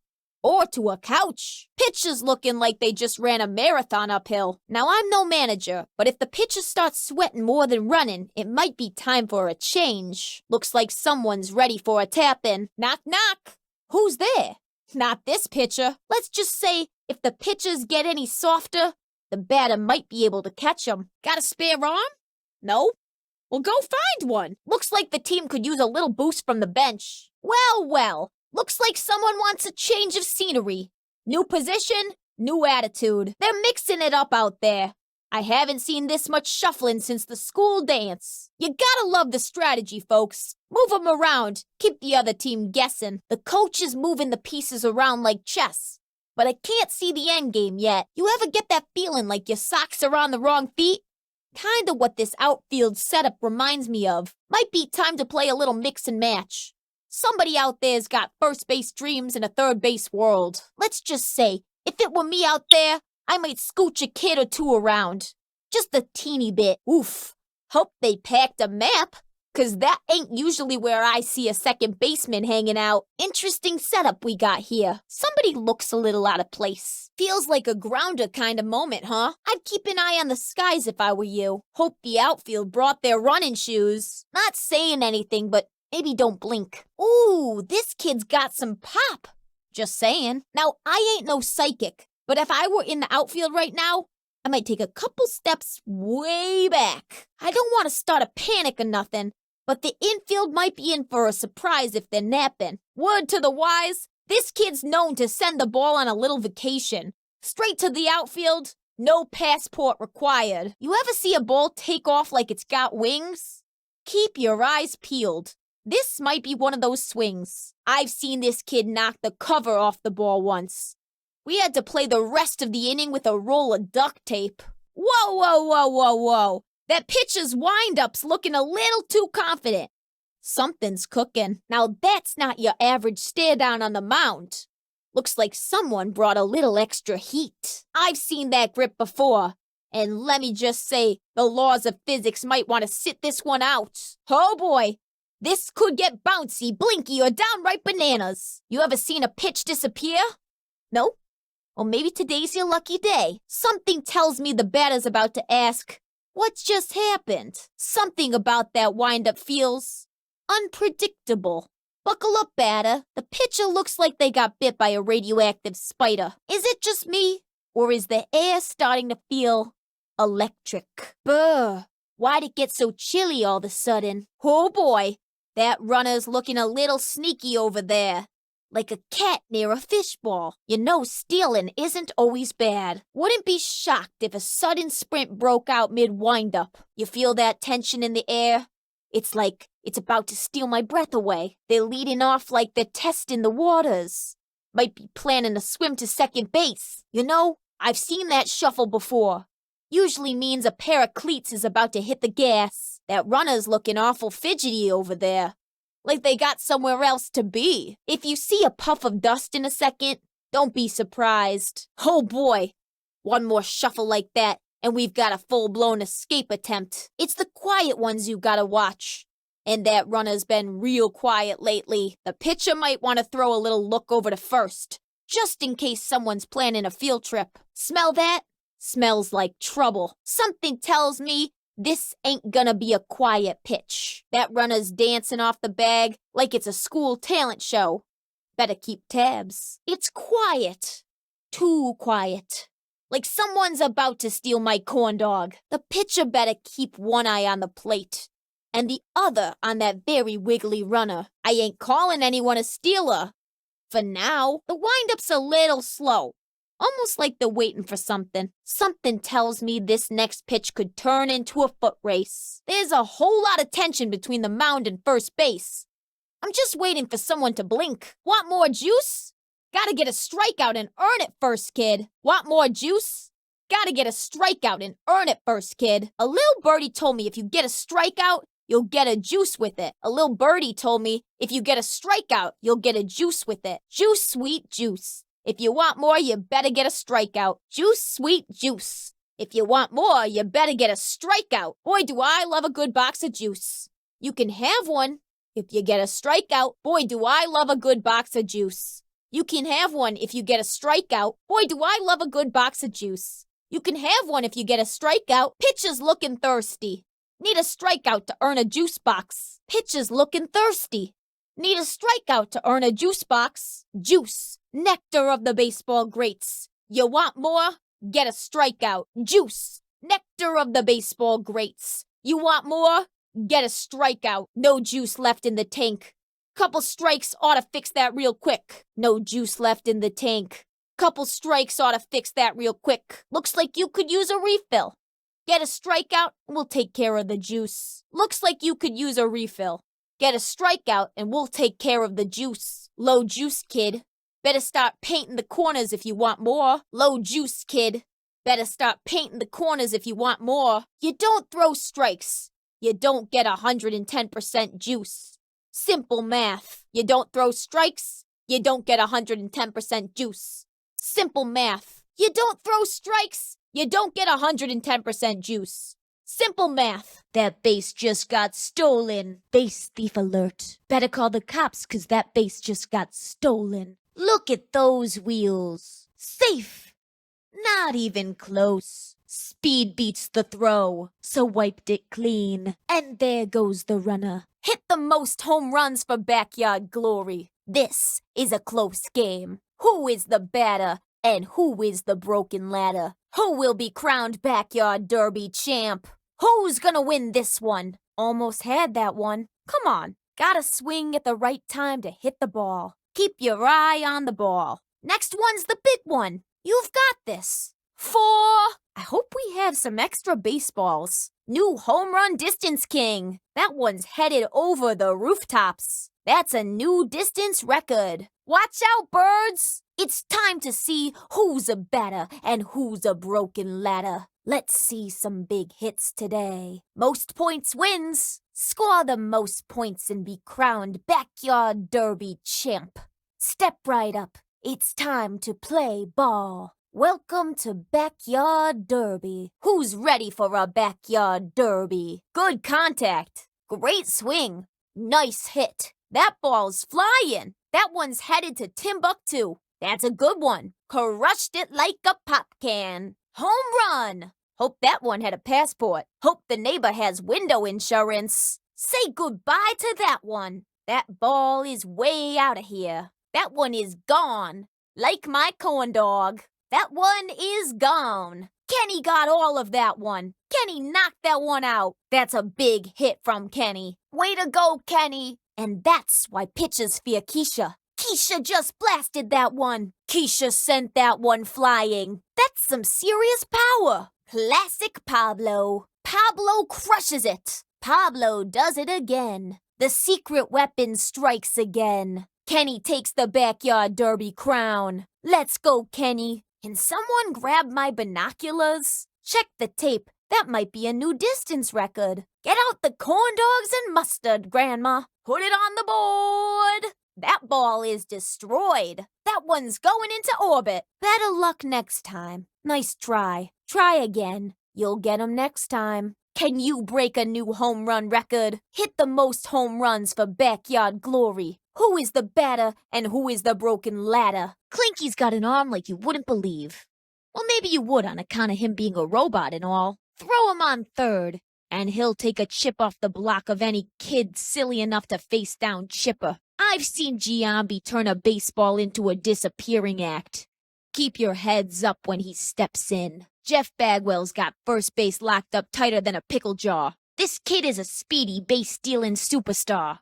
or to a couch. Pitchers looking like they just ran a marathon uphill. Now, I'm no manager, but if the pitcher starts sweating more than running, it might be time for a change. Looks like someone's ready for a tap-in. Knock, knock. Who's there? Not this pitcher. Let's just say if the pitchers get any softer, the batter might be able to catch them. Got a spare arm? No? Well, go find one. Looks like the team could use a little boost from the bench. Well, well. Looks like someone wants a change of scenery. New position, new attitude. They're mixing it up out there. I haven't seen this much shuffling since the school dance. You gotta love the strategy, folks. Move them around. Keep the other team guessing. The coach is moving the pieces around like chess. But I can't see the end game yet. You ever get that feeling like your socks are on the wrong feet? Kinda what this outfield setup reminds me of. Might be time to play a little mix and match. Somebody out there's got first base dreams in a third base world. Let's just say, if it were me out there, I might scooch a kid or two around. Just a teeny bit. Oof. Hope they packed a map, 'cause that ain't usually where I see a second baseman hanging out. Interesting setup we got here. Somebody looks a little out of place. Feels like a grounder kind of moment, huh? I'd keep an eye on the skies if I were you. Hope the outfield brought their running shoes. Not saying anything, but maybe don't blink. Ooh, this kid's got some pop. Just saying. Now, I ain't no psychic, but if I were in the outfield right now, I might take a couple steps way back. I don't want to start a panic or nothing, but the infield might be in for a surprise if they're napping. Word to the wise, this kid's known to send the ball on a little vacation. Straight to the outfield, no passport required. You ever see a ball take off like it's got wings? Keep your eyes peeled. This might be one of those swings. I've seen this kid knock the cover off the ball once. We had to play the rest of the inning with a roll of duct tape. Whoa, whoa, whoa, whoa, whoa. That pitcher's wind-up's looking a little too confident. Something's cooking. Now that's not your average stare down on the mound. Looks like someone brought a little extra heat. I've seen that grip before. And let me just say, the laws of physics might want to sit this one out. Oh boy. This could get bouncy, blinky, or downright bananas. You ever seen a pitch disappear? No? Well, maybe today's your lucky day. Something tells me the batter's about to ask, what just happened? Something about that wind-up feels unpredictable. Buckle up, batter. The pitcher looks like they got bit by a radioactive spider. Is it just me? Or is the air starting to feel electric? Brr. Why'd it get so chilly all of a sudden? Oh boy. That runner's looking a little sneaky over there. Like a cat near a fishbowl. You know stealing isn't always bad. Wouldn't be shocked if a sudden sprint broke out mid-wind-up. You feel that tension in the air? It's like it's about to steal my breath away. They're leading off like they're testing the waters. Might be planning a swim to second base. You know, I've seen that shuffle before. Usually means a pair of cleats is about to hit the gas. That runner's looking awful fidgety over there. Like they got somewhere else to be. If you see a puff of dust in a second, don't be surprised. Oh boy. One more shuffle like that, and we've got a full-blown escape attempt. It's the quiet ones you gotta watch. And that runner's been real quiet lately. The pitcher might want to throw a little look over to first, just in case someone's planning a field trip. Smell that? Smells like trouble. Something tells me this ain't gonna be a quiet pitch. That runner's dancing off the bag like it's a school talent show. Better keep tabs. It's quiet. Too quiet. Like someone's about to steal my corn dog. The pitcher better keep one eye on the plate and the other on that very wiggly runner. I ain't calling anyone a stealer. For now, the wind-up's a little slow. Almost like they're waiting for something. Something tells me this next pitch could turn into a foot race. There's a whole lot of tension between the mound and first base. I'm just waiting for someone to blink. Want more juice? Gotta get a strikeout and earn it first, kid. Want more juice? Gotta get a strikeout and earn it first, kid. A little birdie told me if you get a strikeout, you'll get a juice with it. A little birdie told me if you get a strikeout, you'll get a juice with it. Juice, sweet juice. If you want more, you better get a strikeout. Juice, sweet juice. If you want more, you better get a strikeout. Boy, do I love a good box of juice. You can have one if you get a strikeout. Boy, do I love a good box of juice. You can have one if you get a strikeout. Boy, do I love a good box of juice. You can have one if you get a strikeout. Pitcher's looking thirsty. Need a strikeout to earn a juice box. Pitcher's looking thirsty. Need a strikeout to earn a juice box. Juice, nectar of the baseball greats. You want more? Get a strikeout. Juice, nectar of the baseball greats. You want more? Get a strikeout. No juice left in the tank. Couple strikes ought to fix that real quick. No juice left in the tank. Couple strikes ought to fix that real quick. Looks like you could use a refill. Get a strikeout and we'll take care of the juice. Looks like you could use a refill. Get a strikeout and we'll take care of the juice. Low juice, kid. Better start painting the corners if you want more. Low juice, kid. Better start painting the corners if you want more. You don't throw strikes. You don't get 110% juice. Simple math. You don't throw strikes. You don't get 110% juice. Simple math. You don't throw strikes. You don't get 110% juice. Simple math. That base just got stolen. Base thief alert. Better call the cops 'cause that base just got stolen. Look at those wheels. Safe. Not even close. Speed beats the throw, so wiped it clean. And there goes the runner. Hit the most home runs for backyard glory. This is a close game. Who is the batter and who is the broken ladder? Who will be crowned backyard derby champ? Who's gonna win this one? Almost had that one. Come on, gotta swing at the right time to hit the ball. Keep your eye on the ball. Next one's the big one. You've got this. 4. I hope we have some extra baseballs. New home run distance king. That one's headed over the rooftops. That's a new distance record. Watch out, birds. It's time to see who's a batter and who's a broken ladder. Let's see some big hits today. Most points wins. Score the most points and be crowned backyard derby champ. Step right up. It's time to play ball. Welcome to Backyard Derby. Who's ready for a backyard derby? Good contact. Great swing. Nice hit. That ball's flying. That one's headed to Timbuktu. That's a good one. Crushed it like a pop can. Home run. Hope that one had a passport. Hope the neighbor has window insurance. Say goodbye to that one. That ball is way out of here. That one is gone. Like my corn dog. That one is gone. Kenny got all of that one. Kenny knocked that one out. That's a big hit from Kenny. Way to go, Kenny. And that's why pitchers fear Keisha. Keisha just blasted that one. Keisha sent that one flying. That's some serious power. Classic Pablo. Pablo crushes it. Pablo does it again. The secret weapon strikes again. Kenny takes the backyard derby crown. Let's go, Kenny. Can someone grab my binoculars? Check the tape. That might be a new distance record. Get out the corn dogs and mustard, Grandma. Put it on the board. That ball is destroyed. That one's going into orbit. Better luck next time. Nice try. Try again. You'll get 'em next time. Can you break a new home run record? Hit the most home runs for backyard glory. Who is the batter and who is the broken ladder? Clinky's got an arm like you wouldn't believe. Well, maybe you would on account of him being a robot and all. Throw him on third, and he'll take a chip off the block of any kid silly enough to face down Chipper. I've seen Giambi turn a baseball into a disappearing act. Keep your heads up when he steps in. Jeff Bagwell's got first base locked up tighter than a pickle jaw. This kid is a speedy base-stealing superstar.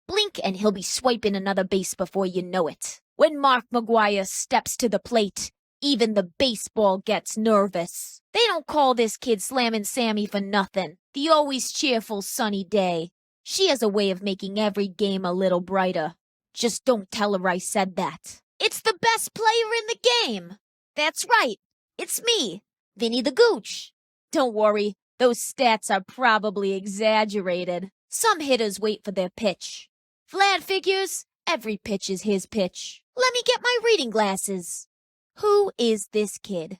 Blink and he'll be swiping another base before you know it. When Mark McGuire steps to the plate, even the baseball gets nervous. They don't call this kid Slammin' Sammy for nothing. The always cheerful Sunny Day. She has a way of making every game a little brighter. Just don't tell her I said that. It's the best player in the game. That's right. It's me, Vinnie the Gooch. Don't worry, those stats are probably exaggerated. Some hitters wait for their pitch. Vlad figures every pitch is his pitch. Let me get my reading glasses. Who is this kid?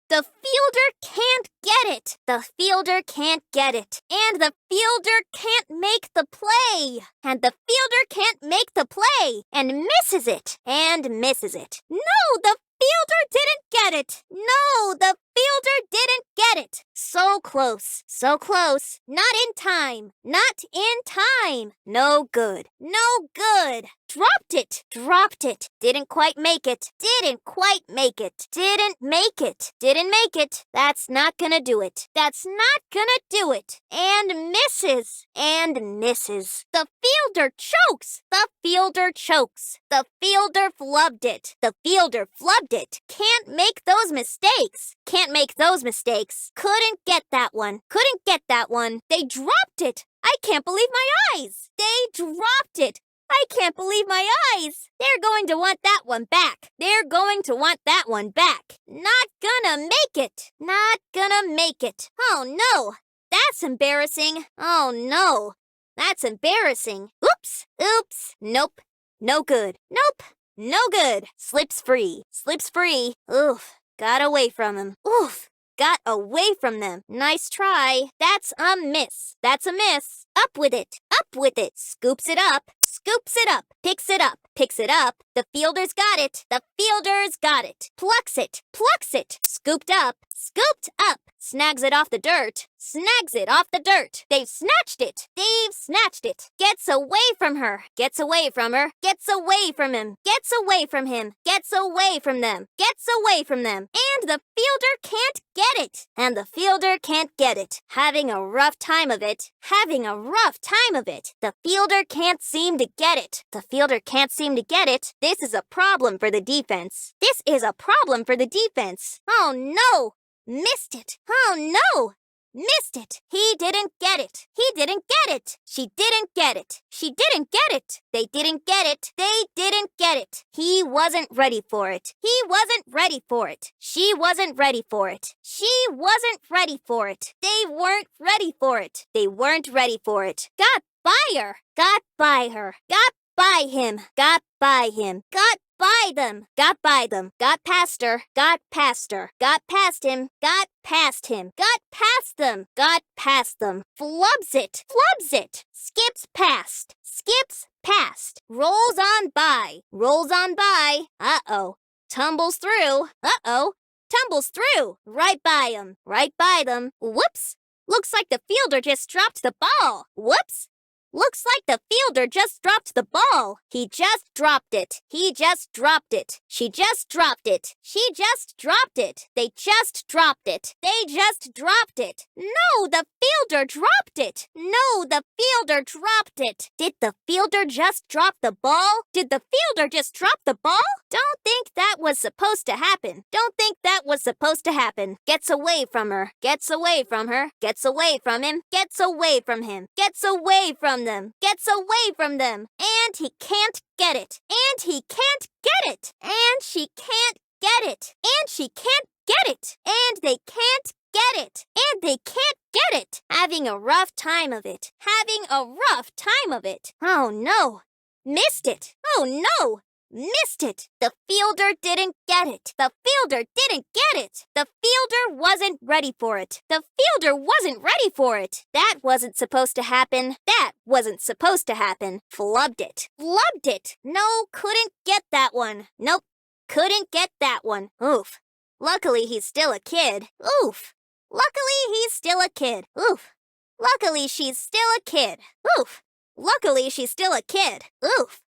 The fielder can't get it. The fielder can't get it. And the fielder can't make the play. And the fielder can't make the play. And misses it. And misses it. No, the fielder didn't get it. No, the fielder didn't get it. So close. So close. Not in time. Not in time. No good. No good. Dropped it. Dropped it. Didn't quite make it. Didn't quite make it. Didn't make it. Didn't make it. That's not gonna do it. That's not gonna do it. And misses. And misses. The fielder chokes. The fielder chokes. The fielder flubbed it. The fielder flubbed it. Can't make those mistakes. Can't make those mistakes. Couldn't get that one. Couldn't get that one. They dropped it. I can't believe my eyes. They dropped it. I can't believe my eyes. They're going to want that one back. They're going to want that one back. Not gonna make it. Not gonna make it. Oh no. That's embarrassing. Oh no. That's embarrassing. Oops. Oops. Nope. No good. Nope. No good. Slips free. Slips free. Oof. Got away from him. Oof. Got away from them. Nice try. That's a miss. That's a miss. Up with it. Up with it. Scoops it up. Scoops it up. Picks it up. Picks it up. The fielder's got it. The fielder's got it. Plucks it. Plucks it. Scooped up. Scooped up. Snags it off the dirt. Snags it off the dirt. They've snatched it. They've snatched it. Gets away from her. Gets away from her. Gets away from him. Gets away from him. Gets away from them. Gets away from them. And the fielder can't get it. And the fielder can't get it. Having a rough time of it. Having a rough time of it. The fielder can't seem to get it. The fielder can't seem to get it. This is a problem for the defense. This is a problem for the defense. Oh no! Missed it. Oh no! Missed it. He didn't get it. He didn't get it. She didn't get it. She didn't get it. They didn't get it. They didn't get it. He wasn't ready for it. He wasn't ready for it. She wasn't ready for it. She wasn't ready for it. They weren't ready for it. They weren't ready for it. Got by her. Got by her. Got by him. Got by him. Got by them. Got by them. Got past her. Got past her. Got past him. Got past him. Got past them. Got past them. Flubs it. Flubs it. Skips past. Skips past. Rolls on by. Rolls on by. Uh-oh. Tumbles through. Uh-oh. Tumbles through. Right by him. Right by them. Whoops. Looks like the fielder just dropped the ball. Whoops. Looks like the fielder just dropped the ball. He just dropped it. He just dropped it. She just dropped it. She just dropped it. They just dropped it. They just dropped it. No, the fielder dropped it. No, the fielder dropped it. Did the fielder just drop the ball? Did the fielder just drop the ball? Don't think that was supposed to happen. Don't think that was supposed to happen. Gets away from her. Gets away from her. Gets away from him. Gets away from him. Gets away from them. Gets away from them. And he can't get it. And he can't get it. And she can't get it. And she can't get it. And they can't get it. And they can't get it. Having a rough time of it. Having a rough time of it. Oh no. Missed it. Oh no. Missed it. The fielder didn't get it. The fielder didn't get it. The fielder wasn't ready for it. The fielder wasn't ready for it. That wasn't supposed to happen. That wasn't supposed to happen. Flubbed it. Flubbed it. No, couldn't get that one. Nope. Couldn't get that one. Oof. Luckily, he's still a kid. Oof. Luckily, he's still a kid. Oof. Luckily, she's still a kid. Oof. Luckily, she's still a kid. Oof.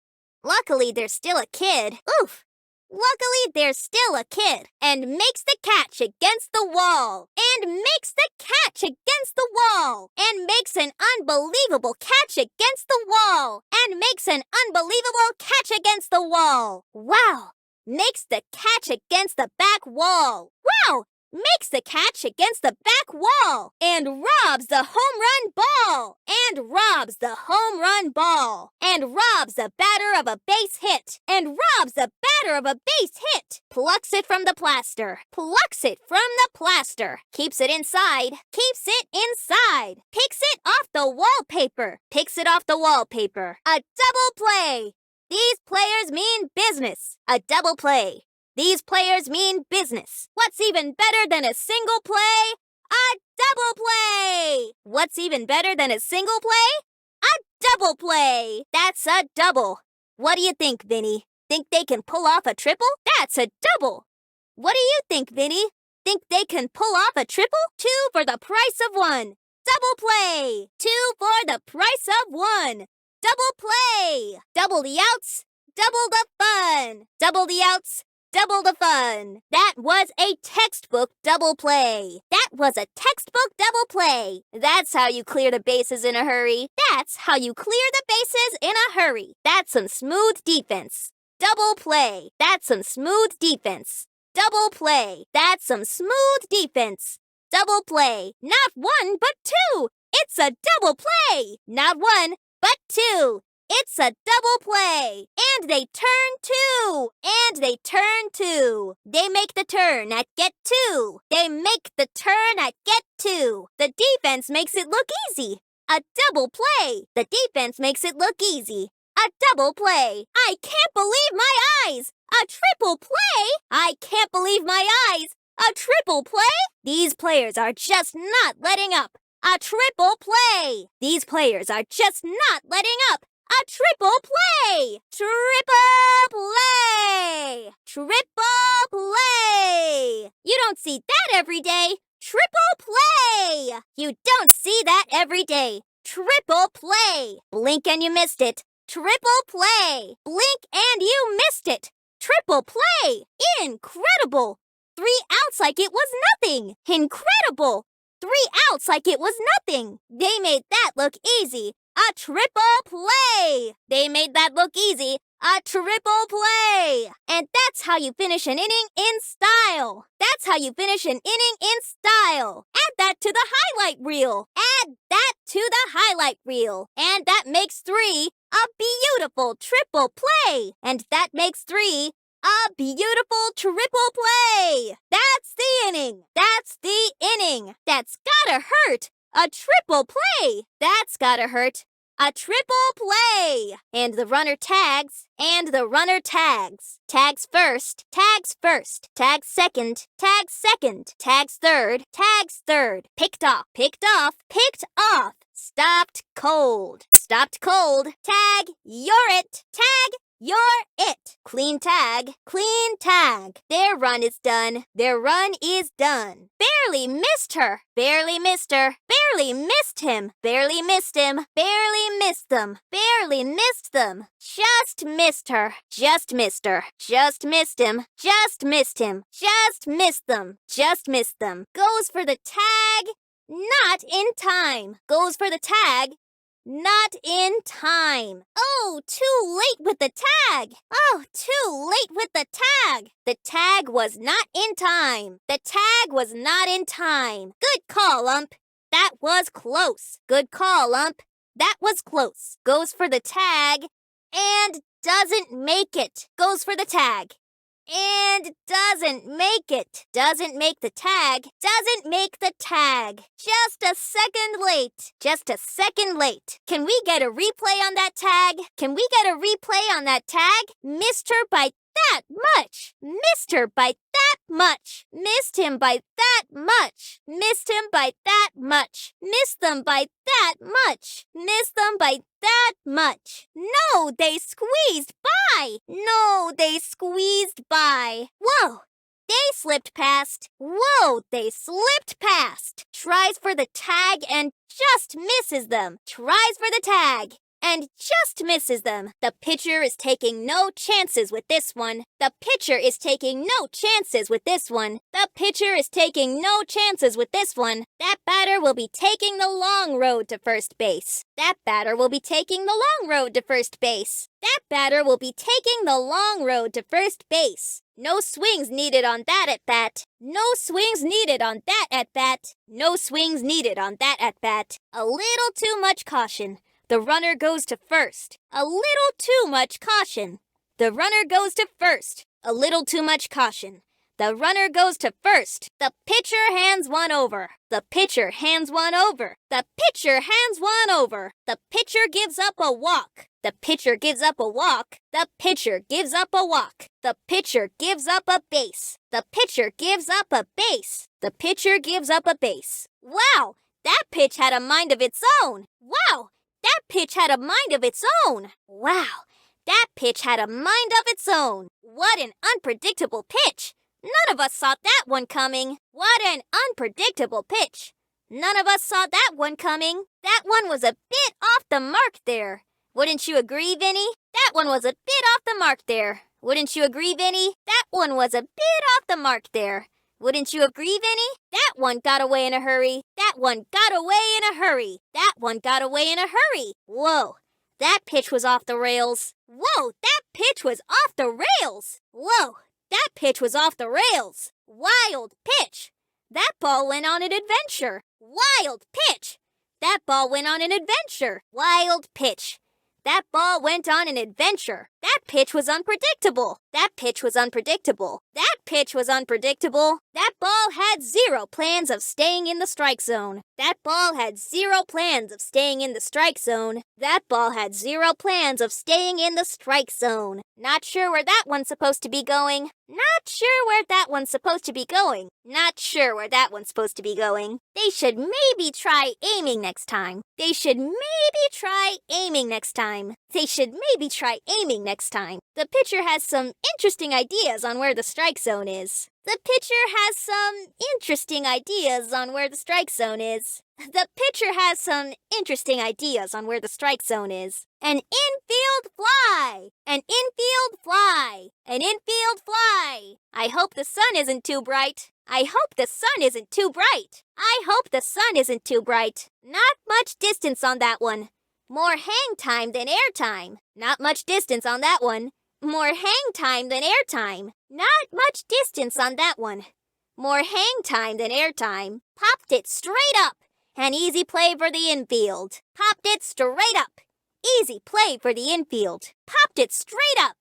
Luckily, there's still a kid. Oof. Luckily, there's still a kid. And makes the catch against the wall. And makes the catch against the wall. And makes an unbelievable catch against the wall. And makes an unbelievable catch against the wall. Wow. Makes the catch against the back wall. Wow. Makes the catch against the back wall and robs the home run ball and robs the home run ball and robs the batter of a base hit and robs the batter of a base hit. Plucks it from the plaster. Plucks it from the plaster. Keeps it inside. Keeps it inside. Picks it off the wallpaper. Picks it off the wallpaper. A double play. These players mean business. A double play. These players mean business. What's even better than a single play? A double play! What's even better than a single play? A double play! That's a double. What do you think, Vinnie? Think they can pull off a triple? That's a double. What do you think, Vinnie? Think they can pull off a triple? 2 for the price of 1. Double play! 2 for the price of 1. Double play! Double the outs, double the fun. Double the outs, double the fun. That was a textbook double play. That was a textbook double play. That's how you clear the bases in a hurry. That's how you clear the bases in a hurry. That's some smooth defense. Double play. That's some smooth defense. Double play. That's some smooth defense. Double play. Not 1, but 2. It's a double play. Not 1, but 2. It's a double play. And they turn 2. And they turn 2. They make the turn at get 2. They make the turn at get 2. The defense makes it look easy. A double play. The defense makes it look easy. A double play. I can't believe my eyes. A triple play. I can't believe my eyes. A triple play? These players are just not letting up. A triple play. These players are just not letting up. A triple play. Triple play. Triple play. You don't see that every day. Triple play. You don't see that every day. Triple play. Blink and you missed it. Triple play. Blink and you missed it. Triple play. Incredible. 3 outs like it was nothing. Incredible. 3 outs like it was nothing. They made that look easy. A triple play. They made that look easy. A triple play. And that's how you finish an inning in style. That's how you finish an inning in style. Add that to the highlight reel. Add that to the highlight reel. And that makes 3 a beautiful triple play. And that makes 3 a beautiful triple play. That's the inning. That's the inning. That's gotta hurt. A triple play. That's gotta hurt. A triple play. And the runner tags. And the runner tags. Tags first. Tags first. Tags second. Tags second. Tags third. Tags third. Picked off. Picked off. Picked off. Stopped cold. Stopped cold. Tag. You're it. Tag. You're it. Clean tag. Clean tag. Their run is done. Their run is done. Barely missed her. Barely missed her. Barely missed him. Barely missed him. Barely missed them. Barely missed them. Just missed her. Just missed her. Just missed him. Just missed him. Just missed them. Just missed them. Goes for the tag. Not in time. Goes for the tag. Not in time. Oh, too late with the tag. Oh, too late with the tag. The tag was not in time. The tag was not in time. Good call, ump. That was close. Good call, ump. That was close. Goes for the tag and doesn't make it. Goes for the tag and doesn't make it. Doesn't make the tag. Doesn't make the tag. Just a second late. Just a second late. Can we get a replay on that tag? Can we get a replay on that tag? Missed her by that much. Missed her by that much. Missed him by that much. Missed him by that much. Missed them by that much. Missed them by that much. No, they squeezed by. No, they squeezed by. Whoa. They slipped past. Whoa, they slipped past. Tries for the tag and just misses them. Tries for the tag and just misses them. The pitcher is taking no chances with this one. The pitcher is taking no chances with this one. The pitcher is taking no chances with this one. That batter will be taking the long road to first base. That batter will be taking the long road to first base. That batter will be taking the long road to first base. No swings needed on that at bat. No swings needed on that at bat. No swings needed on that at bat. A little too much caution. The runner goes to first. A little too much caution. The runner goes to first. A little too much caution. The runner goes to first. The pitcher hands one over. The pitcher hands one over. The pitcher hands one over. The pitcher gives up a walk. The pitcher gives up a walk. The pitcher gives up a walk. The pitcher gives up a base. The pitcher gives up a base. The pitcher gives up a base. Wow, that pitch had a mind of its own. Wow, that pitch had a mind of its own. Wow, that pitch had a mind of its own. What an unpredictable pitch. None of us saw that one coming. What an unpredictable pitch. None of us saw that one coming. That one was a bit off the mark there. Wouldn't you agree, Vinnie? That one was a bit off the mark there. Wouldn't you agree, Vinnie? That one was a bit off the mark there. Wouldn't you agree, Vinnie? That one got away in a hurry. That one got away in a hurry. That one got away in a hurry. Whoa, that pitch was off the rails. Whoa, that pitch was off the rails. Whoa, that pitch was off the rails. Wild pitch. That ball went on an adventure. Wild pitch. That ball went on an adventure. Wild pitch. That ball went on an adventure. That pitch was unpredictable. That pitch was unpredictable. That pitch was unpredictable. That ball had zero plans of staying in the strike zone. That ball had zero plans of staying in the strike zone. That ball had zero plans of staying in the strike zone. Not sure where that one's supposed to be going. Not sure where that one's supposed to be going. Not sure where that one's supposed to be going. They should maybe try aiming next time. They should maybe try aiming next time. They should maybe try aiming next time. The pitcher has some interesting ideas on where the strike zone is. The pitcher has some interesting ideas on where the strike zone is. The pitcher has some interesting ideas on where the strike zone is. An infield fly! An infield fly! An infield fly! I hope the sun isn't too bright. I hope the sun isn't too bright. I hope the sun isn't too bright. Not much distance on that one. More hang time than air time. Not much distance on that one. More hang time than air time. Not much distance on that one. More hang time than air time. Popped it straight up. An easy play for the infield. Popped it straight up. Easy play for the infield. Popped it straight up.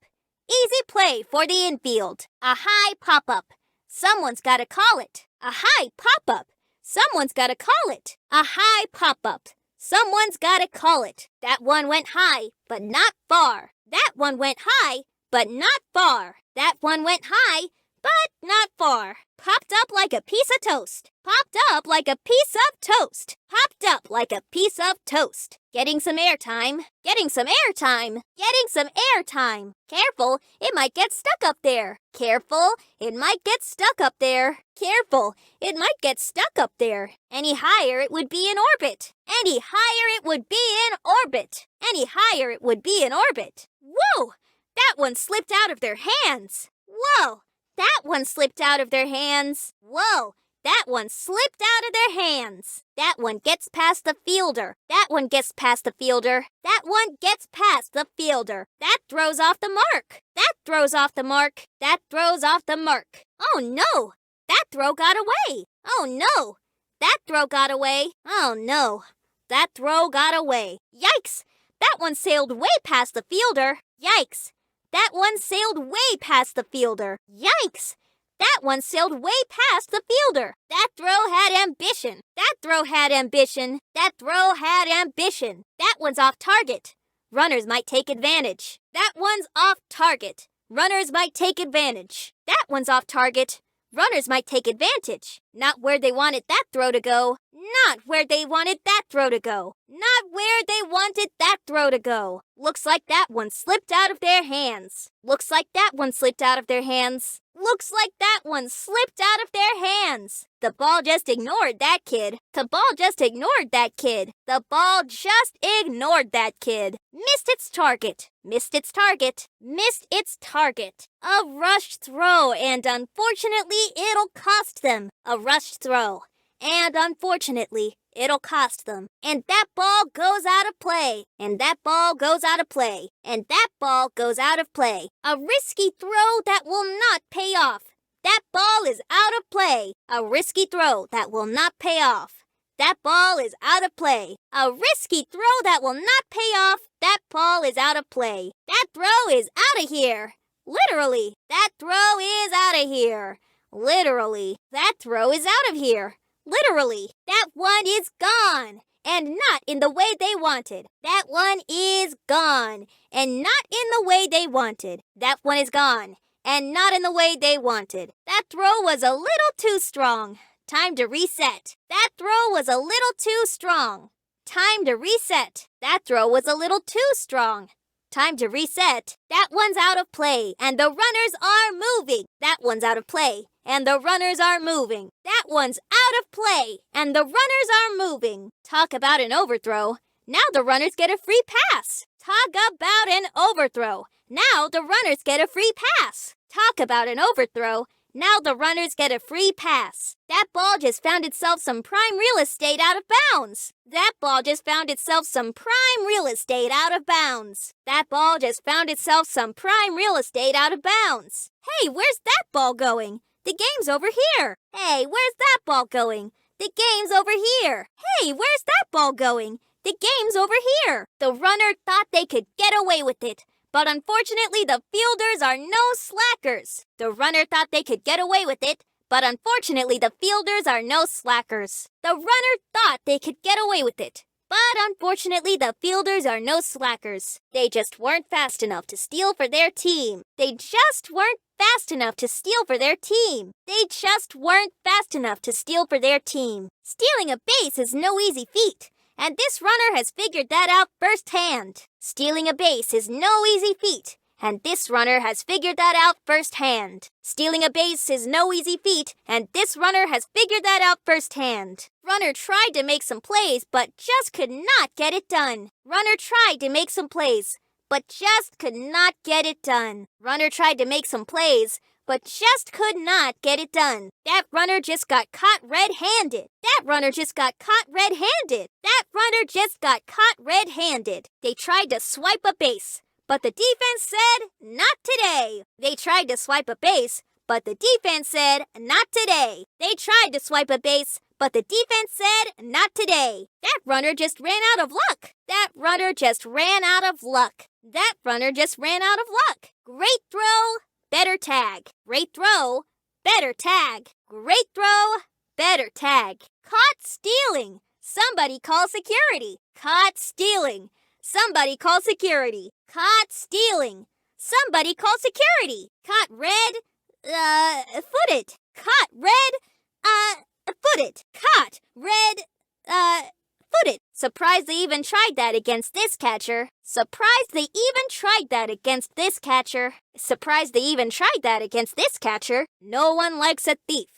Easy play for the infield. A high pop-up. Someone's gotta call it. A high pop-up. Someone's gotta call it. A high pop-up. Someone's gotta call it. That one went high, but not far. That one went high, but not far. That one went high, but not far. Popped up like a piece of toast. Popped up like a piece of toast. Popped up like a piece of toast. Getting some airtime. Getting some airtime. Getting some airtime. Careful, it might get stuck up there. Careful, it might get stuck up there. Careful, it might get stuck up there. Any higher, it would be in orbit. Any higher, it would be in orbit. Any higher, it would be in orbit. Whoa! That one slipped out of their hands. Whoa! That one slipped out of their hands. Whoa! That one slipped out of their hands. That one gets past the fielder. That one gets past the fielder. That one gets past the fielder. That throws off the mark. That throws off the mark. That throws off the mark. Oh no! That throw got away. Oh no! That throw got away. Oh no! That throw got away. Yikes! That one sailed way past the fielder. Yikes! That one sailed way past the fielder. Yikes! That one sailed way past the fielder. That throw had ambition. That throw had ambition. That throw had ambition. That one's off target. Runners might take advantage. That one's off target. Runners might take advantage. That one's off target. Runners might take advantage. Not where they wanted that throw to go. Not where they wanted that throw to go. Not where they wanted that throw to go. Looks like that one slipped out of their hands. Looks like that one slipped out of their hands. Looks like that one slipped out of their hands. The ball just ignored that kid. The ball just ignored that kid. The ball just ignored that kid. Missed its target. Missed its target. Missed its target. A rushed throw, and unfortunately, it'll cost them. A rushed throw. And unfortunately, it'll cost them. And that ball goes out of play. And that ball goes out of play. And that ball goes out of play. A risky throw that will not pay off. That ball is out of play. A risky throw that will not pay off. That ball is out of play. A risky throw that will not pay off. That ball is out of play. That throw is out of here. Literally, that throw is out of here. Literally, that throw is out of here. Literally, that one is gone. and not in the way they wanted. That one is gone, and not in the way they wanted. That one is gone, and not in the way they wanted. That throw was a little too strong. Time to reset. That throw was a little too strong. Time to reset. That throw was a little too strong. Time to reset. That one's out of play, and the runners are moving. That one's out of play, and the runners are moving. That one's out of play, and the runners are moving. Talk about an overthrow. Now the runners get a free pass. Talk about an overthrow. Now the runners get a free pass. Talk about an overthrow. Now the runners get a free pass. That ball just found itself some prime real estate out of bounds. That ball just found itself some prime real estate out of bounds. That ball just found itself some prime real estate out of bounds. Hey, where's that ball going? The game's over here. Hey, where's that ball going? The game's over here. Hey, where's that ball going? The game's over here. The runner thought they could get away with it. But unfortunately, the fielders are no slackers. The runner thought they could get away with it, but unfortunately, the fielders are no slackers. The runner thought they could get away with it, but unfortunately, the fielders are no slackers. They just weren't fast enough to steal for their team. They just weren't fast enough to steal for their team. They just weren't fast enough to steal for their team. Stealing a base is no easy feat. And this runner has figured that out firsthand. Stealing a base is no easy feat, and this runner has figured that out firsthand. Stealing a base is no easy feat, and this runner has figured that out firsthand. Runner tried to make some plays, but just could not get it done. Runner tried to make some plays, but just could not get it done. Runner tried to make some plays, but just could not get it done. That runner just got caught red-handed. That runner just got caught red-handed. That runner just got caught red-handed. They tried to swipe a base, but the defense said, not today. They tried to swipe a base, but the defense said, not today. They tried to swipe a base, but the defense said, not today. That runner just ran out of luck. That runner just ran out of luck. That runner just ran out of luck. Great throw. Better tag. Great throw. Better tag. Great throw. Better tag. Caught stealing. Somebody call security. Caught stealing. Somebody call security. Caught stealing. Somebody call security. Caught red-footed. Caught red-footed. Caught red-footed. Surprised they even tried that against this catcher. Surprised they even tried that against this catcher. Surprised they even tried that against this catcher. No one likes a thief.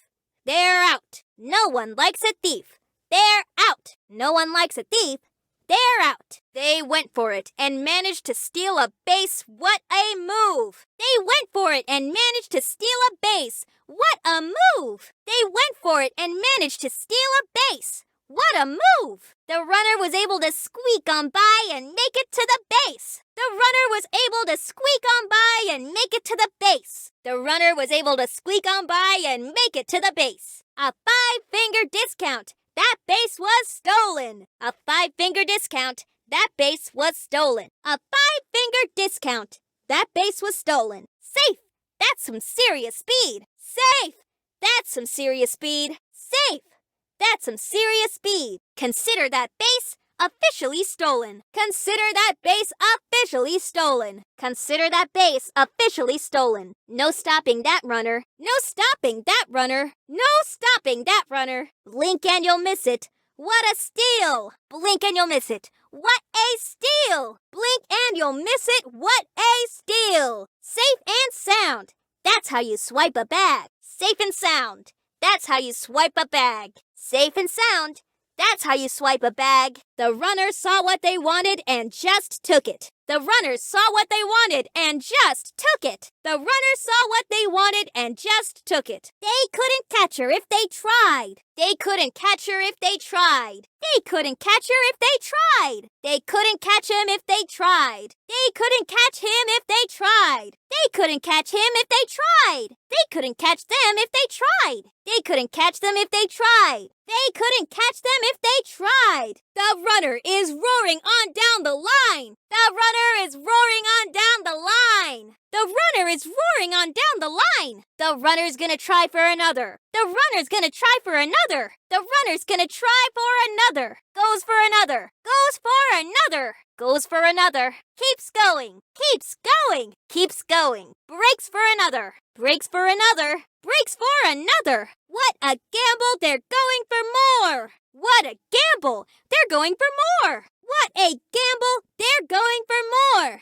They're out. No one likes a thief. They're out. No one likes a thief. They're out. They went for it and managed to steal a base. What a move! They went for it and managed to steal a base. What a move! They went for it and managed to steal a base. What a move! The runner was able to squeak on by and make it to the base. The runner was able to squeak on by and make it to the base. The runner was able to squeak on by and make it to the base. A 5-finger discount. That base was stolen. A 5-finger discount. That base was stolen. A 5-finger discount. That base was stolen. Safe. That's some serious speed. Safe. That's some serious speed. Safe. That's some serious speed. Consider that base officially stolen. Consider that base officially stolen. Consider that base officially stolen. No stopping that runner. No stopping that runner. No stopping that runner. Blink and you'll miss it. What a steal! Blink and you'll miss it. What a steal! Blink and you'll miss it. What a steal! Safe and sound. That's how you swipe a bag. Safe and sound. That's how you swipe a bag. Safe and sound. That's how you swipe a bag. The runners saw what they wanted and just took it. The runners saw what they wanted and just took it. The runners saw what they wanted and just took it. They couldn't catch her if they tried. They couldn't catch her if they tried. They couldn't catch her if they tried. They couldn't catch him if they tried. They couldn't catch him if they tried. They couldn't catch him if they tried. They couldn't catch them if they tried. They couldn't catch them if they tried. They couldn't catch them if they tried. The runner is roaring on down the line. The runner is roaring on down the line. The runner is roaring on down the line. The runner's gonna try for another. The runner's gonna try for another. The runner's gonna try for another. Goes for another. Goes for another. Goes for another. Keeps going. Keeps going. Keeps going. Breaks for another. Breaks for another. Breaks for another. What a gamble, they're going for more. What a gamble, they're going for more. What a gamble, they're going for more.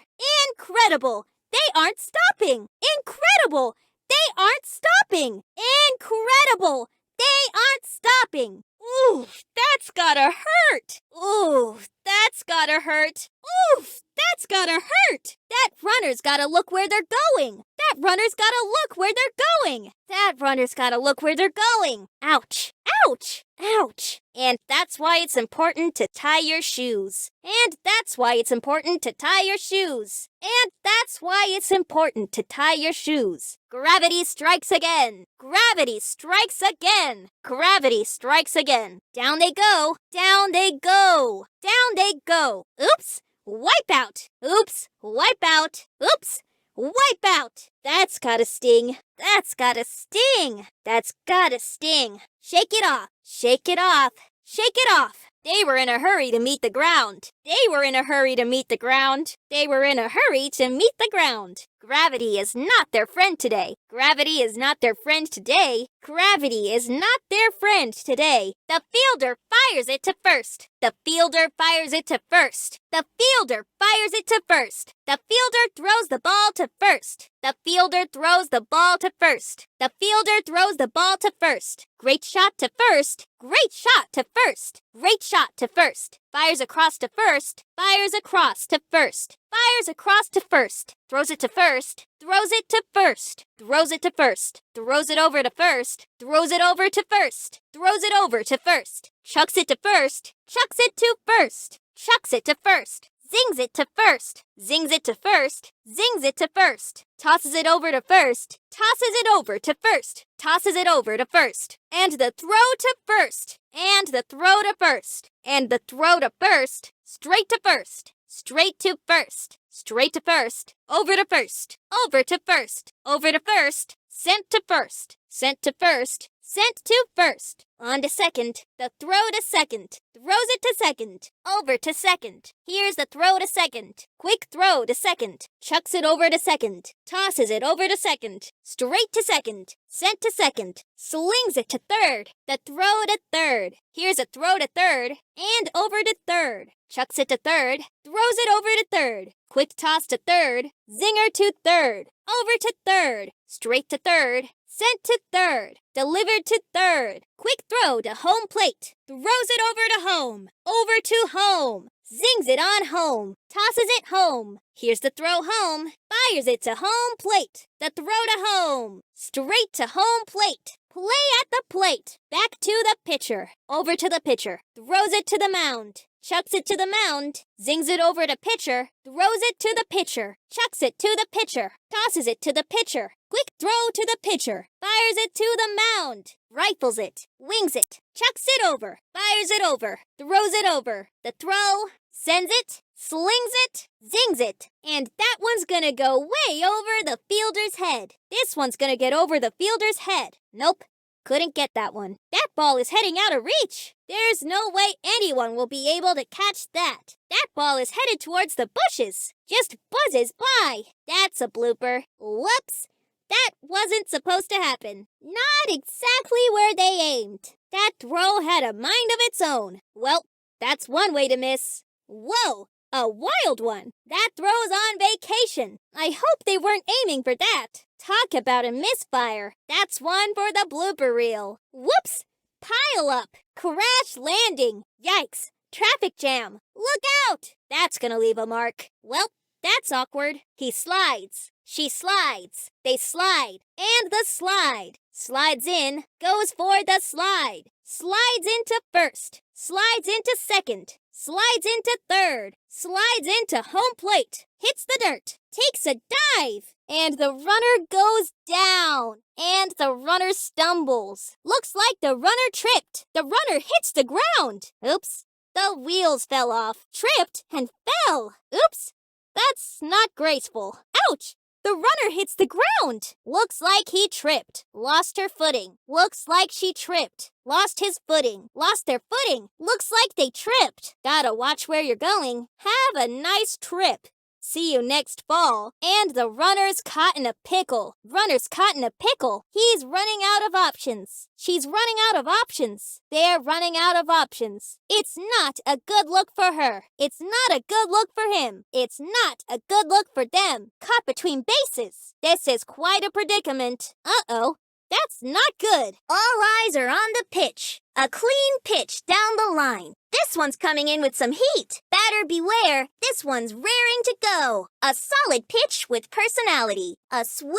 Incredible, they aren't stopping. Incredible, they aren't stopping. Incredible, they aren't stopping. Ooh, that's gotta hurt. Ooh, that's gotta hurt. Oof, that's gotta hurt. That runner's gotta look where they're going. That runner's gotta look where they're going. That runner's gotta look where they're going. Ouch, ouch, ouch. And that's why it's important to tie your shoes. And that's why it's important to tie your shoes. And that's why it's important to tie your shoes. Gravity strikes again. Gravity strikes again. Gravity strikes again. Down they go. Down they go. Down they go. Oops. Wipe out. Oops. Wipe out. Oops. Wipe out. That's gotta sting. That's gotta sting. That's gotta sting. Shake it off. Shake it off. Shake it off. They were in a hurry to meet the ground. They were in a hurry to meet the ground. They were in a hurry to meet the ground. Gravity is not their friend today. Gravity is not their friend today. Gravity is not their friend today. The fielder fires it to first. The fielder fires it to first. The fielder fires it to first. The fielder throws the ball to first. The fielder throws the ball to first. The fielder throws the ball to first. Great shot to first. Great shot to first. Great shot to first. Fires across to first. Fires across to first. Fires across to first. Throws it to first. Throws it to first. Throws it to first. Throws it over to first. Throws it over to first. Throws it over to first. Chucks it to first. Chucks it to first. Chucks it to first. Zings it to first. Zings it to first. Zings it to first. Tosses it over to first. Tosses it over to first. Tosses it over to first. And the throw to first. And the throw to first. And the throw to first. Straight to first. Straight to first. Straight to first. Over to first. Over to first. Over to first. Sent to first. Sent to first. Sent to first. On to second. The throw to second. Throws it to second. Over to second. Here's the throw to second. Quick throw to second. Chucks it over to second. Tosses it over to second. Straight to second. Sent to second. Slings it to third. The throw to third. Here's a throw to third. And over to third. Chucks it to third. Throws it over to third. Quick toss to third. Zinger to third. Over to third. Straight to third. Sent to third. Delivered to third. Quick throw to home plate. Throws it over to home. Over to home. Zings it on home. Tosses it home. Here's the throw home. Fires it to home plate. The throw to home. Straight to home plate. Play at the plate. Back to the pitcher. Over to the pitcher. Throws it to the mound. Chucks it to the mound. Zings it over to pitcher. Throws it to the pitcher. Chucks it to the pitcher. Tosses it to the pitcher. Quick throw to the pitcher. Fires it to the mound. Rifles it. Wings it. Chucks it over. Fires it over. Throws it over. The throw. Sends it. Slings it. Zings it. And that one's gonna go way over the fielder's head. This one's gonna get over the fielder's head. Nope. Couldn't get that one. That ball is heading out of reach. There's no way anyone will be able to catch that. That ball is headed towards the bushes. Just buzzes by. That's a blooper. Whoops. That wasn't supposed to happen. Not exactly where they aimed. That throw had a mind of its own. Well, that's one way to miss. Whoa, a wild one. That throw's on vacation. I hope they weren't aiming for that. Talk about a misfire. That's one for the blooper reel. Whoops! Pile up. Crash landing. Yikes. Traffic jam. Look out! That's gonna leave a mark. Well, that's awkward. He slides. She slides. They slide. And the slide. Slides in. Goes for the slide. Slides into first. Slides into second. Slides into third. slides into home plate, hits the dirt, takes a dive, and the runner goes down. And the runner stumbles. Looks like the runner tripped. The runner hits the ground. Oops. The wheels fell off, tripped, and fell. Oops. That's not graceful. Ouch! The runner hits the ground. Looks like he tripped. Lost her footing. Looks like she tripped. Lost his footing. Lost their footing. Looks like they tripped. Gotta watch where you're going. Have a nice trip. See you next fall. And the runner's caught in a pickle. Runner's caught in a pickle. He's running out of options. She's running out of options. They're running out of options. It's not a good look for her. It's not a good look for him. It's not a good look for them. Caught between bases. This is quite a predicament. Uh-oh. That's not good. All eyes are on the pitch. A clean pitch down the line. This one's coming in with some heat. Batter beware, this one's raring to go. A solid pitch with personality. A swing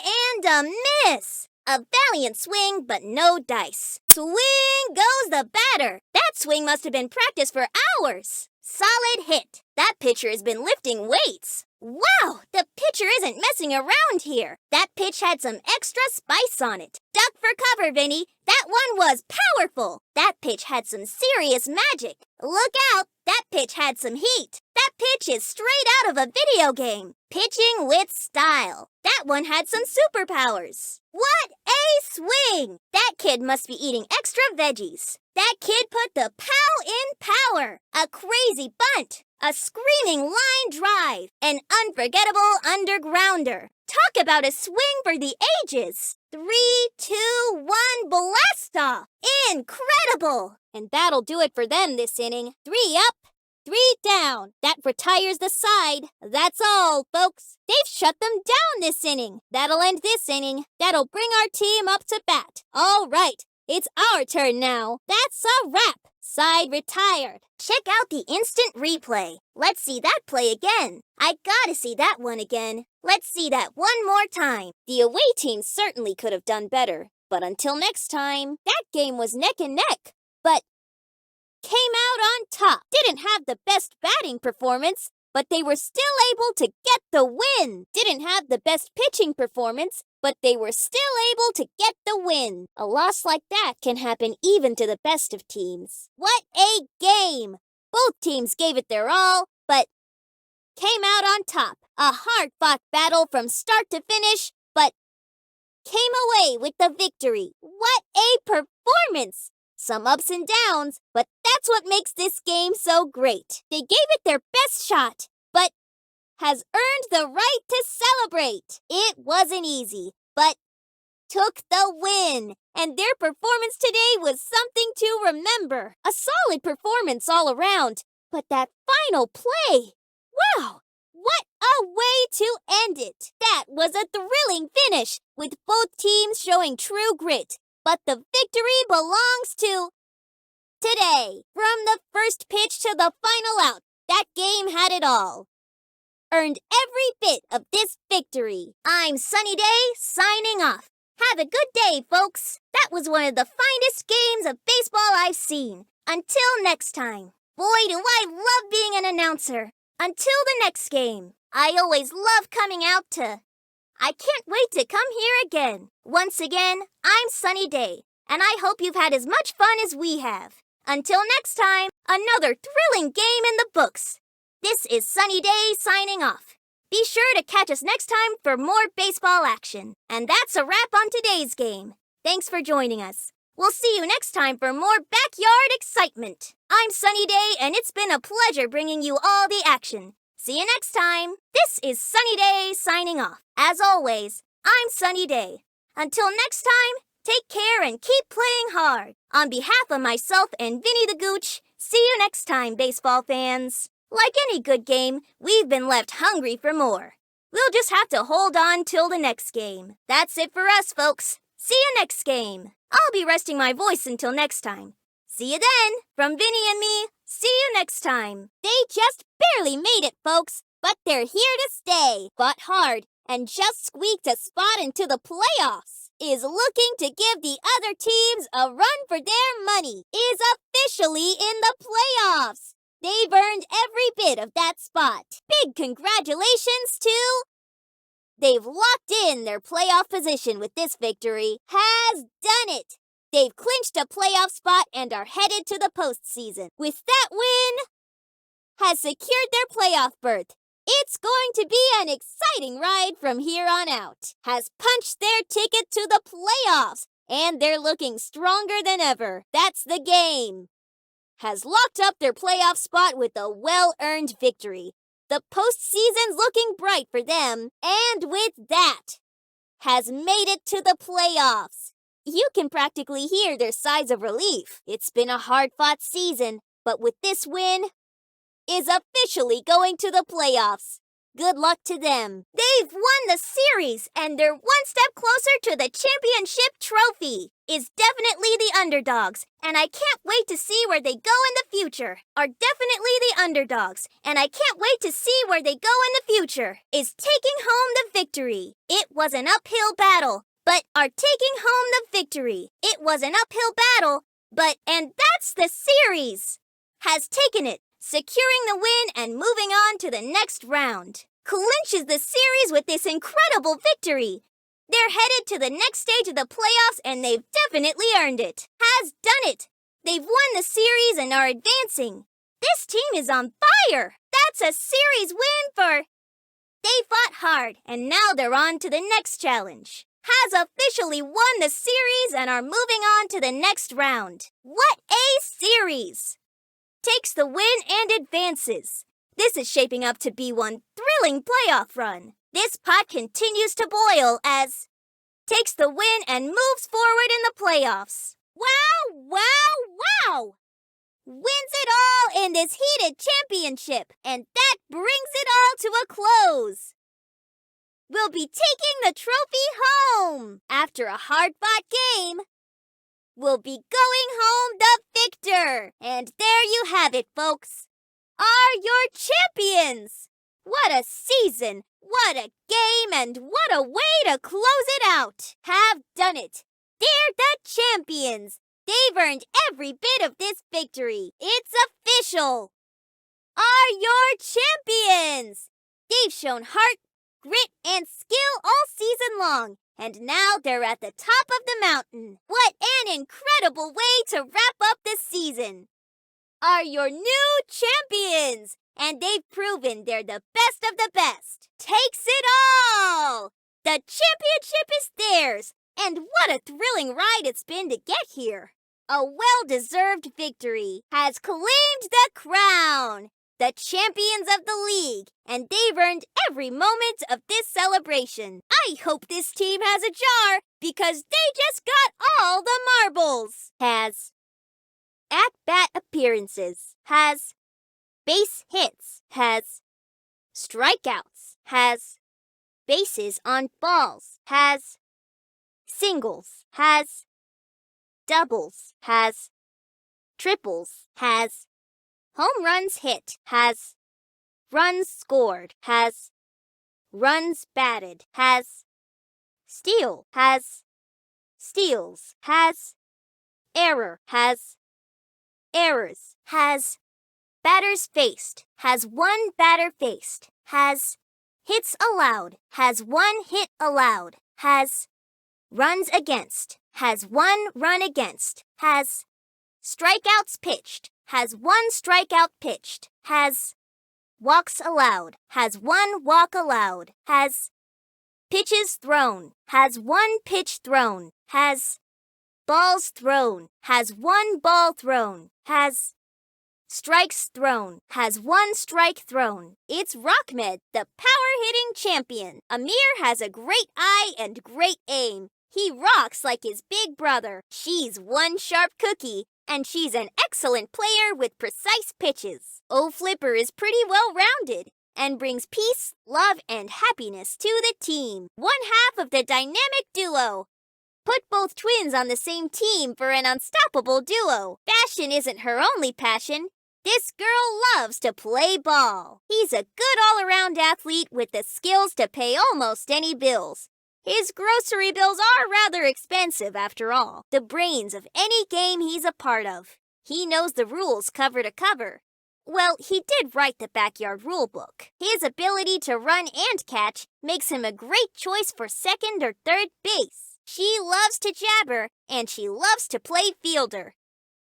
and a miss. A valiant swing, but no dice. Swing goes the batter. That swing must have been practiced for hours. Solid hit. That pitcher has been lifting weights. Wow, the pitcher isn't messing around here. That pitch had some extra spice on it. Duck for cover, Vinnie. That one was powerful. That pitch had some serious magic. Look out, that pitch had some heat. That pitch is straight out of a video game. Pitching with style. That one had some superpowers. What a swing! That kid must be eating extra veggies. That kid put the pow in power. A crazy bunt. A screaming line drive. An unforgettable undergrounder. Talk about a swing for the ages. 3, 2, 1, blast off. Incredible. And that'll do it for them this inning. 3 up, 3 down. That retires the side. That's all, folks. They've shut them down this inning. That'll end this inning. That'll bring our team up to bat. All right, it's our turn now. That's a wrap. Side retired. Check out the instant replay. Let's see that play again. I gotta see that one again. Let's see that one more time. The away team certainly could have done better. But until next time, that game was neck and neck. But came out on top. Didn't have the best batting performance, but they were still able to get the win. Didn't have the best pitching performance, but they were still able to get the win. A loss like that can happen even to the best of teams. What a game! Both teams gave it their all, but came out on top. A hard-fought battle from start to finish, but came away with the victory. What a performance! Some ups and downs, but that's what makes this game so great. They gave it their best shot, but has earned the right to celebrate. It wasn't easy, but took the win. And their performance today was something to remember. A solid performance all around, but that final play, wow! What a way to end it! That was a thrilling finish, with both teams showing true grit. But the victory belongs to today. From the first pitch to the final out, that game had it all. Earned every bit of this victory. I'm Sunny Day, signing off. Have a good day, folks. That was one of the finest games of baseball I've seen. Until next time. Boy, do I love being an announcer. Until the next game. I always love coming out to... I can't wait to come here again. Once again, I'm Sunny Day, and I hope you've had as much fun as we have. Until next time, another thrilling game in the books. This is Sunny Day signing off. Be sure to catch us next time for more baseball action. And that's a wrap on today's game. Thanks for joining us. We'll see you next time for more backyard excitement. I'm Sunny Day, and it's been a pleasure bringing you all the action. See you next time. This is Sunny Day signing off. As always, I'm Sunny Day. Until next time, take care and keep playing hard. On behalf of myself and Vinnie the Gooch, see you next time, baseball fans. Like any good game, we've been left hungry for more. We'll just have to hold on till the next game. That's it for us, folks. See you next game. I'll be resting my voice until next time. See you then. From Vinnie and me, see you next time. They just barely made it, folks, but they're here to stay. Fought hard and just squeaked a spot into the playoffs. Is looking to give the other teams a run for their money. Is officially in the playoffs. They've earned every bit of that spot. Big congratulations to... They've locked in their playoff position with this victory. Has done it! They've clinched a playoff spot and are headed to the postseason. With that win, has secured their playoff berth. It's going to be an exciting ride from here on out. Has punched their ticket to the playoffs, and they're looking stronger than ever. That's the game. Has locked up their playoff spot with a well-earned victory. The postseason's looking bright for them, and with that, has made it to the playoffs. You can practically hear their sighs of relief. It's been a hard-fought season, but with this win, is officially going to the playoffs. Good luck to them. They've won the series, and they're one step closer to the championship trophy. Is definitely the underdogs, and I can't wait to see where they go in the future. Are definitely the underdogs, and I can't wait to see where they go in the future. Is taking home the victory. It was an uphill battle, but are taking home the victory. It was an uphill battle, and that's the series. Has taken it, securing the win and moving on to the next round. Clinches the series with this incredible victory. They're headed to the next stage of the playoffs, and they've definitely earned it. Has done it. They've won the series and are advancing. This team is on fire. That's a series win for... They fought hard, and now they're on to the next challenge. Has officially won the series and are moving on to the next round. What a series! Takes the win and advances. This is shaping up to be one thrilling playoff run. This pot continues to boil as takes the win and moves forward in the playoffs. Wow! Wins it all in this heated championship, and that brings it all to a close. We'll be taking the trophy home. After a hard-fought game, we'll be going home the victor. And there you have it, folks. Are your champions. What a season, what a game, and what a way to close it out. Have done it. They're the champions. They've earned every bit of this victory. It's official. Are your champions. They've shown heart, grit, and skill all season long. And now they're at the top of the mountain. What an incredible way to wrap up the season. Are your new champions. And they've proven they're the best of the best. Takes it all. The championship is theirs. And what a thrilling ride it's been to get here. A well-deserved victory has claimed the crown. The champions of the league, and they've earned every moment of this celebration. I hope this team has a jar, because they just got all the marbles. Has at-bat appearances. Has base hits. Has strikeouts. Has bases on balls. Has singles. Has doubles. Has triples. Has home runs hit. Has runs scored. Has runs batted. Has steal. Has steals. Has error. Has errors. Has batters faced. Has one batter faced. Has hits allowed. Has one hit allowed. Has runs against. Has one run against. Has strikeouts pitched. Has one strikeout pitched. Has walks allowed. Has one walk allowed. Has pitches thrown. Has one pitch thrown. Has balls thrown. Has one ball thrown. Has strikes thrown. Has one strike thrown. It's Rockmed, the power-hitting champion. Amir has a great eye and great aim. He rocks like his big brother. She's one sharp cookie, and she's an excellent player with precise pitches. Flipper is pretty well-rounded and brings peace, love, and happiness to the team. One half of the dynamic duo. Put both twins on the same team for an unstoppable duo. Fashion isn't her only passion. This girl loves to play ball. He's a good all-around athlete with the skills to pay almost any bills. His grocery bills are rather expensive, after all. The brains of any game he's a part of. He knows the rules cover to cover. Well, he did write the backyard rule book. His ability to run and catch makes him a great choice for second or third base. She loves to jabber, and she loves to play fielder.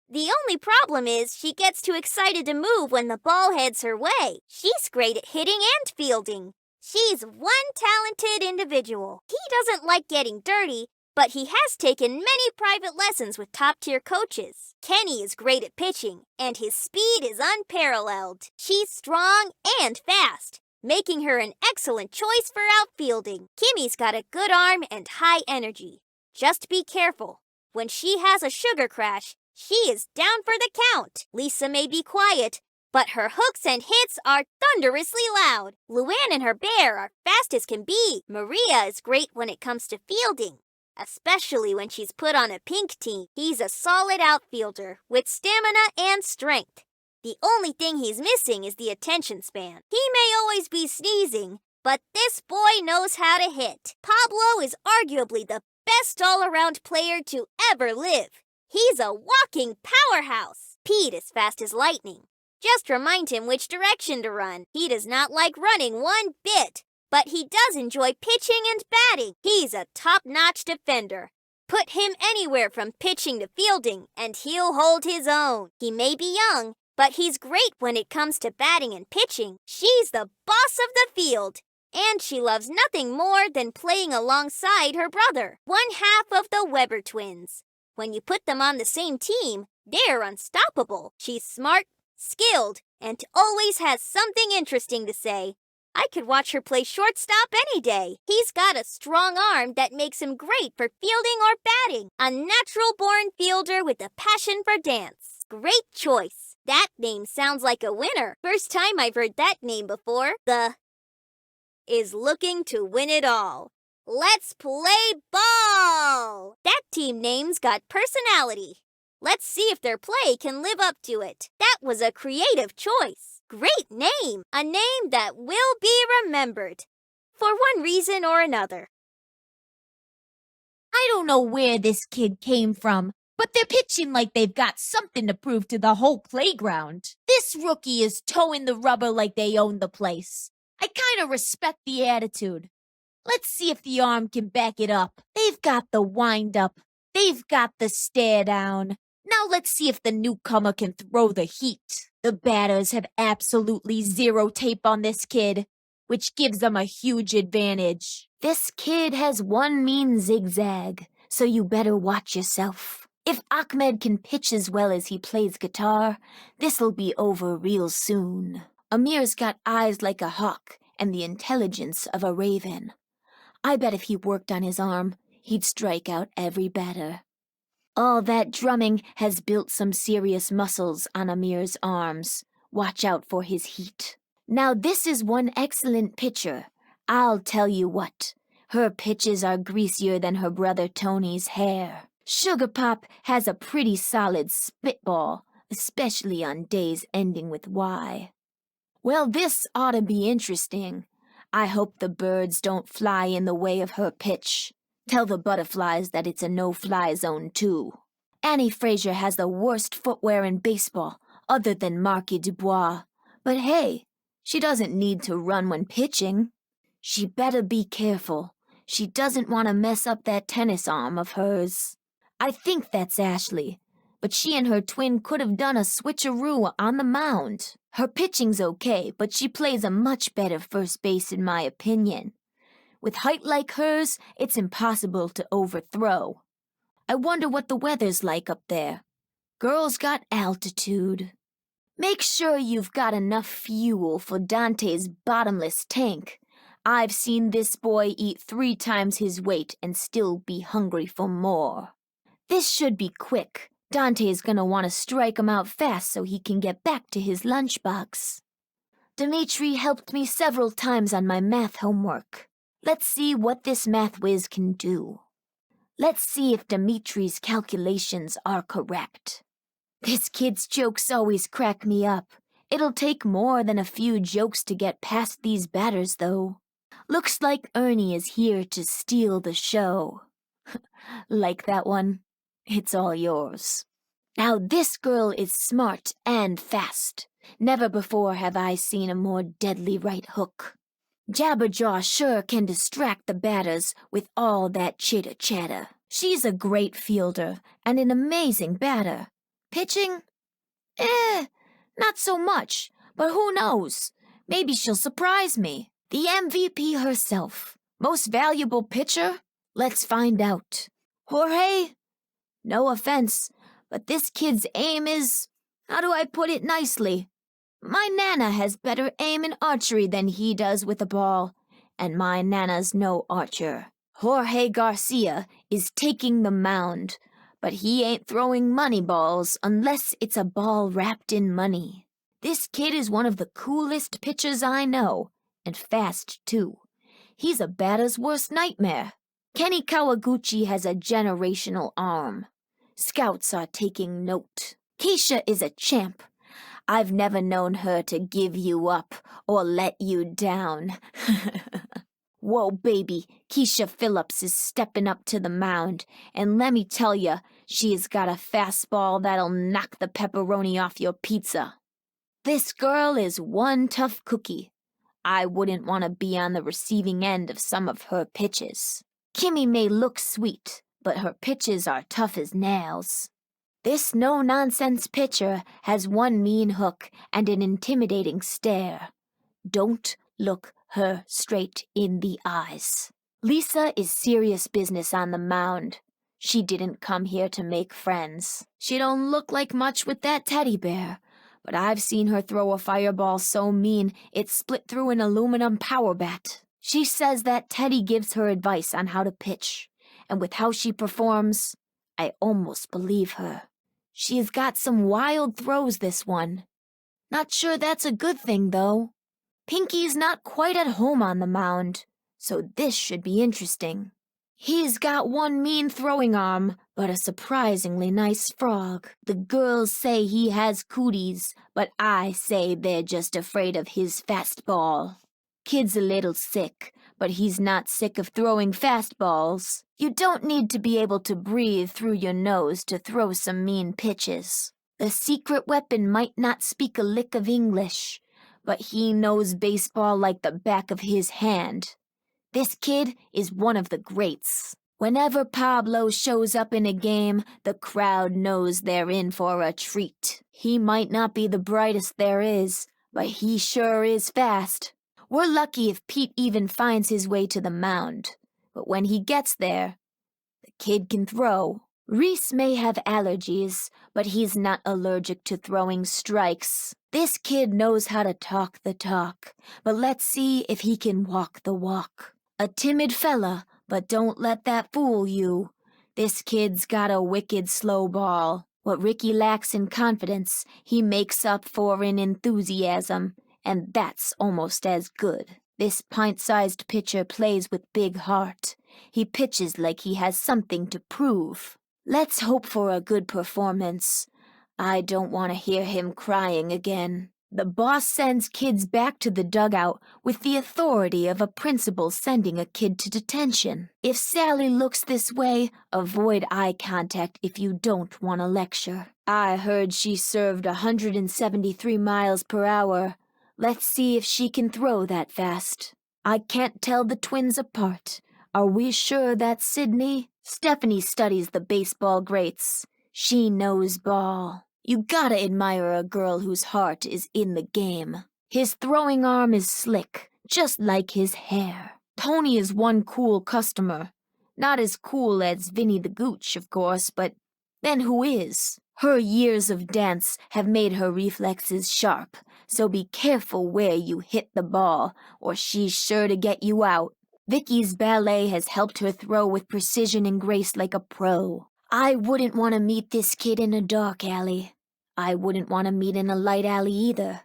The only problem is she gets too excited to move when the ball heads her way. She's great at hitting and fielding. She's one talented individual. He doesn't like getting dirty, but he has taken many private lessons with top-tier coaches. Kenny is great at pitching, and his speed is unparalleled. She's strong and fast, making her an excellent choice for outfielding. Kimmy's got a good arm and high energy. Just be careful. When she has a sugar crash, she is down for the count. Lisa may be quiet, but her hooks and hits are thunderously loud. Luann and her bear are fast as can be. Maria is great when it comes to fielding, especially when she's put on a pink team. He's a solid outfielder with stamina and strength. The only thing he's missing is the attention span. He may always be sneezing, but this boy knows how to hit. Pablo is arguably the best all-around player to ever live. He's a walking powerhouse. Pete is fast as lightning. Just remind him which direction to run. He does not like running one bit, but he does enjoy pitching and batting. He's a top-notch defender. Put him anywhere from pitching to fielding, and he'll hold his own. He may be young, but he's great when it comes to batting and pitching. She's the boss of the field, and she loves nothing more than playing alongside her brother, one half of the Weber twins. When you put them on the same team, they're unstoppable. She's smart, skilled, and always has something interesting to say. I could watch her play shortstop any day. He's got a strong arm that makes him great for fielding or batting. A natural-born fielder with a passion for dance. Great choice. That name sounds like a winner. First time I've heard that name before. The is looking to win it all. Let's play ball! That team name's got personality. Let's see if their play can live up to it. That was a creative choice. Great name. A name that will be remembered. For one reason or another. I don't know where this kid came from, but they're pitching like they've got something to prove to the whole playground. This rookie is towing the rubber like they own the place. I kind of respect the attitude. Let's see if the arm can back it up. They've got the wind up. They've got the stare down. Now let's see if the newcomer can throw the heat. The batters have absolutely zero tape on this kid, which gives them a huge advantage. This kid has one mean zigzag, so you better watch yourself. If Ahmed can pitch as well as he plays guitar, this'll be over real soon. Amir's got eyes like a hawk and the intelligence of a raven. I bet if he worked on his arm, he'd strike out every batter. All that drumming has built some serious muscles on Amir's arms. Watch out for his heat. Now this is one excellent pitcher. I'll tell you what, her pitches are greasier than her brother Tony's hair. Sugar Pop has a pretty solid spitball, especially on days ending with Y. Well, this ought to be interesting. I hope the birds don't fly in the way of her pitch. Tell the butterflies that it's a no-fly zone, too. Annie Frazier has the worst footwear in baseball, other than Marky Dubois. But hey, she doesn't need to run when pitching. She better be careful. She doesn't want to mess up that tennis arm of hers. I think that's Ashley, but she and her twin could have done a switcheroo on the mound. Her pitching's okay, but she plays a much better first base in my opinion. With height like hers, it's impossible to overthrow. I wonder what the weather's like up there. Girls got altitude. Make sure you've got enough fuel for Dante's bottomless tank. I've seen this boy eat 3 times his weight and still be hungry for more. This should be quick. Dante's gonna want to strike him out fast so he can get back to his lunchbox. Dimitri helped me several times on my math homework. Let's see what this math whiz can do. Let's see if Dimitri's calculations are correct. This kid's jokes always crack me up. It'll take more than a few jokes to get past these batters, though. Looks like Ernie is here to steal the show. Like that one? It's all yours. Now this girl is smart and fast. Never before have I seen a more deadly right hook. Jabberjaw sure can distract the batters with all that chitter-chatter. She's a great fielder and an amazing batter. Pitching? Not so much, but who knows? Maybe she'll surprise me. The MVP herself. Most valuable pitcher? Let's find out. Jorge? No offense, but this kid's aim is, how do I put it nicely? My Nana has better aim in archery than he does with a ball, and my Nana's no archer. Jorge Garcia is taking the mound, but he ain't throwing money balls unless it's a ball wrapped in money. This kid is one of the coolest pitchers I know, and fast too. He's a batter's worst nightmare. Kenny Kawaguchi has a generational arm. Scouts are taking note. Keisha is a champ. I've never known her to give you up or let you down. Whoa, baby, Keisha Phillips is stepping up to the mound, and let me tell ya, she's got a fastball that'll knock the pepperoni off your pizza. This girl is one tough cookie. I wouldn't want to be on the receiving end of some of her pitches. Kimmy may look sweet, but her pitches are tough as nails. This no-nonsense pitcher has one mean hook and an intimidating stare. Don't look her straight in the eyes. Lisa is serious business on the mound. She didn't come here to make friends. She don't look like much with that teddy bear, but I've seen her throw a fireball so mean it split through an aluminum power bat. She says that Teddy gives her advice on how to pitch, and with how she performs, I almost believe her. She's got some wild throws, this one. Not sure that's a good thing, though. Pinky's not quite at home on the mound, so this should be interesting. He's got one mean throwing arm, but a surprisingly nice frog. The girls say he has cooties, but I say they're just afraid of his fastball. Kid's a little sick, but he's not sick of throwing fastballs. You don't need to be able to breathe through your nose to throw some mean pitches. The secret weapon might not speak a lick of English, but he knows baseball like the back of his hand. This kid is one of the greats. Whenever Pablo shows up in a game, the crowd knows they're in for a treat. He might not be the brightest there is, but he sure is fast. We're lucky if Pete even finds his way to the mound, but when he gets there, the kid can throw. Reese may have allergies, but he's not allergic to throwing strikes. This kid knows how to talk the talk, but let's see if he can walk the walk. A timid fella, but don't let that fool you. This kid's got a wicked slow ball. What Ricky lacks in confidence, he makes up for in enthusiasm, and that's almost as good. This pint-sized pitcher plays with big heart. He pitches like he has something to prove. Let's hope for a good performance. I don't want to hear him crying again. The boss sends kids back to the dugout with the authority of a principal sending a kid to detention. If Sally looks this way, avoid eye contact if you don't want a lecture. I heard she served 173 miles per hour. Let's see if she can throw that fast. I can't tell the twins apart. Are we sure that's Sydney? Stephanie studies the baseball greats. She knows ball. You gotta admire a girl whose heart is in the game. His throwing arm is slick, just like his hair. Tony is one cool customer. Not as cool as Vinnie the Gooch, of course, but then who is? Her years of dance have made her reflexes sharp, so be careful where you hit the ball, or she's sure to get you out. Vicky's ballet has helped her throw with precision and grace like a pro. I wouldn't want to meet this kid in a dark alley. I wouldn't want to meet in a light alley either.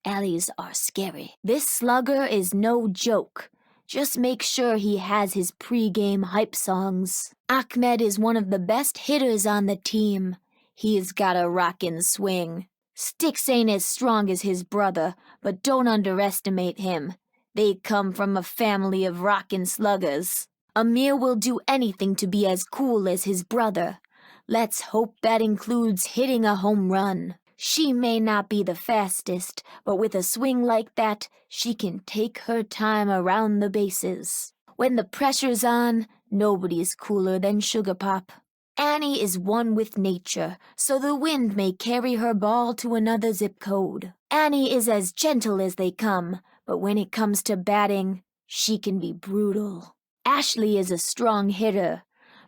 Alleys are scary. This slugger is no joke. Just make sure he has his pre-game hype songs. Ahmed is one of the best hitters on the team. He's got a rockin' swing. Sticks ain't as strong as his brother, but don't underestimate him. They come from a family of rockin' sluggers. Amir will do anything to be as cool as his brother. Let's hope that includes hitting a home run. She may not be the fastest, but with a swing like that, she can take her time around the bases. When the pressure's on, nobody's cooler than Sugar Pop. Annie is one with nature, so the wind may carry her ball to another zip code. Annie is as gentle as they come, but when it comes to batting, she can be brutal. Ashley is a strong hitter.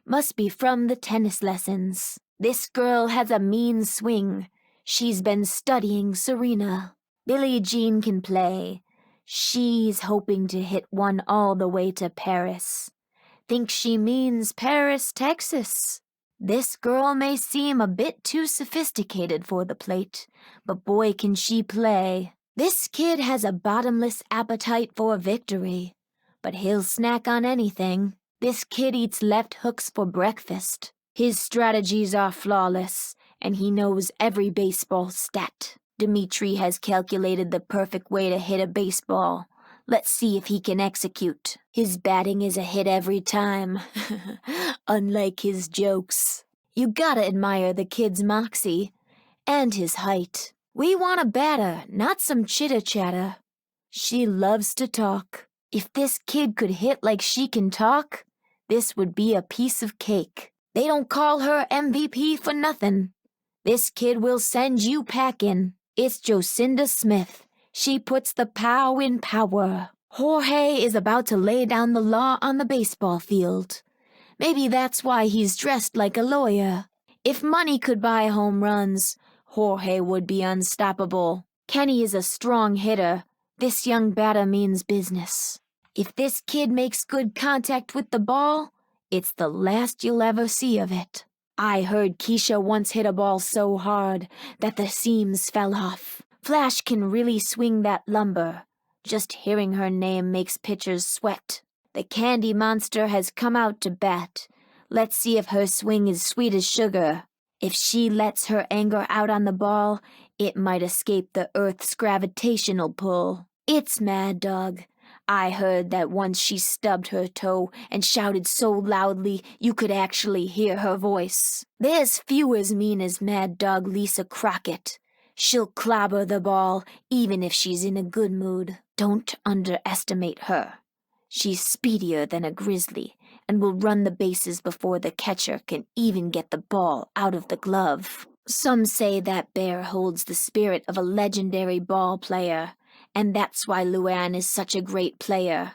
Must be from the tennis lessons. This girl has a mean swing. She's been studying Serena. Billie Jean can play. She's hoping to hit one all the way to Paris. Think she means Paris, Texas. This girl may seem a bit too sophisticated for the plate, but boy can she play. This kid has a bottomless appetite for victory, but he'll snack on anything. This kid eats left hooks for breakfast. His strategies are flawless, and he knows every baseball stat. Dimitri has calculated the perfect way to hit a baseball. Let's see if he can execute. His batting is a hit every time, unlike his jokes. You gotta admire the kid's moxie, and his height. We want a batter, not some chitter-chatter. She loves to talk. If this kid could hit like she can talk, this would be a piece of cake. They don't call her MVP for nothing. This kid will send you packing. It's Jocinda Smith. She puts the pow in power. Jorge is about to lay down the law on the baseball field. Maybe that's why he's dressed like a lawyer. If money could buy home runs, Jorge would be unstoppable. Kenny is a strong hitter. This young batter means business. If this kid makes good contact with the ball, it's the last you'll ever see of it. I heard Keisha once hit a ball so hard that the seams fell off. Flash can really swing that lumber. Just hearing her name makes pitchers sweat. The candy monster has come out to bat. Let's see if her swing is sweet as sugar. If she lets her anger out on the ball, it might escape the Earth's gravitational pull. It's Mad Dog. I heard that once she stubbed her toe and shouted so loudly you could actually hear her voice. There's few as mean as Mad Dog Lisa Crockett. She'll clobber the ball even if she's in a good mood. Don't underestimate her. She's speedier than a grizzly and will run the bases before the catcher can even get the ball out of the glove. Some say that bear holds the spirit of a legendary ball player, and that's why Luann is such a great player.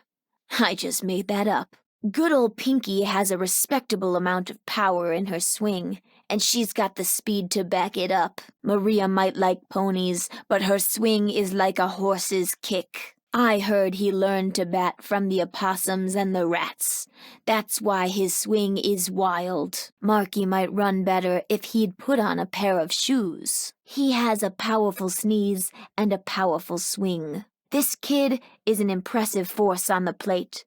I just made that up. Good old Pinky has a respectable amount of power in her swing, and she's got the speed to back it up. Maria might like ponies, but her swing is like a horse's kick. I heard he learned to bat from the opossums and the rats. That's why his swing is wild. Marky might run better if he'd put on a pair of shoes. He has a powerful sneeze and a powerful swing. This kid is an impressive force on the plate.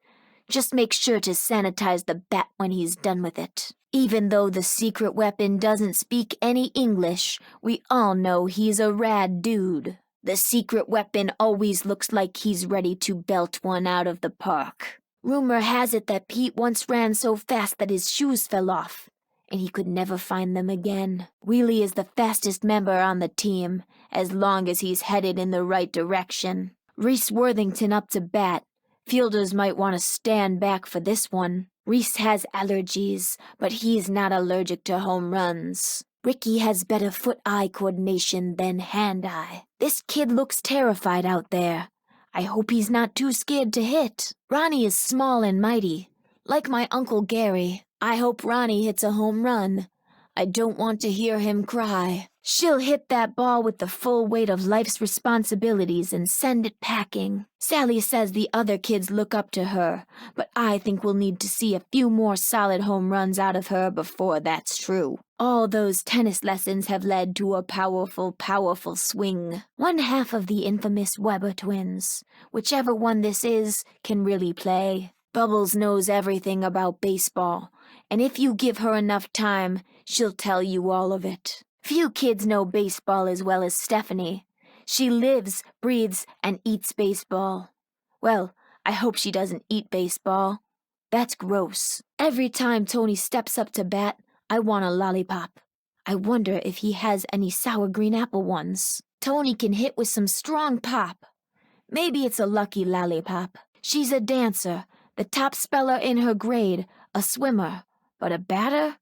Just make sure to sanitize the bat when he's done with it. Even though the secret weapon doesn't speak any English, we all know he's a rad dude. The secret weapon always looks like he's ready to belt one out of the park. Rumor has it that Pete once ran so fast that his shoes fell off, and he could never find them again. Wheelie is the fastest member on the team, as long as he's headed in the right direction. Reese Worthington up to bat. Fielders might want to stand back for this one. Reese has allergies, but he's not allergic to home runs. Ricky has better foot-eye coordination than hand-eye. This kid looks terrified out there. I hope he's not too scared to hit. Ronnie is small and mighty, like my Uncle Gary. I hope Ronnie hits a home run. I don't want to hear him cry. She'll hit that ball with the full weight of life's responsibilities and send it packing. Sally says the other kids look up to her, but I think we'll need to see a few more solid home runs out of her before that's true. All those tennis lessons have led to a powerful, powerful swing. One half of the infamous Weber twins, whichever one this is, can really play. Bubbles knows everything about baseball, and if you give her enough time, she'll tell you all of it. Few kids know baseball as well as Stephanie. She lives, breathes, and eats baseball. Well, I hope she doesn't eat baseball. That's gross. Every time Tony steps up to bat, I want a lollipop. I wonder if he has any sour green apple ones. Tony can hit with some strong pop. Maybe it's a lucky lollipop. She's a dancer, the top speller in her grade, a swimmer. But a batter?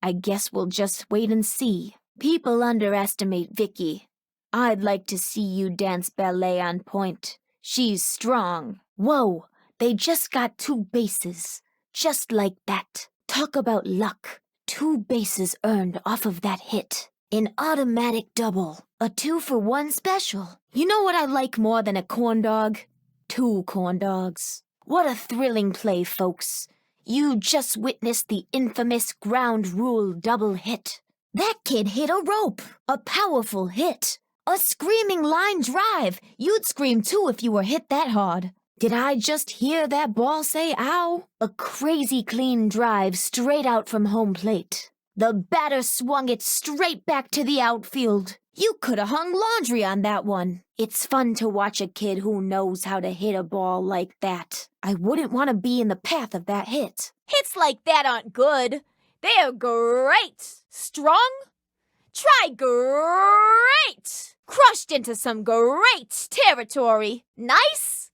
I guess we'll just wait and see. People underestimate Vicky. I'd like to see you dance ballet on point. She's strong. Whoa, they just got 2 bases. Just like that. Talk about luck. 2 bases earned off of that hit. An automatic double. A 2-for-1 special. You know what I like more than a corn dog? 2 corn dogs. What a thrilling play, folks. You just witnessed the infamous ground rule double hit. That kid hit a rope. A powerful hit. A screaming line drive. You'd scream too if you were hit that hard. Did I just hear that ball say ow? A crazy clean drive straight out from home plate. The batter swung it straight back to the outfield. You could have hung laundry on that one. It's fun to watch a kid who knows how to hit a ball like that. I wouldn't want to be in the path of that hit. Hits like that aren't good. They're great. Strong? Try great. Crushed into some great territory. Nice?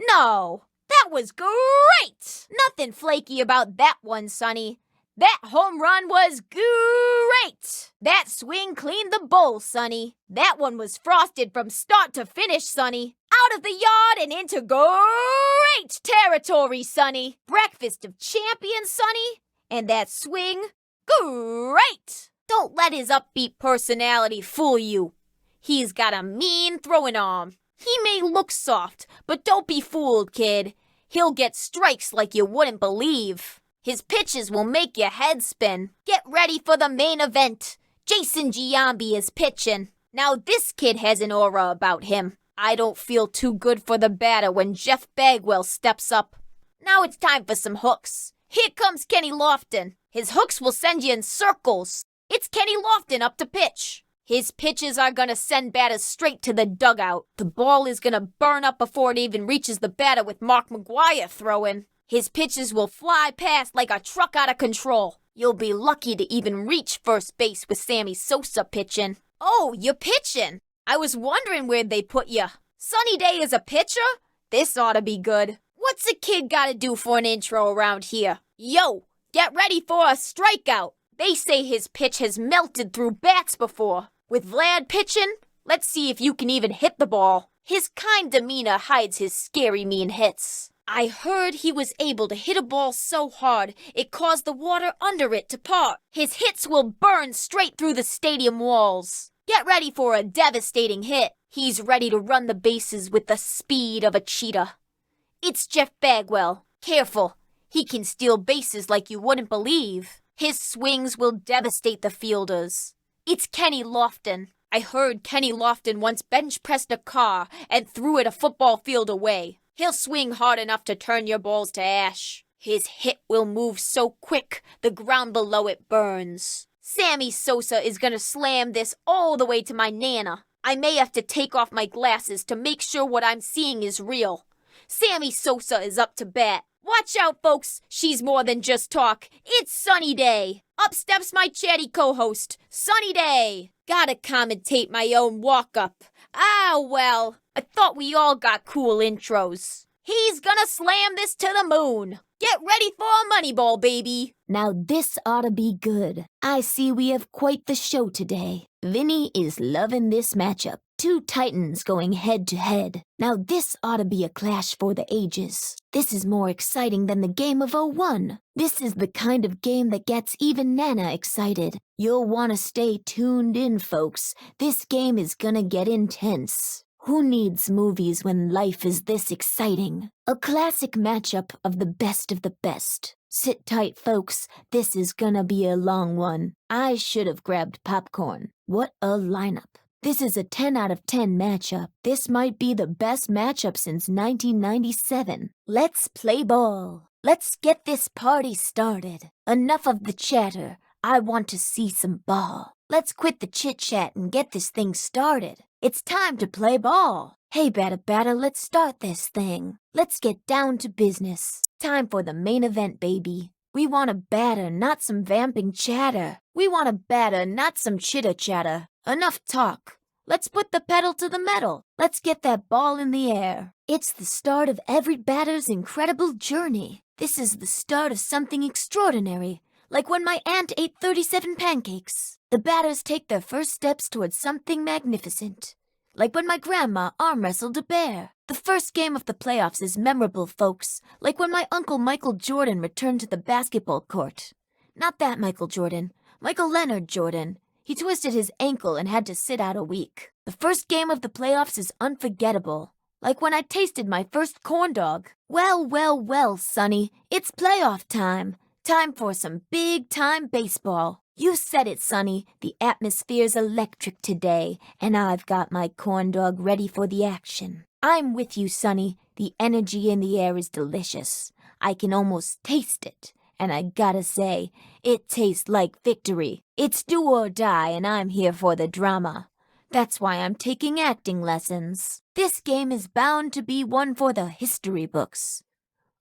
No, that was great. Nothing flaky about that one, Sonny. That home run was great. That swing cleaned the bowl, Sonny. That one was frosted from start to finish, Sonny. Out of the yard and into great territory, Sonny. Breakfast of champions, Sonny. And that swing, great. Don't let his upbeat personality fool you. He's got a mean throwing arm. He may look soft, but don't be fooled, kid. He'll get strikes like you wouldn't believe. His pitches will make your head spin. Get ready for the main event. Jason Giambi is pitching. Now this kid has an aura about him. I don't feel too good for the batter when Jeff Bagwell steps up. Now it's time for some hooks. Here comes Kenny Lofton. His hooks will send you in circles. It's Kenny Lofton up to pitch. His pitches are gonna send batters straight to the dugout. The ball is gonna burn up before it even reaches the batter with Mark McGuire throwing. His pitches will fly past like a truck out of control. You'll be lucky to even reach first base with Sammy Sosa pitching. Oh, you're pitching. I was wondering where'd they put you. Sunny Day is a pitcher? This ought to be good. What's a kid gotta do for an intro around here? Yo, get ready for a strikeout. They say his pitch has melted through bats before. With Vlad pitching, let's see if you can even hit the ball. His kind demeanor hides his scary mean hits. I heard he was able to hit a ball so hard it caused the water under it to part. His hits will burn straight through the stadium walls. Get ready for a devastating hit. He's ready to run the bases with the speed of a cheetah. It's Jeff Bagwell. Careful, he can steal bases like you wouldn't believe. His swings will devastate the fielders. It's Kenny Lofton. I heard Kenny Lofton once bench pressed a car and threw it a football field away. He'll swing hard enough to turn your balls to ash. His hit will move so quick, the ground below it burns. Sammy Sosa is gonna slam this all the way to my nana. I may have to take off my glasses to make sure what I'm seeing is real. Sammy Sosa is up to bat. Watch out, folks. She's more than just talk. It's Sunny Day. Up steps my chatty co-host, Sunny Day. Gotta commentate my own walk-up. Ah, well, I thought we all got cool intros. He's gonna slam this to the moon. Get ready for a money ball, baby. Now this ought to be good. I see we have quite the show today. Vinnie is loving this matchup. 2 titans going head to head. Now this ought to be a clash for the ages. This is more exciting than the game of '01. This is the kind of game that gets even Nana excited. You'll want to stay tuned in, folks. This game is gonna get intense. Who needs movies when life is this exciting? A classic matchup of the best of the best. Sit tight, folks. This is gonna be a long one. I should have grabbed popcorn. What a lineup. This is a 10 out of 10 matchup. This might be the best matchup since 1997. Let's play ball. Let's get this party started. Enough of the chatter. I want to see some ball. Let's quit the chit-chat and get this thing started. It's time to play ball. Hey, batter, let's start this thing. Let's get down to business. Time for the main event, baby. We want a batter, not some vamping chatter. We want a batter, not some chitter-chatter. Enough talk. Let's put the pedal to the metal. Let's get that ball in the air. It's the start of every batter's incredible journey. This is the start of something extraordinary, like when my aunt ate 37 pancakes. The batters take their first steps towards something magnificent, like when my grandma arm wrestled a bear. The first game of the playoffs is memorable, folks, like when my Uncle Michael Jordan returned to the basketball court. Not that Michael Jordan, Michael Leonard Jordan. He twisted his ankle and had to sit out a week. The first game of the playoffs is unforgettable, like when I tasted my first corn dog. Well, well, well, Sonny, it's playoff time. Time for some big-time baseball. You said it, Sonny. The atmosphere's electric today, and I've got my corn dog ready for the action. I'm with you, Sonny. The energy in the air is delicious. I can almost taste it. And I gotta say, it tastes like victory. It's do or die, and I'm here for the drama. That's why I'm taking acting lessons. This game is bound to be one for the history books.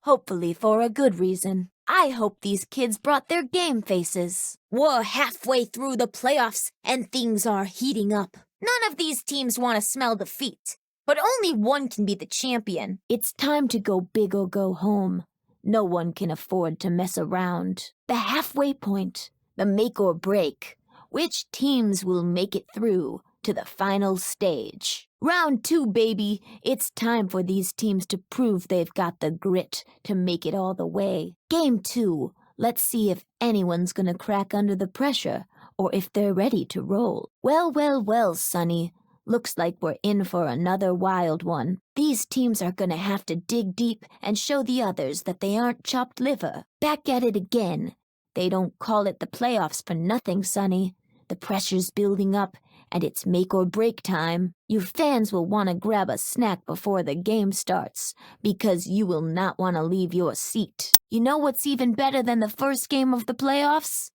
Hopefully for a good reason. I hope these kids brought their game faces. We're halfway through the playoffs, and things are heating up. None of these teams want to smell defeat, but only one can be the champion. It's time to go big or go home. No one can afford to mess around. The halfway point, the make or break. Which teams will make it through to the final stage? Round 2, baby. It's time for these teams to prove they've got the grit to make it all the way. Game 2. Let's see if anyone's gonna crack under the pressure or if they're ready to roll. Well, well, well, Sonny. Looks like we're in for another wild one. These teams are gonna have to dig deep and show the others that they aren't chopped liver. Back at it again. They don't call it the playoffs for nothing, Sonny. The pressure's building up, and it's make or break time. You fans will want to grab a snack before the game starts, because you will not want to leave your seat. You know what's even better than the first game of the playoffs?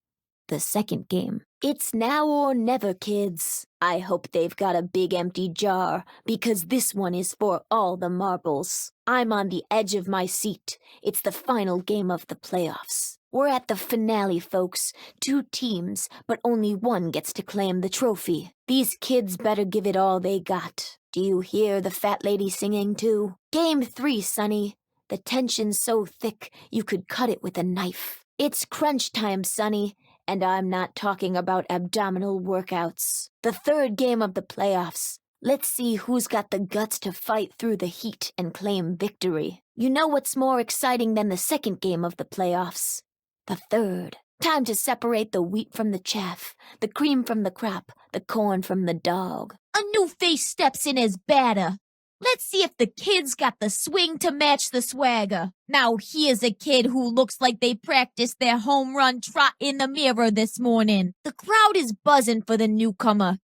The second game. It's now or never, kids. I hope they've got a big empty jar, because this one is for all the marbles. I'm on the edge of my seat. It's the final game of the playoffs. We're at the finale, folks. 2 teams, but only one gets to claim the trophy. These kids better give it all they got. Do you hear the fat lady singing too? Game 3, Sonny. The tension's so thick you could cut it with a knife. It's crunch time, Sonny. And I'm not talking about abdominal workouts. The third game of the playoffs. Let's see who's got the guts to fight through the heat and claim victory. You know what's more exciting than the second game of the playoffs? The third. Time to separate the wheat from the chaff, the cream from the crop, the corn from the dog. A new face steps in as batter. Let's see if the kids got the swing to match the swagger. Now here's a kid who looks like they practiced their home run trot in the mirror this morning. The crowd is buzzing for the newcomer.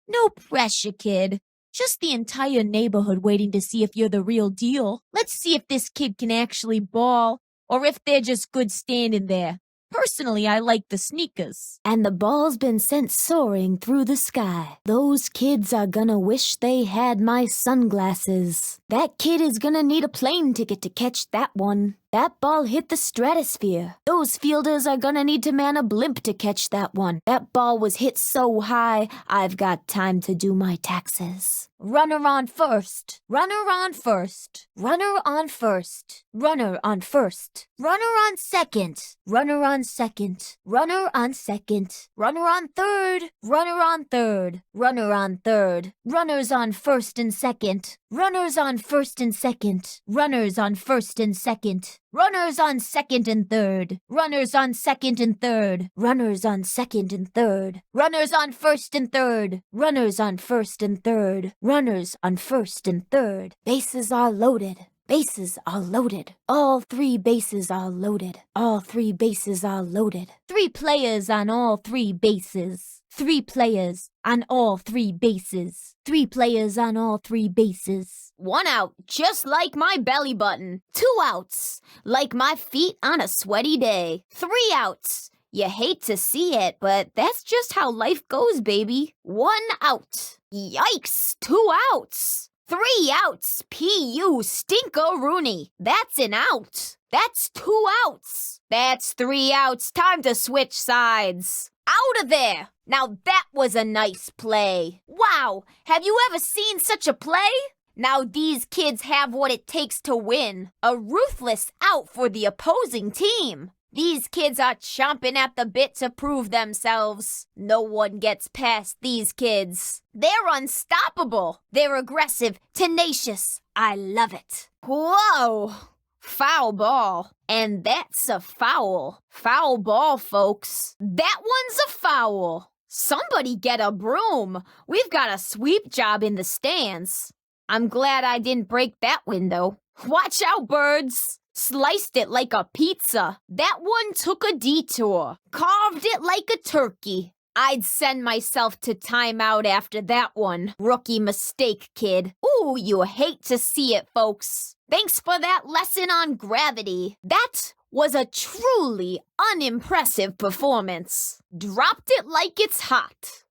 No pressure, kid. Just the entire neighborhood waiting to see if you're the real deal. Let's see if this kid can actually ball, or if they're just good standing there. Personally, I like the sneakers. And the ball's been sent soaring through the sky. Those kids are gonna wish they had my sunglasses. That kid is gonna need a plane ticket to catch that one. That ball hit the stratosphere. Those fielders are gonna need to man a blimp to catch that one. That ball was hit so high, I've got time to do my taxes. Runner on first. Runner on first. Runner on first. Runner on first. Runner on second. Runner on second. Runner on second. Runner on third. Runner on third. Runner on third. Runners on first and second. Runners on first and second. Runners on first and second. Runners on second and third. Runners on second and third. Runners on second and third. Runners on first and third. Runners on first and third. Runners on first and third. Bases are loaded. Bases are loaded. All 3 bases are loaded. All 3 bases are loaded. 3 players on all 3 bases. 3 players on all 3 bases. 3 players on all 3 bases. 1 out, just like my belly button. 2 outs, like my feet on a sweaty day. 3 outs. You hate to see it, but that's just how life goes, baby. 1 out. Yikes, 2 outs. 3 outs, P.U. Stinko-Rooney. That's an out. That's 2 outs. That's 3 outs. Time to switch sides. Out of there. Now that was a nice play. Wow, have you ever seen such a play? Now these kids have what it takes to win. A ruthless out for the opposing team. These kids are chomping at the bit to prove themselves. No one gets past these kids. They're unstoppable. They're aggressive, tenacious. I love it. Whoa! Foul ball. And that's a foul. Foul ball, folks. That one's a foul. Somebody get a broom. We've got a sweep job in the stands. I'm glad I didn't break that window. Watch out, birds. Sliced it like a pizza. That one took a detour. Carved it like a turkey. I'd send myself to timeout after that one. Rookie mistake, kid. Ooh, you hate to see it, folks. Thanks for that lesson on gravity. That was a truly unimpressive performance. Dropped it like it's hot.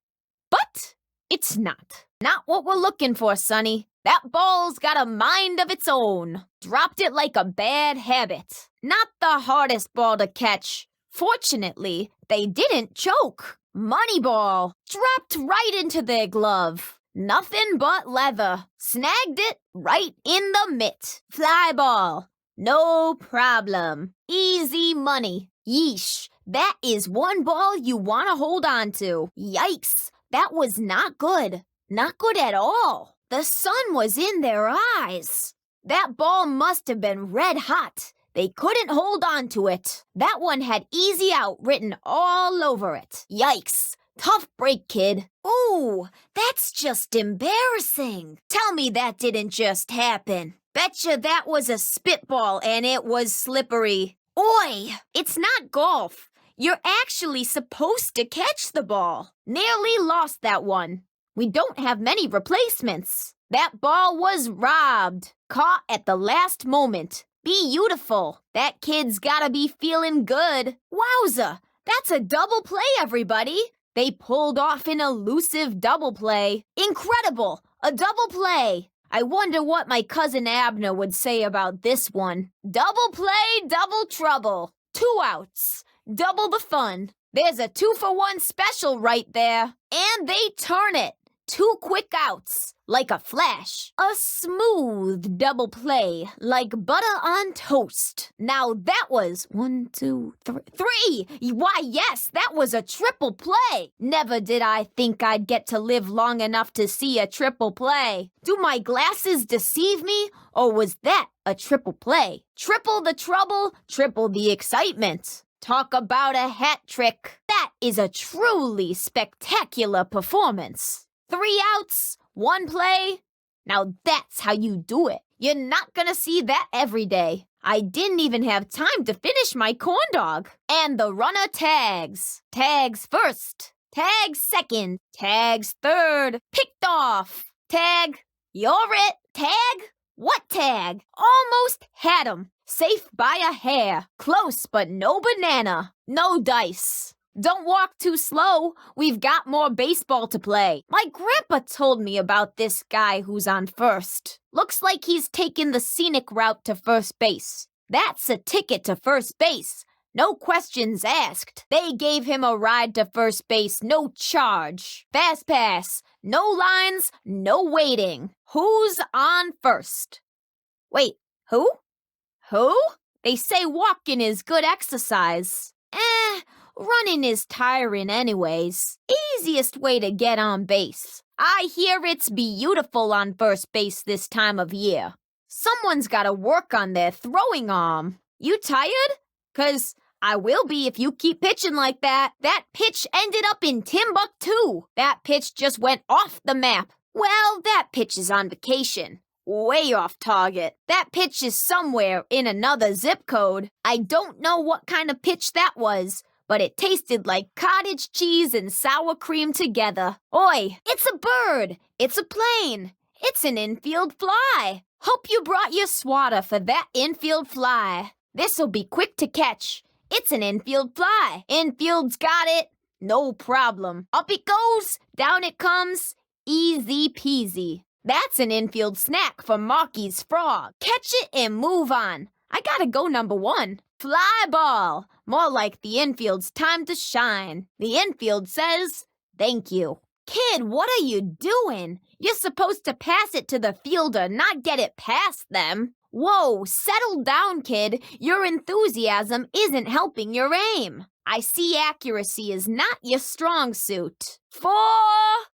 But it's not. Not what we're looking for, Sonny. That ball's got a mind of its own. Dropped it like a bad habit. Not the hardest ball to catch. Fortunately, they didn't choke. Money ball. Dropped right into their glove. Nothing but leather. Snagged it right in the mitt. Fly ball. No problem. Easy money. Yeesh. That is one ball you want to hold on to. Yikes. That was not good. Not good at all. The sun was in their eyes. That ball must have been red hot. They couldn't hold on to it. That one had easy out written all over it. Yikes. Tough break, kid. Ooh, that's just embarrassing. Tell me that didn't just happen. Betcha that was a spitball and it was slippery. Oi, it's not golf. You're actually supposed to catch the ball. Nearly lost that one. We don't have many replacements. That ball was robbed. Caught at the last moment. Beautiful. That kid's gotta be feeling good. Wowza, that's a double play, everybody. They pulled off an elusive double play. Incredible, a double play. I wonder what my cousin Abner would say about this one. Double play, double trouble. 2 outs. Double the fun. There's a 2-for-1 special right there. And they turn it. 2 quick outs, like a flash. A smooth double play, like butter on toast. Now that was 1, 2, 3. Why, yes, that was a triple play. Never did I think I'd get to live long enough to see a triple play. Do my glasses deceive me, or was that a triple play? Triple the trouble, triple the excitement. Talk about a hat trick. That is a truly spectacular performance. 3 outs, 1 play. Now that's how you do it. You're not gonna see that every day. I didn't even have time to finish my corn dog. And the runner tags. Tags first. Tags second. Tags third. Picked off. Tag. You're it. Tag. What tag? Almost had him. Safe by a hair. Close, but no banana. No dice. Don't walk too slow. We've got more baseball to play. My grandpa told me about this guy who's on first. Looks like he's taken the scenic route to first base. That's a ticket to first base. No questions asked. They gave him a ride to first base, no charge. Fast pass. No lines, no waiting. Who's on first? Wait, who? Who? They say walking is good exercise. Running is tiring anyways. Easiest way to get on base. I hear it's beautiful on first base this time of year. Someone's gotta work on their throwing arm. You tired? 'Cause I will be if you keep pitching like that. That pitch ended up in Timbuktu. That pitch just went off the map. Well, that pitch is on vacation. Way off target. That pitch is somewhere in another zip code. I don't know what kind of pitch that was, but it tasted like cottage cheese and sour cream together. Oi, it's a bird. It's a plane. It's an infield fly. Hope you brought your swatter for that infield fly. This'll be quick to catch. It's an infield fly. Infield's got it. No problem. Up it goes. Down it comes. Easy peasy. That's an infield snack for Marky's frog. Catch it and move on. I gotta go number 1. Fly ball. More like the infield's time to shine. The infield says, thank you. Kid, what are you doing? You're supposed to pass it to the fielder, not get it past them. Whoa, settle down, kid. Your enthusiasm isn't helping your aim. I see accuracy is not your strong suit. 4!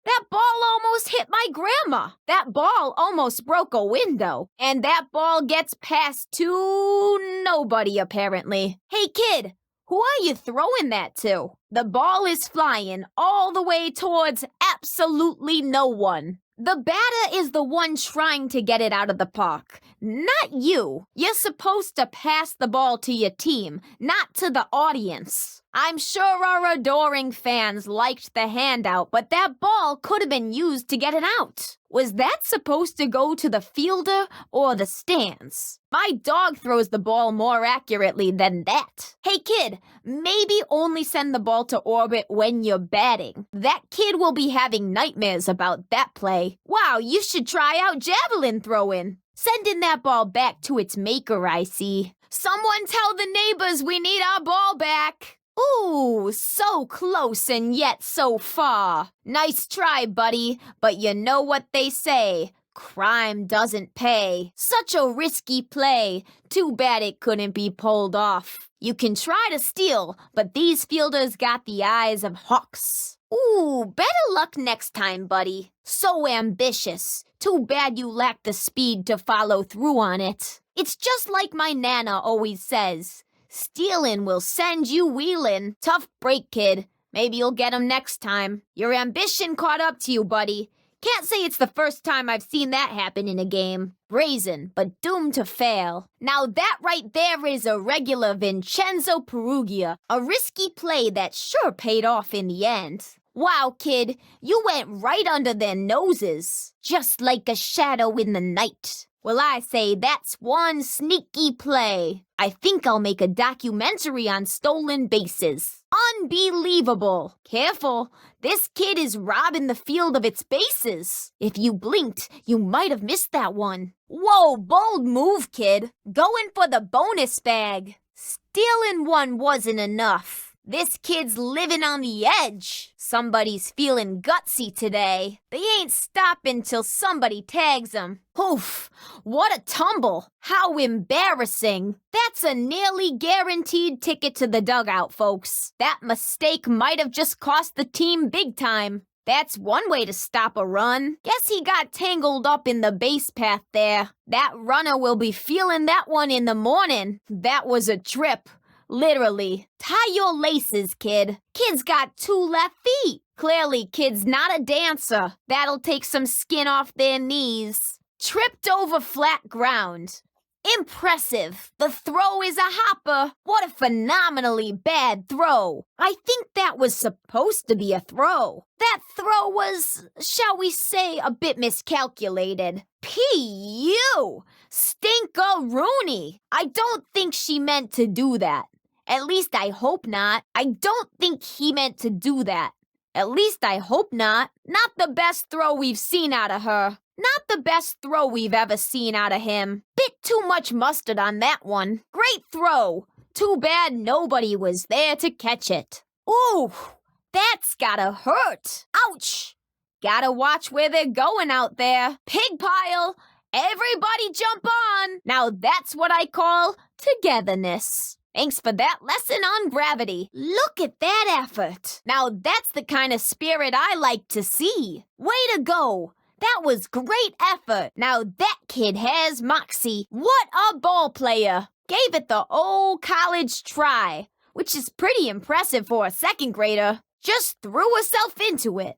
That ball almost hit my grandma. That ball almost broke a window. And that ball gets passed to nobody, apparently. Hey, kid, who are you throwing that to? The ball is flying all the way towards absolutely no one. The batter is the one trying to get it out of the park, not you. You're supposed to pass the ball to your team, not to the audience. I'm sure our adoring fans liked the handout, but that ball could have been used to get it out. Was that supposed to go to the fielder or the stands? My dog throws the ball more accurately than that. Hey kid, maybe only send the ball to orbit when you're batting. That kid will be having nightmares about that play. Wow, you should try out javelin throwing. Sending that ball back to its maker, I see. Someone tell the neighbors we need our ball back. Ooh, so close and yet so far. Nice try, buddy, but you know what they say. Crime doesn't pay. Such a risky play. Too bad it couldn't be pulled off. You can try to steal, but these fielders got the eyes of hawks. Ooh, better luck next time, buddy. So ambitious. Too bad you lack the speed to follow through on it. It's just like my Nana always says. Stealing will send you wheeling. Tough break, kid. Maybe you'll get 'em next time. Your ambition caught up to you, buddy. Can't say it's the first time I've seen that happen in a game. Brazen, but doomed to fail. Now that right there is a regular Vincenzo Perugia. A risky play that sure paid off in the end. Wow, kid, you went right under their noses. Just like a shadow in the night. Well, I say that's one sneaky play. I think I'll make a documentary on stolen bases. Unbelievable. Careful, this kid is robbing the field of its bases. If you blinked, you might have missed that one. Whoa, bold move, kid. Going for the bonus bag. Stealing one wasn't enough. This kid's living on the edge. Somebody's feeling gutsy today. They ain't stopping till somebody tags them. Oof, what a tumble. How embarrassing. That's a nearly guaranteed ticket to the dugout, folks. That mistake might have just cost the team big time. That's one way to stop a run. Guess he got tangled up in the base path there. That runner will be feeling that one in the morning. That was a trip. Literally. Tie your laces, kid. Kid's got 2 left feet. Clearly, kid's not a dancer. That'll take some skin off their knees. Tripped over flat ground. Impressive. The throw is a hopper. What a phenomenally bad throw. I think that was supposed to be a throw. That throw was, shall we say, a bit miscalculated. P.U. Stinker-rooney. I don't think she meant to do that. At least I hope not. I don't think he meant to do that. At least I hope not. Not the best throw we've seen out of her. Not the best throw we've ever seen out of him. Bit too much mustard on that one. Great throw. Too bad nobody was there to catch it. Ooh, that's gotta hurt. Ouch. Gotta watch where they're going out there. Pig pile. Everybody jump on. Now that's what I call togetherness. Thanks for that lesson on gravity. Look at that effort. Now that's the kind of spirit I like to see. Way to go. That was great effort. Now that kid has moxie. What a ball player. Gave it the old college try, which is pretty impressive for a second grader. Just threw himself into it.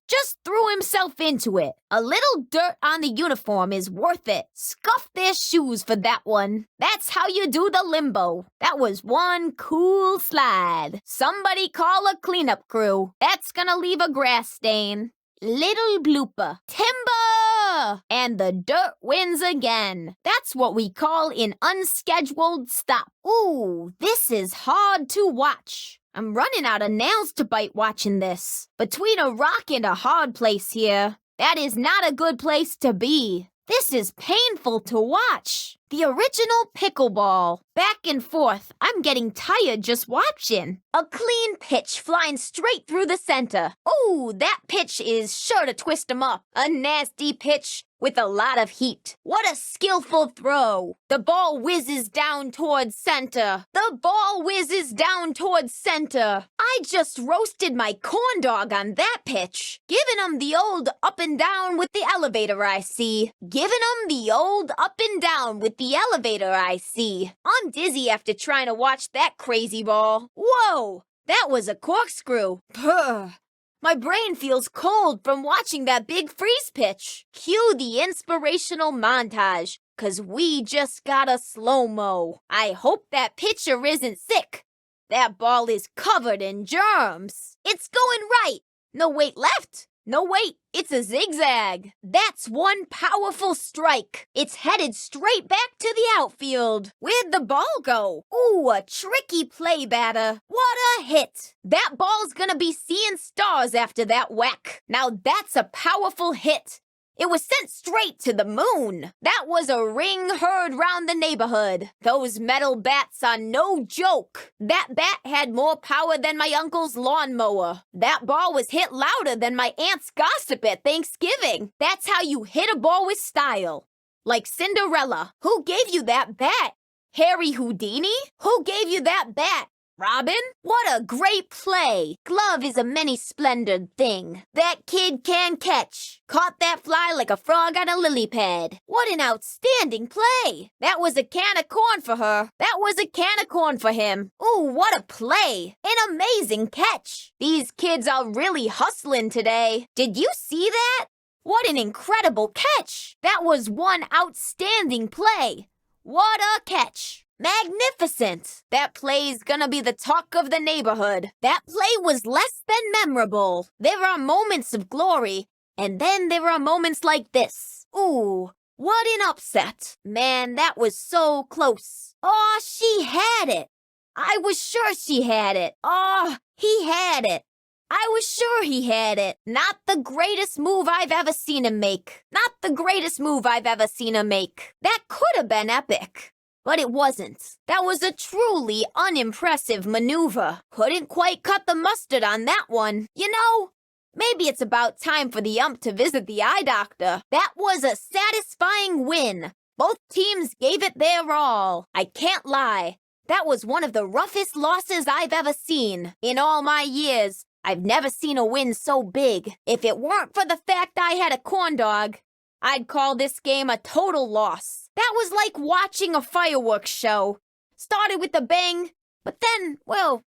A little dirt on the uniform is worth it. Scuff their shoes for that one. That's how you do the limbo. That was one cool slide. Somebody call a cleanup crew. That's gonna leave a grass stain. Little blooper. Timber! And the dirt wins again. That's what we call an unscheduled stop. Ooh, this is hard to watch. I'm running out of nails to bite watching this. Between a rock and a hard place here. That is not a good place to be. This is painful to watch. The original pickleball. Back and forth. I'm getting tired just watching. A clean pitch flying straight through the center. Oh, that pitch is sure to twist him up. A nasty pitch with a lot of heat. What a skillful throw. The ball whizzes down towards center. The ball whizzes down towards center. I just roasted my corn dog on that pitch. Giving him the old up and down with the elevator, I see. Giving him the old up and down with the elevator, I see. I'm dizzy after trying to watch that crazy ball. Whoa, that was a corkscrew. Purr. My brain feels cold from watching that big freeze pitch. Cue the inspirational montage, 'cause we just got a slow-mo. I hope that pitcher isn't sick. That ball is covered in germs. It's going right. No weight left. No wait, it's a zigzag. That's one powerful strike. It's headed straight back to the outfield. Where'd the ball go? Ooh, a tricky play, batter. What a hit. That ball's gonna be seeing stars after that whack. Now that's a powerful hit. It was sent straight to the moon. That was a ring heard round the neighborhood. Those metal bats are no joke. That bat had more power than my uncle's lawnmower. That ball was hit louder than my aunt's gossip at Thanksgiving. That's how you hit a ball with style. Like Cinderella. Who gave you that bat? Harry Houdini? Who gave you that bat? Robin? What a great play. Glove is a many-splendored thing. That kid can catch. Caught that fly like a frog on a lily pad. What an outstanding play. That was a can of corn for her. That was a can of corn for him. Ooh, what a play. An amazing catch. These kids are really hustling today. Did you see that? What an incredible catch. That was one outstanding play. What a catch. Magnificent! That play's gonna be the talk of the neighborhood. That play was less than memorable. There are moments of glory, and then there are moments like this. Ooh, what an upset. Man, that was so close. Oh, she had it. I was sure she had it. Oh, he had it. I was sure he had it. Not the greatest move I've ever seen him make. Not the greatest move I've ever seen him make. That could have been epic. But it wasn't. That was a truly unimpressive maneuver. Couldn't quite cut the mustard on that one. You know, maybe it's about time for the ump to visit the eye doctor. That was a satisfying win. Both teams gave it their all. I can't lie. That was one of the roughest losses I've ever seen. In all my years, I've never seen a win so big. If it weren't for the fact I had a corn dog, I'd call this game a total loss. That was like watching a fireworks show. Started with a bang, but then, well,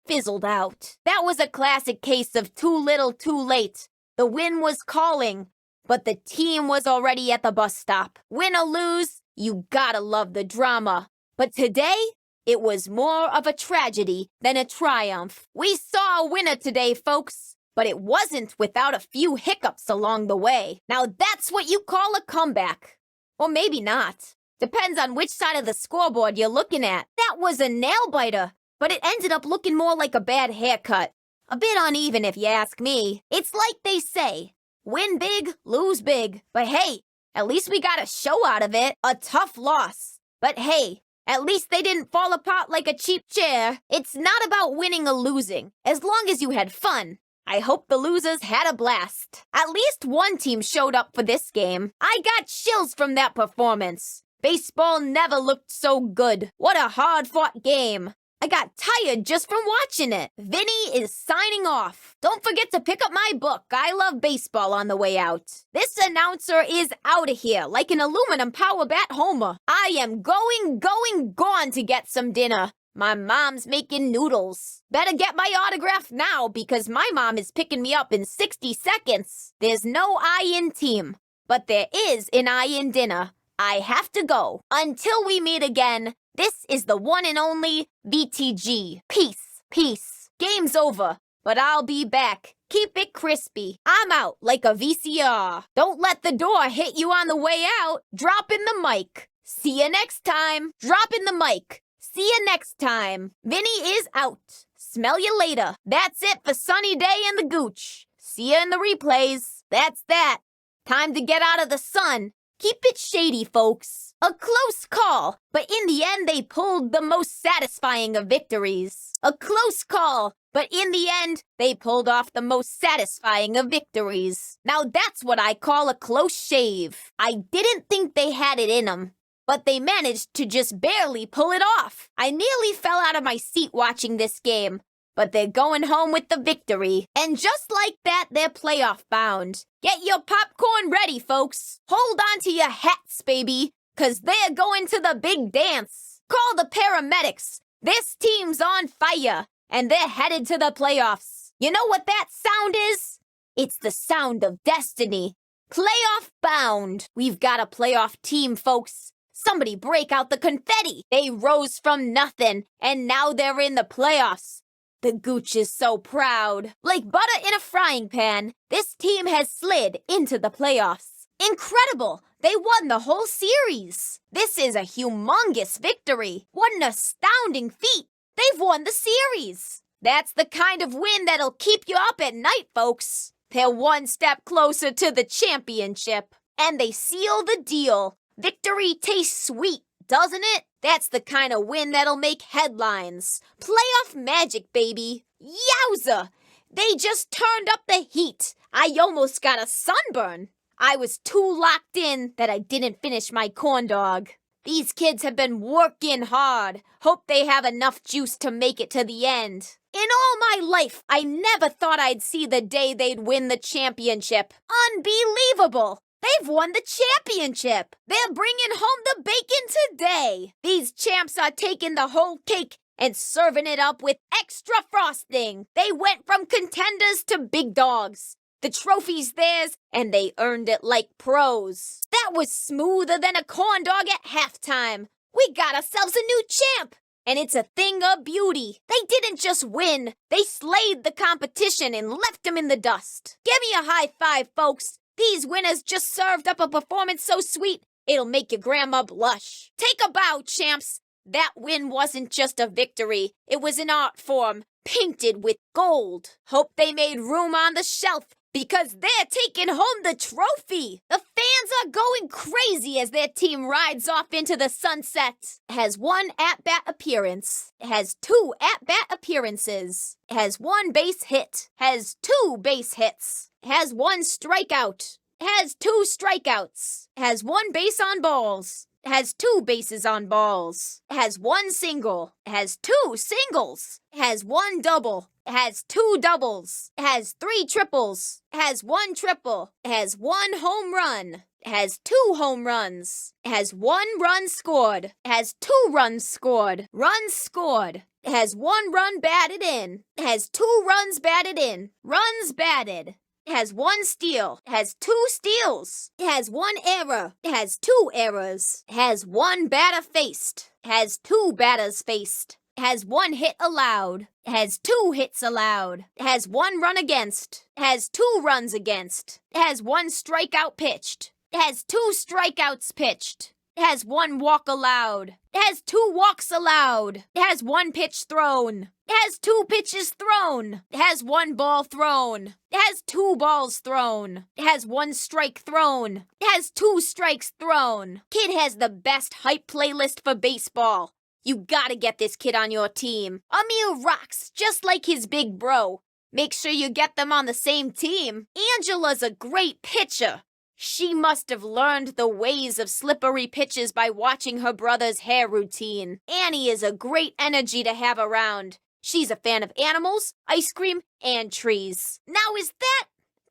fizzled out. That was a classic case of too little too late. The win was calling, but the team was already at the bus stop. Win or lose, you gotta love the drama. But today, it was more of a tragedy than a triumph. We saw a winner today, folks. But it wasn't without a few hiccups along the way. Now that's what you call a comeback. Or maybe not. Depends on which side of the scoreboard you're looking at. That was a nail-biter, but it ended up looking more like a bad haircut. A bit uneven if you ask me. It's like they say, win big, lose big. But hey, at least we got a show out of it. A tough loss. But hey, at least they didn't fall apart like a cheap chair. It's not about winning or losing, as long as you had fun. I hope the losers had a blast. At least one team showed up for this game. I got chills from that performance. Baseball never looked so good. What a hard-fought game. I got tired just from watching it. Vinnie is signing off. Don't forget to pick up my book, I Love Baseball, on the way out. This announcer is out of here like an aluminum power bat homer. I am gone to get some dinner. My mom's making noodles. Better get my autograph now because my mom is picking me up in 60 seconds. There's no I-in team, but there is an I-in dinner. I have to go. Until we meet again, this is the one and only VTG. Peace. Game's over, but I'll be back. Keep it crispy. I'm out like a VCR. Don't let the door hit you on the way out. Drop in the mic. See you next time. Drop in the mic. See you next time. Vinnie is out. Smell you later. That's it for Sunny Day and the Gooch. See you in the replays. That's that. Time to get out of the sun. Keep it shady, folks. A close call, but in the end they pulled the most satisfying of victories. A close call, but in the end they pulled off the most satisfying of victories. Now that's what I call a close shave. I didn't think they had it in them, but they managed to just barely pull it off. I nearly fell out of my seat watching this game, but they're going home with the victory. And just like that, they're playoff bound. Get your popcorn ready, folks. Hold on to your hats, baby, 'cause they're going to the big dance. Call the paramedics. This team's on fire, and they're headed to the playoffs. You know what that sound is? It's the sound of destiny. Playoff bound. We've got a playoff team, folks. Somebody break out the confetti. They rose from nothing, and now they're in the playoffs. The Gooch is so proud. Like butter in a frying pan, this team has slid into the playoffs. Incredible! They won the whole series. This is a humongous victory. What an astounding feat. They've won the series. That's the kind of win that'll keep you up at night, folks. They're one step closer to the championship. And they seal the deal. Victory tastes sweet, doesn't it? That's the kind of win that'll make headlines. Playoff magic, baby. Yowza! They just turned up the heat. I almost got a sunburn. I was too locked in that I didn't finish my corn dog. These kids have been working hard. Hope they have enough juice to make it to the end. In all my life, I never thought I'd see the day they'd win the championship. Unbelievable! They've won the championship. They're bringing home the bacon today. These champs are taking the whole cake and serving it up with extra frosting. They went from contenders to big dogs. The trophy's theirs, and they earned it like pros. That was smoother than a corn dog at halftime. We got ourselves a new champ, and it's a thing of beauty. They didn't just win. They slayed the competition and left them in the dust. Give me a high five, folks. These winners just served up a performance so sweet, it'll make your grandma blush. Take a bow, champs. That win wasn't just a victory. It was an art form, painted with gold. Hope they made room on the shelf, because they're taking home the trophy. The fans are going crazy as their team rides off into the sunset. Has one at-bat appearance. Has two at-bat appearances. Has one base hit. Has two base hits. Has one strikeout. Has two strikeouts. Has one base on balls. Has two bases on balls. Has one single. Has two singles. Has one double. Has two doubles. Has three triples. Has one triple. Has one home run. Has two home runs. Has one run scored. Has two runs scored. Runs scored. Has one run batted in. Has two runs batted in. Runs batted. Has one steal. Has two steals. Has one error. Has two errors. Has one batter faced. Has two batters faced. Has one hit allowed. Has two hits allowed. Has one run against. Has two runs against. Has one strikeout pitched. Has two strikeouts pitched. Has one walk allowed. Has two walks allowed. Has one pitch thrown. Has two pitches thrown. Has one ball thrown. Has two balls thrown. Has one strike thrown. Has two strikes thrown. Kid has the best hype playlist for baseball. You gotta get this kid on your team. Amir rocks just like his big bro. Make sure you get them on the same team. Angela's a great pitcher. She must have learned the ways of slippery pitches by watching her brother's hair routine. Annie is a great energy to have around. She's a fan of animals, ice cream, and trees. Now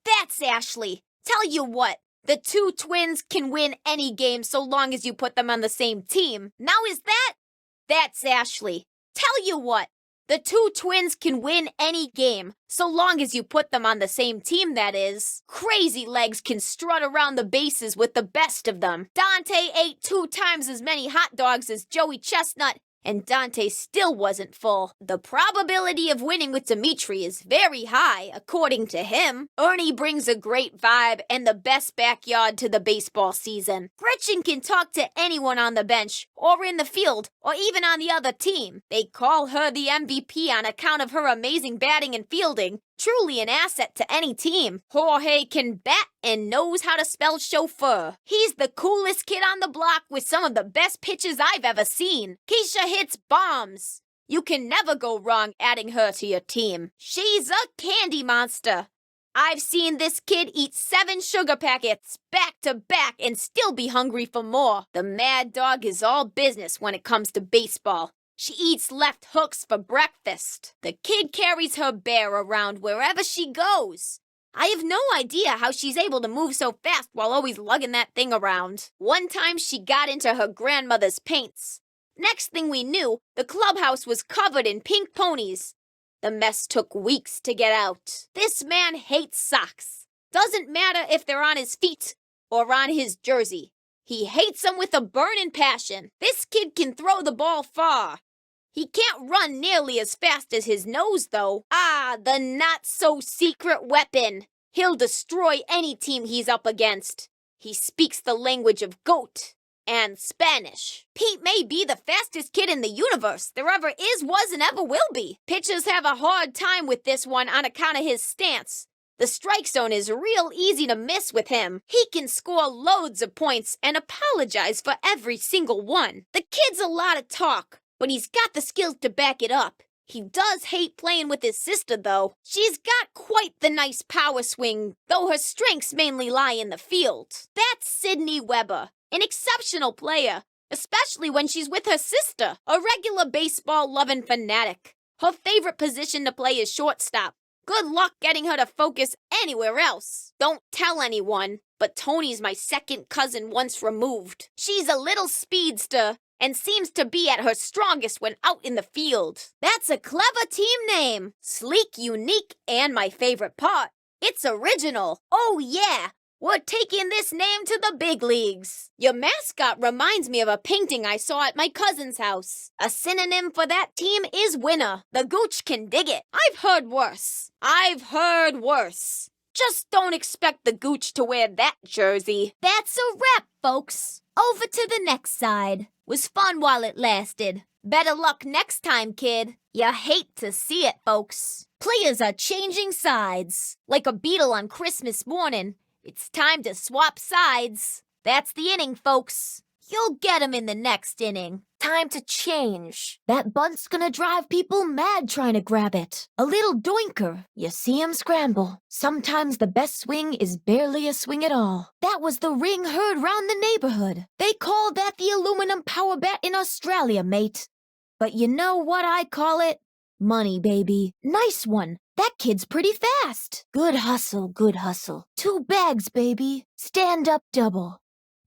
that's Ashley. Tell you what, the two twins can win any game so long as you put them on the same team. Now that's Ashley. Tell you what, the two twins can win any game, so long as you put them on the same team, that is. Crazy Legs can strut around the bases with the best of them. Dante ate 2 times as many hot dogs as Joey Chestnut, and Dante still wasn't full. The probability of winning with Dimitri is very high, according to him. Ernie brings a great vibe and the best backyard to the baseball season. Gretchen can talk to anyone on the bench, or in the field, or even on the other team. They call her the MVP on account of her amazing batting and fielding. Truly an asset to any team. Jorge can bat and knows how to spell chauffeur. He's the coolest kid on the block with some of the best pitches I've ever seen. Keisha hits bombs. You can never go wrong adding her to your team. She's a candy monster. I've seen this kid eat 7 sugar packets back to back and still be hungry for more. The Mad Dog is all business when it comes to baseball. She eats left hooks for breakfast. The kid carries her bear around wherever she goes. I have no idea how she's able to move so fast while always lugging that thing around. One time she got into her grandmother's paints. Next thing we knew, the clubhouse was covered in pink ponies. The mess took weeks to get out. This man hates socks. Doesn't matter if they're on his feet or on his jersey. He hates them with a burning passion. This kid can throw the ball far. He can't run nearly as fast as his nose, though. Ah, the not-so-secret weapon. He'll destroy any team he's up against. He speaks the language of goat and Spanish. Pete may be the fastest kid in the universe there ever is, was, and ever will be. Pitchers have a hard time with this one on account of his stance. The strike zone is real easy to miss with him. He can score loads of points and apologize for every single one. The kid's a lot of talk, but he's got the skills to back it up. He does hate playing with his sister, though. She's got quite the nice power swing, though her strengths mainly lie in the field. That's Sydney Weber, an exceptional player, especially when she's with her sister, a regular baseball-loving fanatic. Her favorite position to play is shortstop. Good luck getting her to focus anywhere else. Don't tell anyone, but Tony's my second cousin once removed. She's a little speedster and seems to be at her strongest when out in the field. That's a clever team name. Sleek, unique, and my favorite part, it's original. Oh yeah, we're taking this name to the big leagues. Your mascot reminds me of a painting I saw at my cousin's house. A synonym for that team is winner. The Gooch can dig it. I've heard worse. Just don't expect the Gooch to wear that jersey. That's a wrap, folks. Over to the next side. Was fun while it lasted. Better luck next time, kid. You hate to see it, folks. Players are changing sides. Like a beetle on Christmas morning, it's time to swap sides. That's the inning, folks. You'll get 'em in the next inning. Time to change. That bunt's gonna drive people mad trying to grab it. A little doinker. You see him scramble. Sometimes the best swing is barely a swing at all. That was the ring heard round the neighborhood. They call that the aluminum power bat in Australia, mate. But you know what I call it? Money, baby. Nice one. That kid's pretty fast. Good hustle, good hustle. 2 bags, baby. Stand up double.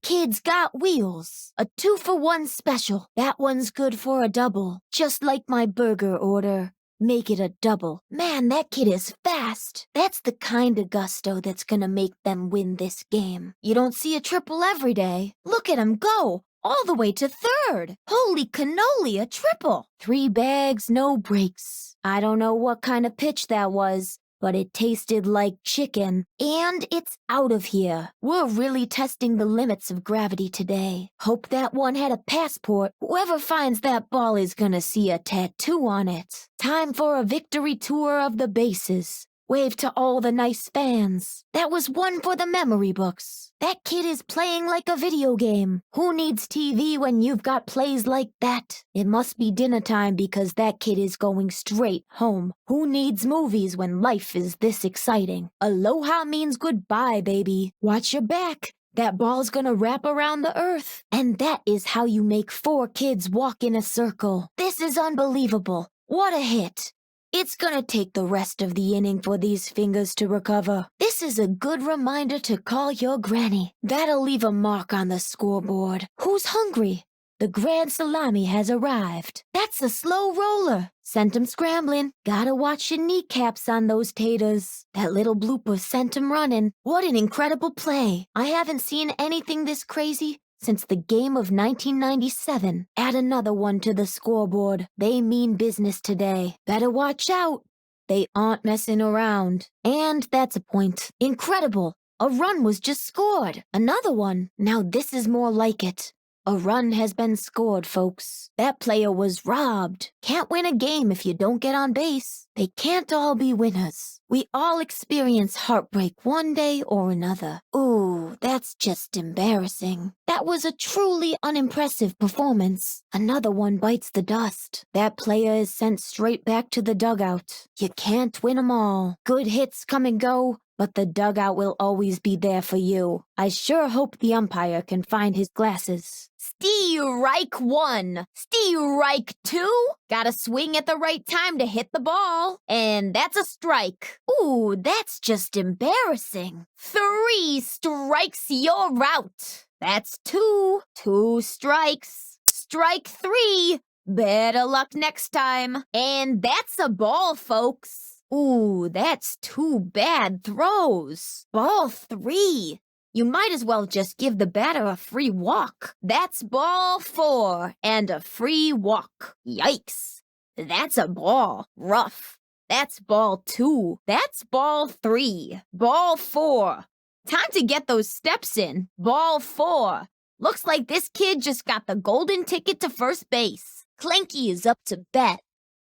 Kids got wheels. A 2-for-1 special. That one's good for a double. Just like my burger order. Make it a double. Man, that kid is fast. That's the kind of gusto that's gonna make them win this game. You don't see a triple every day. Look at him go. All the way to third. Holy cannoli, a triple. 3 bags, no breaks. I don't know what kind of pitch that was, but it tasted like chicken. And it's out of here. We're really testing the limits of gravity today. Hope that one had a passport. Whoever finds that ball is gonna see a tattoo on it. Time for a victory tour of the bases. Wave to all the nice fans. That was one for the memory books. That kid is playing like a video game. Who needs TV when you've got plays like that? It must be dinner time because that kid is going straight home. Who needs movies when life is this exciting? Aloha means goodbye, baby. Watch your back. That ball's gonna wrap around the earth. And that is how you make 4 kids walk in a circle. This is unbelievable. What a hit. It's gonna take the rest of the inning for these fingers to recover. This is a good reminder to call your granny. That'll leave a mark on the scoreboard. Who's hungry? The grand salami has arrived. That's a slow roller. Sent him scrambling. Gotta watch your kneecaps on those taters. That little blooper sent him running. What an incredible play. I haven't seen anything this crazy since the game of 1997. Add another one to the scoreboard. They mean business today. Better watch out. They aren't messing around. And that's a point. Incredible. A run was just scored. Another one. Now this is more like it. A run has been scored, folks. That player was robbed. Can't win a game if you don't get on base. They can't all be winners. We all experience heartbreak one day or another. Ooh, that's just embarrassing. That was a truly unimpressive performance. Another one bites the dust. That player is sent straight back to the dugout. You can't win 'em all. Good hits come and go, but the dugout will always be there for you. I sure hope the umpire can find his glasses. Strike one. Strike two. Gotta swing at the right time to hit the ball. And that's a strike. Ooh, that's just embarrassing. 3 strikes, you're out. That's 2. 2 strikes. Strike 3. Better luck next time. And that's a ball, folks. Ooh, that's 2 bad throws. Ball 3. You might as well just give the batter a free walk. That's ball 4 and a free walk. Yikes. That's a ball. Rough. That's ball 2. That's ball 3. Ball 4. Time to get those steps in. Ball 4. Looks like this kid just got the golden ticket to first base. Clanky is up to bat.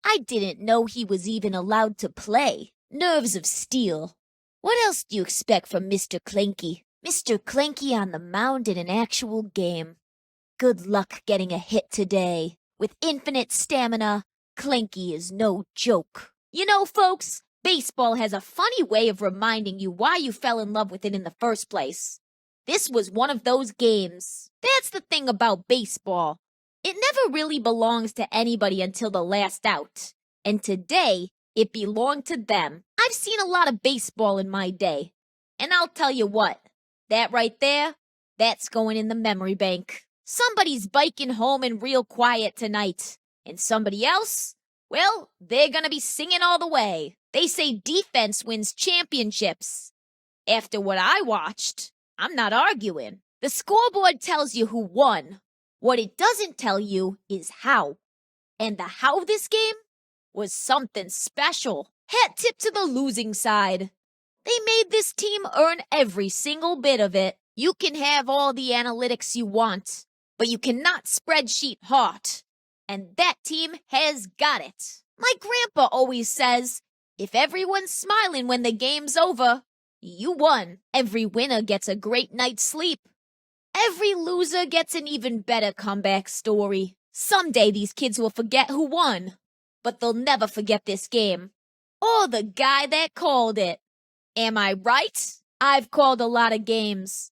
I didn't know he was even allowed to play. Nerves of steel. What else do you expect from Mr. Clanky? Mr. Clanky on the mound in an actual game. Good luck getting a hit today. With infinite stamina, Clanky is no joke. You know, folks, baseball has a funny way of reminding you why you fell in love with it in the first place. This was one of those games. That's the thing about baseball. It never really belongs to anybody until the last out. And today, it belonged to them. I've seen a lot of baseball in my day. And I'll tell you what. That right there, that's going in the memory bank. Somebody's biking home and real quiet tonight. And somebody else, well, they're gonna be singing all the way. They say defense wins championships. After what I watched, I'm not arguing. The scoreboard tells you who won. What it doesn't tell you is how. And the how this game was something special. Hat tip to the losing side. They made this team earn every single bit of it. You can have all the analytics you want, but you cannot spreadsheet hot. And that team has got it. My grandpa always says, if everyone's smiling when the game's over, you won. Every winner gets a great night's sleep. Every loser gets an even better comeback story. Someday these kids will forget who won, but they'll never forget this game. Or the guy that called it. Am I right? I've called a lot of games.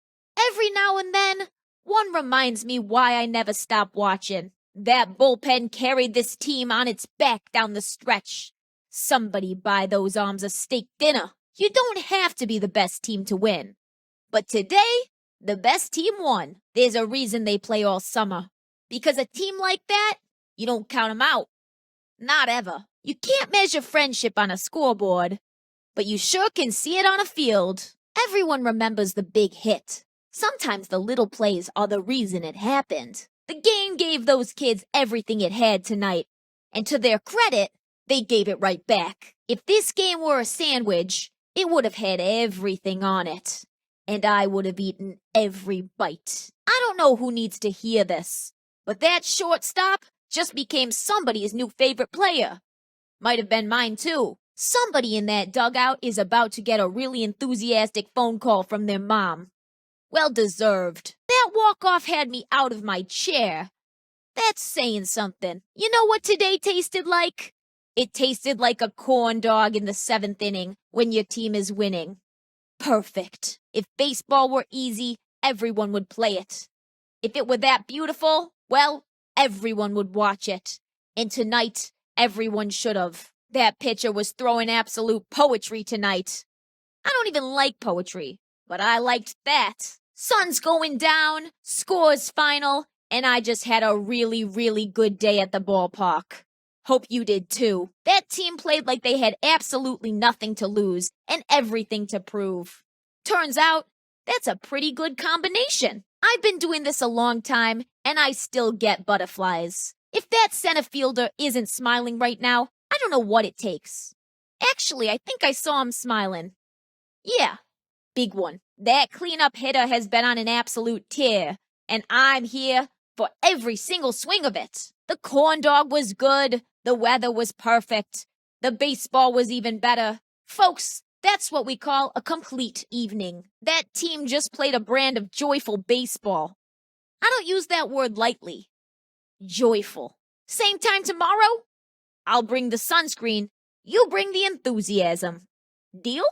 Every now and then, one reminds me why I never stop watching. That bullpen carried this team on its back down the stretch. Somebody buy those arms a steak dinner. You don't have to be the best team to win. But today, the best team won. There's a reason they play all summer. Because a team like that, you don't count them out. Not ever. You can't measure friendship on a scoreboard. But you sure can see it on a field. Everyone remembers the big hit. Sometimes the little plays are the reason it happened. The game gave those kids everything it had tonight. And to their credit, they gave it right back. If this game were a sandwich, it would have had everything on it. And I would have eaten every bite. I don't know who needs to hear this, but that shortstop just became somebody's new favorite player. Might have been mine too. Somebody in that dugout is about to get a really enthusiastic phone call from their mom. Well deserved. That walk-off had me out of my chair. That's saying something. You know what today tasted like? It tasted like a corn dog in the 7th inning when your team is winning. Perfect. If baseball were easy, everyone would play it. If it were that beautiful, well, everyone would watch it. And tonight, everyone should have. That pitcher was throwing absolute poetry tonight. I don't even like poetry, but I liked that. Sun's going down, scores final, and I just had a really, really good day at the ballpark. Hope you did too. That team played like they had absolutely nothing to lose and everything to prove. Turns out, that's a pretty good combination. I've been doing this a long time, and I still get butterflies. If that center fielder isn't smiling right now, I don't know what it takes. Actually, I think I saw him smiling. Yeah, big one. That cleanup hitter has been on an absolute tear, and I'm here for every single swing of it. The corn dog was good. The weather was perfect. The baseball was even better. Folks, that's what we call a complete evening. That team just played a brand of joyful baseball. I don't use that word lightly. Joyful. Same time tomorrow? I'll bring the sunscreen. You bring the enthusiasm. Deal?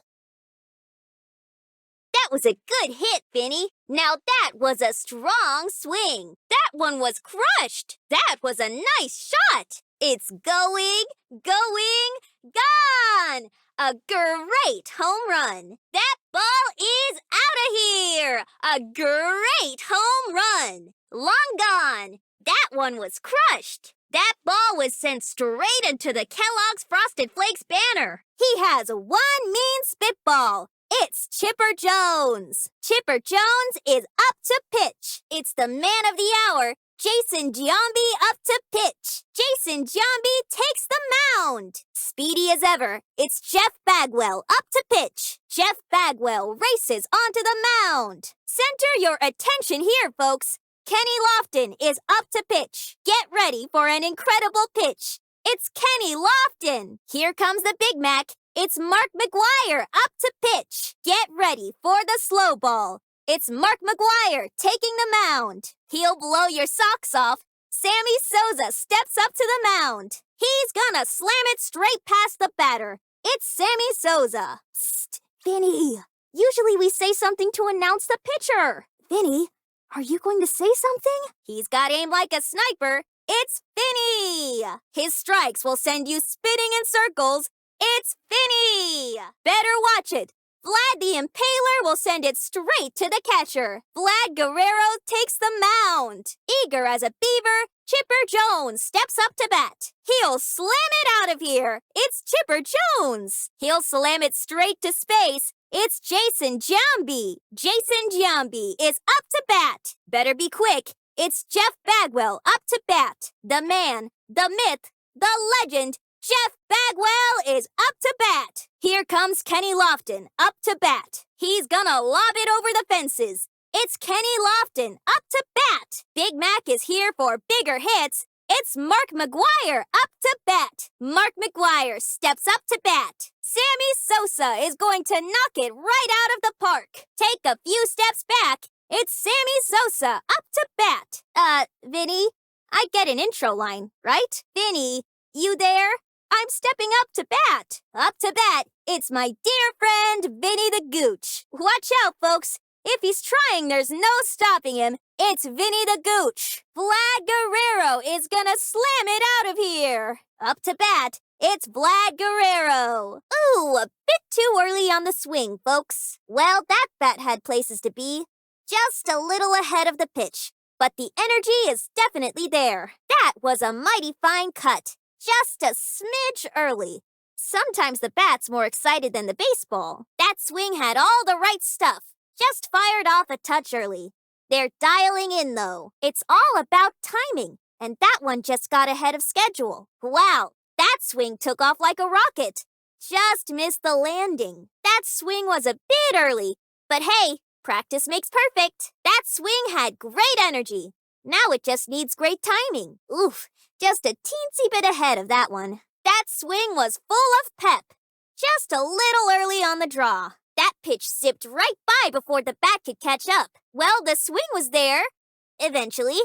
That was a good hit, Vinnie. Now that was a strong swing. That one was crushed. That was a nice shot. It's going, gone. A great home run. That ball is out of here. A great home run. Long gone. That one was crushed. That ball was sent straight into the Kellogg's Frosted Flakes banner. He has one mean spitball. It's Chipper Jones. Chipper Jones is up to pitch. It's the man of the hour, Jason Giambi, up to pitch. Jason Giambi takes the mound. Speedy as ever, it's Jeff Bagwell up to pitch. Jeff Bagwell races onto the mound. Center your attention here, folks. Kenny Lofton is up to pitch. Get ready for an incredible pitch. It's Kenny Lofton. Here comes the Big Mac. It's Mark McGuire up to pitch. Get ready for the slow ball. It's Mark McGuire taking the mound. He'll blow your socks off. Sammy Sosa steps up to the mound. He's gonna slam it straight past the batter. It's Sammy Sosa. Psst, Vinnie. Usually we say something to announce the pitcher. Vinnie, are you going to say something? He's got aim like a sniper. It's Vinnie. His strikes will send you spinning in circles. It's Vinnie! Better watch it. Vlad the Impaler will send it straight to the catcher. Vlad Guerrero takes the mound. Eager as a beaver, Chipper Jones steps up to bat. He'll slam it out of here. It's Chipper Jones. He'll slam it straight to space. It's Jason Giambi. Jason Giambi is up to bat. Better be quick. It's Jeff Bagwell up to bat. The man, the myth, the legend, Jeff Bagwell is up to bat. Here comes Kenny Lofton up to bat. He's gonna lob it over the fences. It's Kenny Lofton up to bat. Big Mac is here for bigger hits. It's Mark McGuire up to bat. Mark McGuire steps up to bat. Sammy Sosa is going to knock it right out of the park. Take a few steps back. It's Sammy Sosa up to bat. Vinnie, I get an intro line, right? Vinnie, you there? I'm stepping up to bat. Up to bat, it's my dear friend, Vinnie the Gooch. Watch out, folks. If he's trying, there's no stopping him. It's Vinnie the Gooch. Vlad Guerrero is gonna slam it out of here. Up to bat, it's Vlad Guerrero. Ooh, a bit too early on the swing, folks. Well, that bat had places to be. Just a little ahead of the pitch. But the energy is definitely there. That was a mighty fine cut. Just a smidge early. Sometimes the bat's more excited than the baseball. That swing had all the right stuff. Just fired off a touch early. They're dialing in, though. It's all about timing. And that one just got ahead of schedule. Wow, that swing took off like a rocket. Just missed the landing. That swing was a bit early. But hey, practice makes perfect. That swing had great energy. Now it just needs great timing. Oof, just a teensy bit ahead of that one. That swing was full of pep. Just a little early on the draw. That pitch zipped right by before the bat could catch up. Well, the swing was there. Eventually.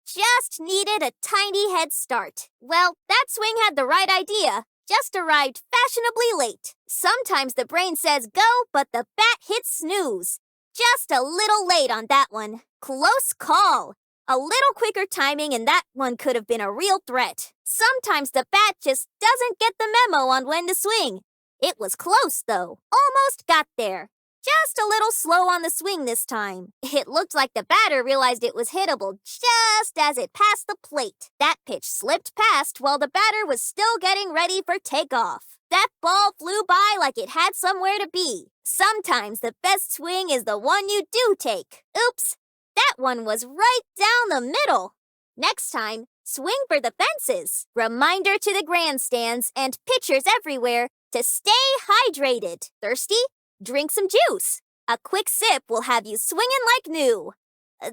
Just needed a tiny head start. Well, that swing had the right idea. Just arrived fashionably late. Sometimes the brain says go, but the bat hits snooze. Just a little late on that one. Close call. A little quicker timing and that one could have been a real threat. Sometimes the bat just doesn't get the memo on when to swing. It was close, though. Almost got there. Just a little slow on the swing this time. It looked like the batter realized it was hittable just as it passed the plate. That pitch slipped past while the batter was still getting ready for takeoff. That ball flew by like it had somewhere to be. Sometimes the best swing is the one you do take. Oops, that one was right down the middle. Next time, swing for the fences. Reminder to the grandstands and pitchers everywhere to stay hydrated. Thirsty? Drink some juice. A quick sip will have you swinging like new.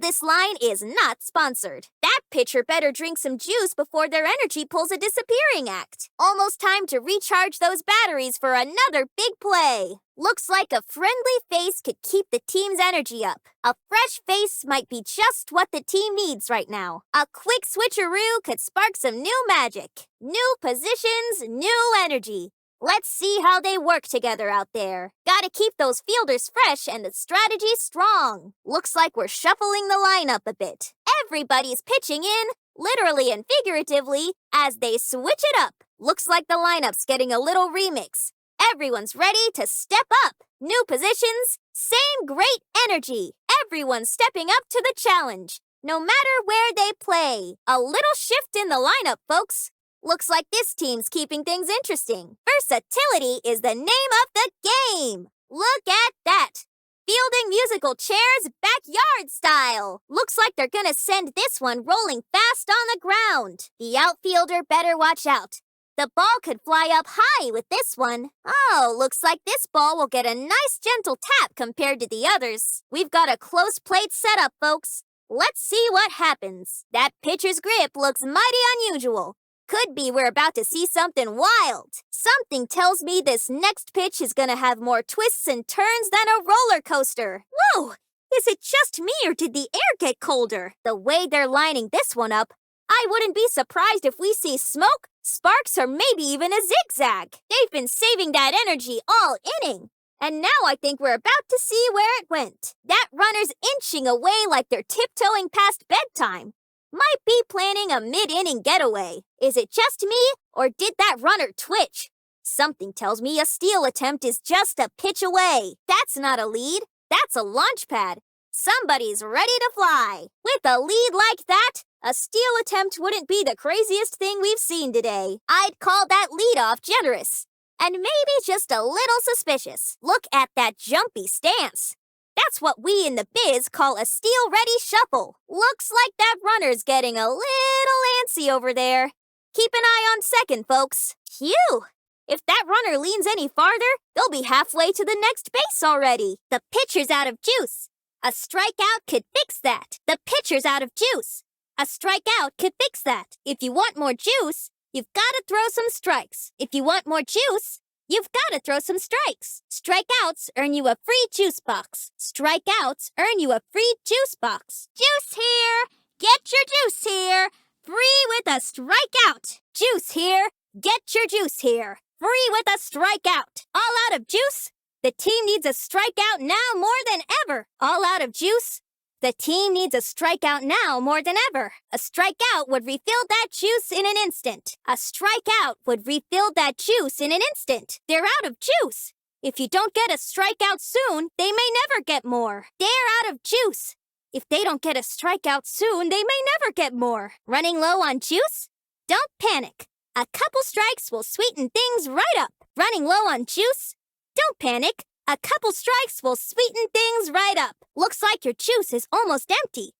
This line is not sponsored. That pitcher better drink some juice before their energy pulls a disappearing act. Almost time to recharge those batteries for another big play. Looks like a friendly face could keep the team's energy up. A fresh face might be just what the team needs right now. A quick switcheroo could spark some new magic. New positions, new energy. Let's see how they work together out there. Gotta keep those fielders fresh and the strategy strong. Looks like we're shuffling the lineup a bit. Everybody's pitching in, literally and figuratively, as they switch it up. Looks like the lineup's getting a little remix. Everyone's ready to step up. New positions, same great energy. Everyone's stepping up to the challenge, no matter where they play. A little shift in the lineup, folks. Looks like this team's keeping things interesting. Versatility is the name of the game. Look at that. Fielding musical chairs backyard style. Looks like they're gonna send this one rolling fast on the ground. The outfielder better watch out. The ball could fly up high with this one. Oh, looks like this ball will get a nice gentle tap compared to the others. We've got a close plate setup, folks. Let's see what happens. That pitcher's grip looks mighty unusual. Could be we're about to see something wild. Something tells me this next pitch is gonna have more twists and turns than a roller coaster. Whoa! Is it just me or did the air get colder? The way they're lining this one up, I wouldn't be surprised if we see smoke, sparks, or maybe even a zigzag. They've been saving that energy all inning. And now I think we're about to see where it went. That runner's inching away like they're tiptoeing past bedtime. Might be planning a mid-inning getaway. Is it just me, or did that runner twitch? Something tells me a steal attempt is just a pitch away. That's not a lead. That's a launch pad. Somebody's ready to fly. With a lead like that, a steal attempt wouldn't be the craziest thing we've seen today. I'd call that leadoff generous. And maybe just a little suspicious. Look at that jumpy stance. That's what we in the biz call a steal-ready shuffle. Looks like that runner's getting a little antsy over there. Keep an eye on second, folks. Phew! If that runner leans any farther, they'll be halfway to the next base already. The pitcher's out of juice. A strikeout could fix that. The pitcher's out of juice. A strikeout could fix that. If you want more juice, you've got to throw some strikes. If you want more juice, you've got to throw some strikes. Strikeouts earn you a free juice box. Strikeouts earn you a free juice box. Juice here! Get your juice here! Free with a strikeout! Juice here! Get your juice here! Free with a strikeout! All out of juice? The team needs a strikeout now more than ever. All out of juice? The team needs a strikeout now more than ever. A strikeout would refill that juice in an instant. A strikeout would refill that juice in an instant. They're out of juice. If you don't get a strikeout soon, they may never get more. They're out of juice. If they don't get a strikeout soon, they may never get more. Running low on juice? Don't panic. A couple strikes will sweeten things right up. Running low on juice? Don't panic. A couple strikes will sweeten things right up. Looks like your juice is almost empty.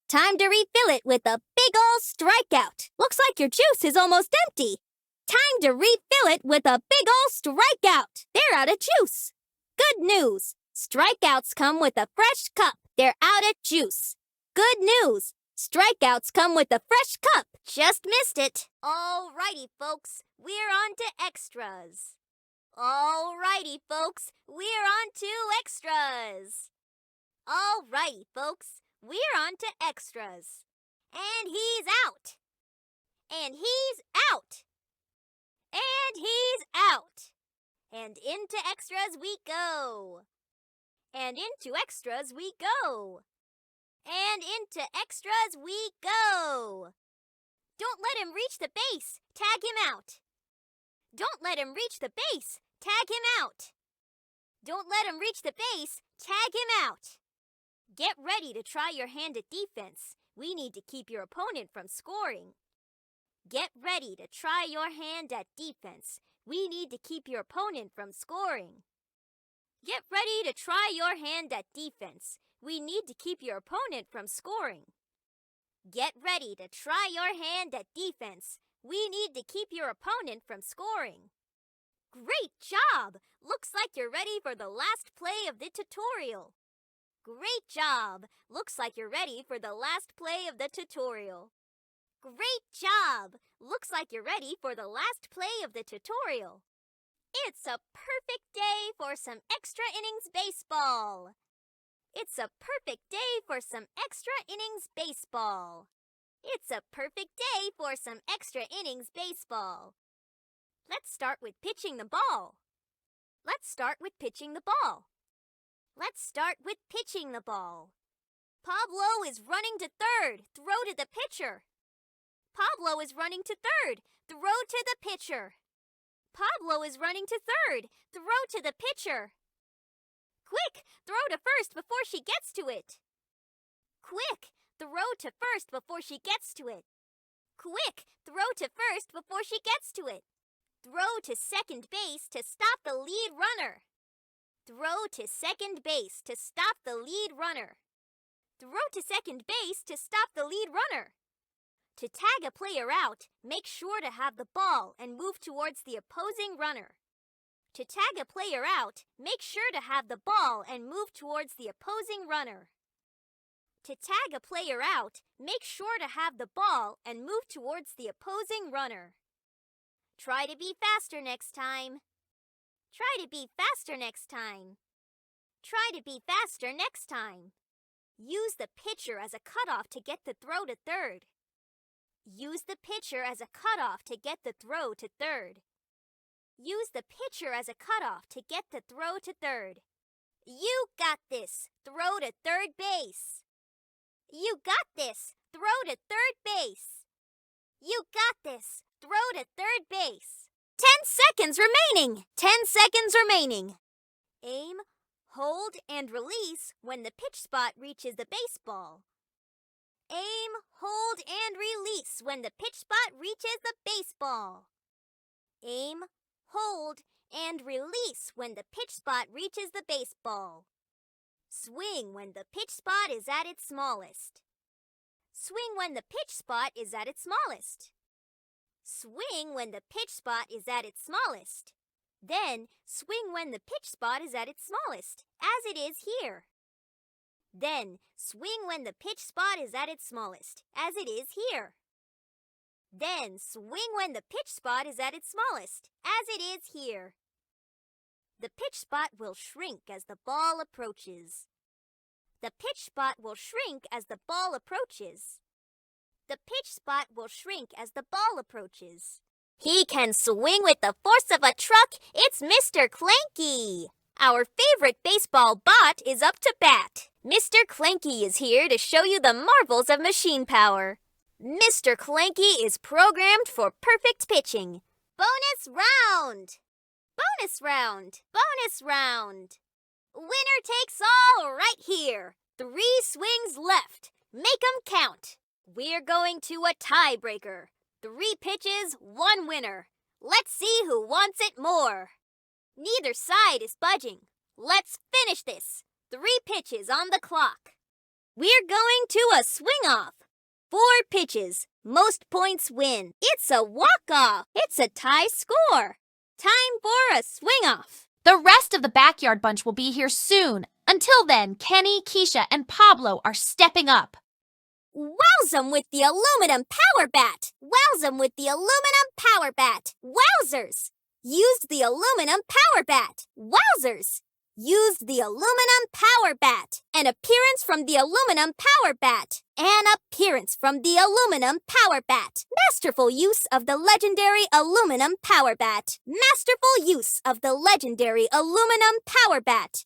Time to refill it with a big ol' strikeout. Looks like your juice is almost empty. Time to refill it with a big ol' strikeout. They're out of juice. Good news. Strikeouts come with a fresh cup. They're out of juice. Good news. Strikeouts come with a fresh cup. Just missed it. Alrighty, folks. We're on to extras. Alrighty, folks, we're on to extras. Alrighty, folks, we're on to extras. And he's out. And he's out. And he's out. And into extras we go. And into extras we go. And into extras we go. Don't let him reach the base. Tag him out. Don't let him reach the base. Tag him out. Don't let him reach the base. Tag him out. Get ready to try your hand at defense. We need to keep your opponent from scoring. Get ready to try your hand at defense. We need to keep your opponent from scoring. Get ready to try your hand at defense. We need to keep your opponent from scoring. Get ready to try your hand at defense. We need to keep your opponent from scoring. Great job! Looks like you're ready for the last play of the tutorial. Great job! Looks like you're ready for the last play of the tutorial. Great job! Looks like you're ready for the last play of the tutorial. It's a perfect day for some extra innings baseball. It's a perfect day for some extra innings baseball. It's a perfect day for some extra innings baseball. Let's start with pitching the ball. Let's start with pitching the ball. Let's start with pitching the ball. Pablo is running to third. Throw to the pitcher. Pablo is running to third. Throw to the pitcher. Pablo is running to third. Throw to the pitcher. Quick! Throw to first before she gets to it. Quick! Throw to first before she gets to it. Quick! Throw to first before she gets to it. Throw to second base to stop the lead runner. Throw to second base to stop the lead runner. Throw to second base to stop the lead runner. To tag a player out, make sure to have the ball and move towards the opposing runner. To tag a player out, make sure to have the ball and move towards the opposing runner. To tag a player out, make sure to have the ball and move towards the opposing runner. Try to be faster next time. Try to be faster next time. Try to be faster next time. Use the pitcher as a cutoff to get the throw to third. Use the pitcher as a cutoff to get the throw to third. Use the pitcher as a cutoff to get the throw to third. You got this. Throw to third base. You got this. Throw to third base. You got this. Throw to third base. 10 seconds remaining. 10 seconds remaining. Aim, hold, and release when the pitch spot reaches the baseball. Aim, hold, and release when the pitch spot reaches the baseball. Aim, hold, and release when the pitch spot reaches the baseball. Swing when the pitch spot is at its smallest. Swing when the pitch spot is at its smallest. Swing when the pitch spot is at its smallest. Then, swing when the pitch spot is at its smallest, as it is here. Then, swing when the pitch spot is at its smallest, as it is here. Then, swing when the pitch spot is at its smallest, as it is here. The pitch spot will shrink as the ball approaches. The pitch spot will shrink as the ball approaches. The pitch spot will shrink as the ball approaches. He can swing with the force of a truck. It's Mr. Clanky. Our favorite baseball bot is up to bat. Mr. Clanky is here to show you the marvels of machine power. Mr. Clanky is programmed for perfect pitching. Bonus round! Bonus round! Bonus round! Winner takes all right here. 3 swings left. Make 'em count. We're going to a tiebreaker. 3 pitches, 1 winner. Let's see who wants it more. Neither side is budging. Let's finish this. 3 pitches on the clock. We're going to a swing-off. 4 pitches. Most points win. It's a walk-off. It's a tie score. Time for a swing-off. The rest of the backyard bunch will be here soon. Until then, Kenny, Keisha, and Pablo are stepping up. Wowz 'em with the aluminum power bat! Wowz 'em with the aluminum power bat! Wowzers! Used the aluminum power bat! Wowzers! Used the aluminum power bat! An appearance from the aluminum power bat! An appearance from the aluminum power bat! Masterful use of the legendary aluminum power bat! Masterful use of the legendary aluminum power bat!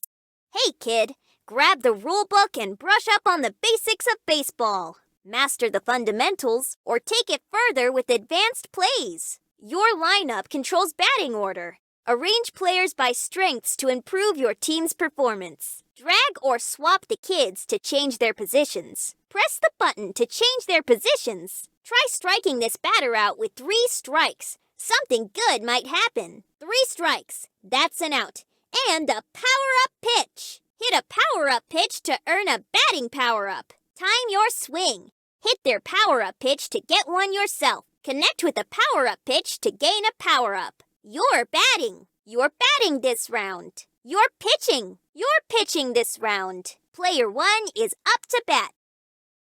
Hey kid! Grab the rule book and brush up on the basics of baseball. Master the fundamentals or take it further with advanced plays. Your lineup controls batting order. Arrange players by strengths to improve your team's performance. Drag or swap the kids to change their positions. Press the button to change their positions. Try striking this batter out with 3 strikes. Something good might happen. 3 strikes. That's an out. And a power-up pitch. Hit a power-up pitch to earn a batting power-up. Time your swing. Hit their power-up pitch to get one yourself. Connect with a power-up pitch to gain a power-up. You're batting. You're batting this round. You're pitching. You're pitching this round. Player 1 is up to bat.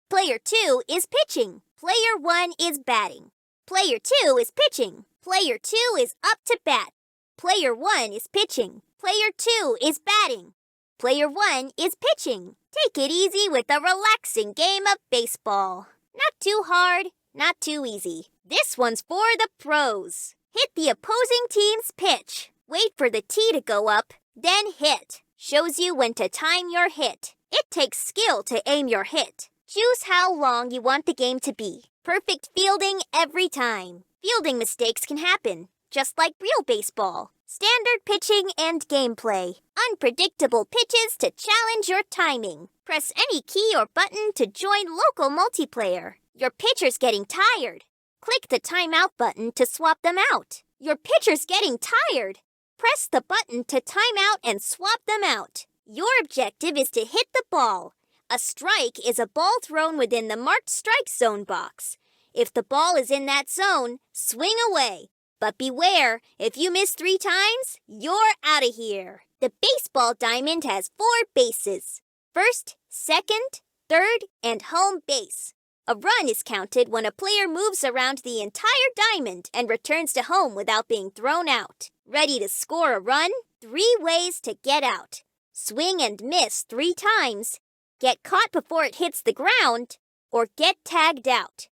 Player 2 is pitching. Player 1 is batting. Player 2 is pitching. Player 2 is up to bat. Player 1 is pitching. Player 2 is batting. Player 1 is pitching. Take it easy with a relaxing game of baseball. Not too hard, not too easy. This one's for the pros. Hit the opposing team's pitch. Wait for the tee to go up, then hit. Shows you when to time your hit. It takes skill to aim your hit. Choose how long you want the game to be. Perfect fielding every time. Fielding mistakes can happen, just like real baseball. Standard pitching and gameplay. Unpredictable pitches to challenge your timing. Press any key or button to join local multiplayer. Your pitcher's getting tired. Click the timeout button to swap them out. Your pitcher's getting tired. Press the button to time out and swap them out. Your objective is to hit the ball. A strike is a ball thrown within the marked strike zone box. If the ball is in that zone, swing away. But beware, if you miss 3 times, you're out of here. The baseball diamond has 4 bases. First, second, third, and home base. A run is counted when a player moves around the entire diamond and returns to home without being thrown out. Ready to score a run? 3 ways to get out. Swing and miss 3 times, get caught before it hits the ground, or get tagged out.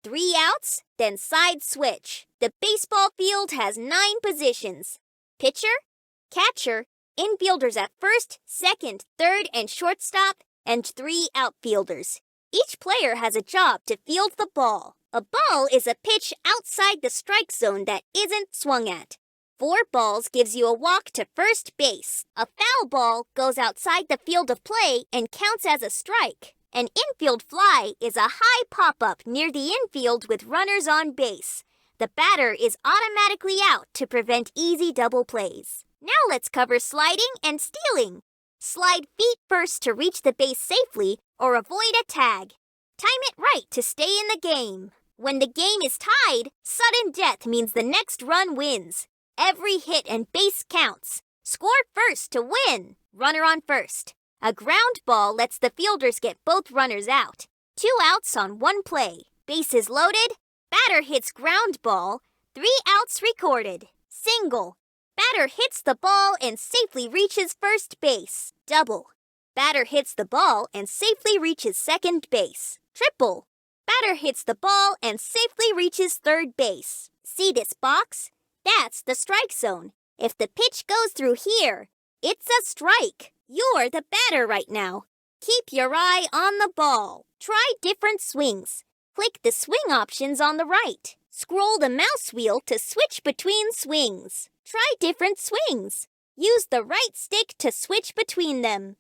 3 outs, then side switch. The baseball field has 9 positions. Pitcher, catcher, infielders at first, second, third, and shortstop, and 3 outfielders. Each player has a job to field the ball. A ball is a pitch outside the strike zone that isn't swung at. 4 balls gives you a walk to first base. A foul ball goes outside the field of play and counts as a strike. An infield fly is a high pop-up near the infield with runners on base. The batter is automatically out to prevent easy double plays. Now let's cover sliding and stealing. Slide feet first to reach the base safely or avoid a tag. Time it right to stay in the game. When the game is tied, sudden death means the next run wins. Every hit and base counts. Score first to win. Runner on first. A ground ball lets the fielders get both runners out. 2 outs on 1 play. Bases loaded. Batter hits ground ball. 3 outs recorded. Single. Batter hits the ball and safely reaches first base. Double. Batter hits the ball and safely reaches second base. Triple. Batter hits the ball and safely reaches third base. See this box? That's the strike zone. If the pitch goes through here, it's a strike. You're the batter right now. Keep your eye on the ball. Try different swings. Click the swing options on the right. Scroll the mouse wheel to switch between swings. Try different swings. Use the right stick to switch between them.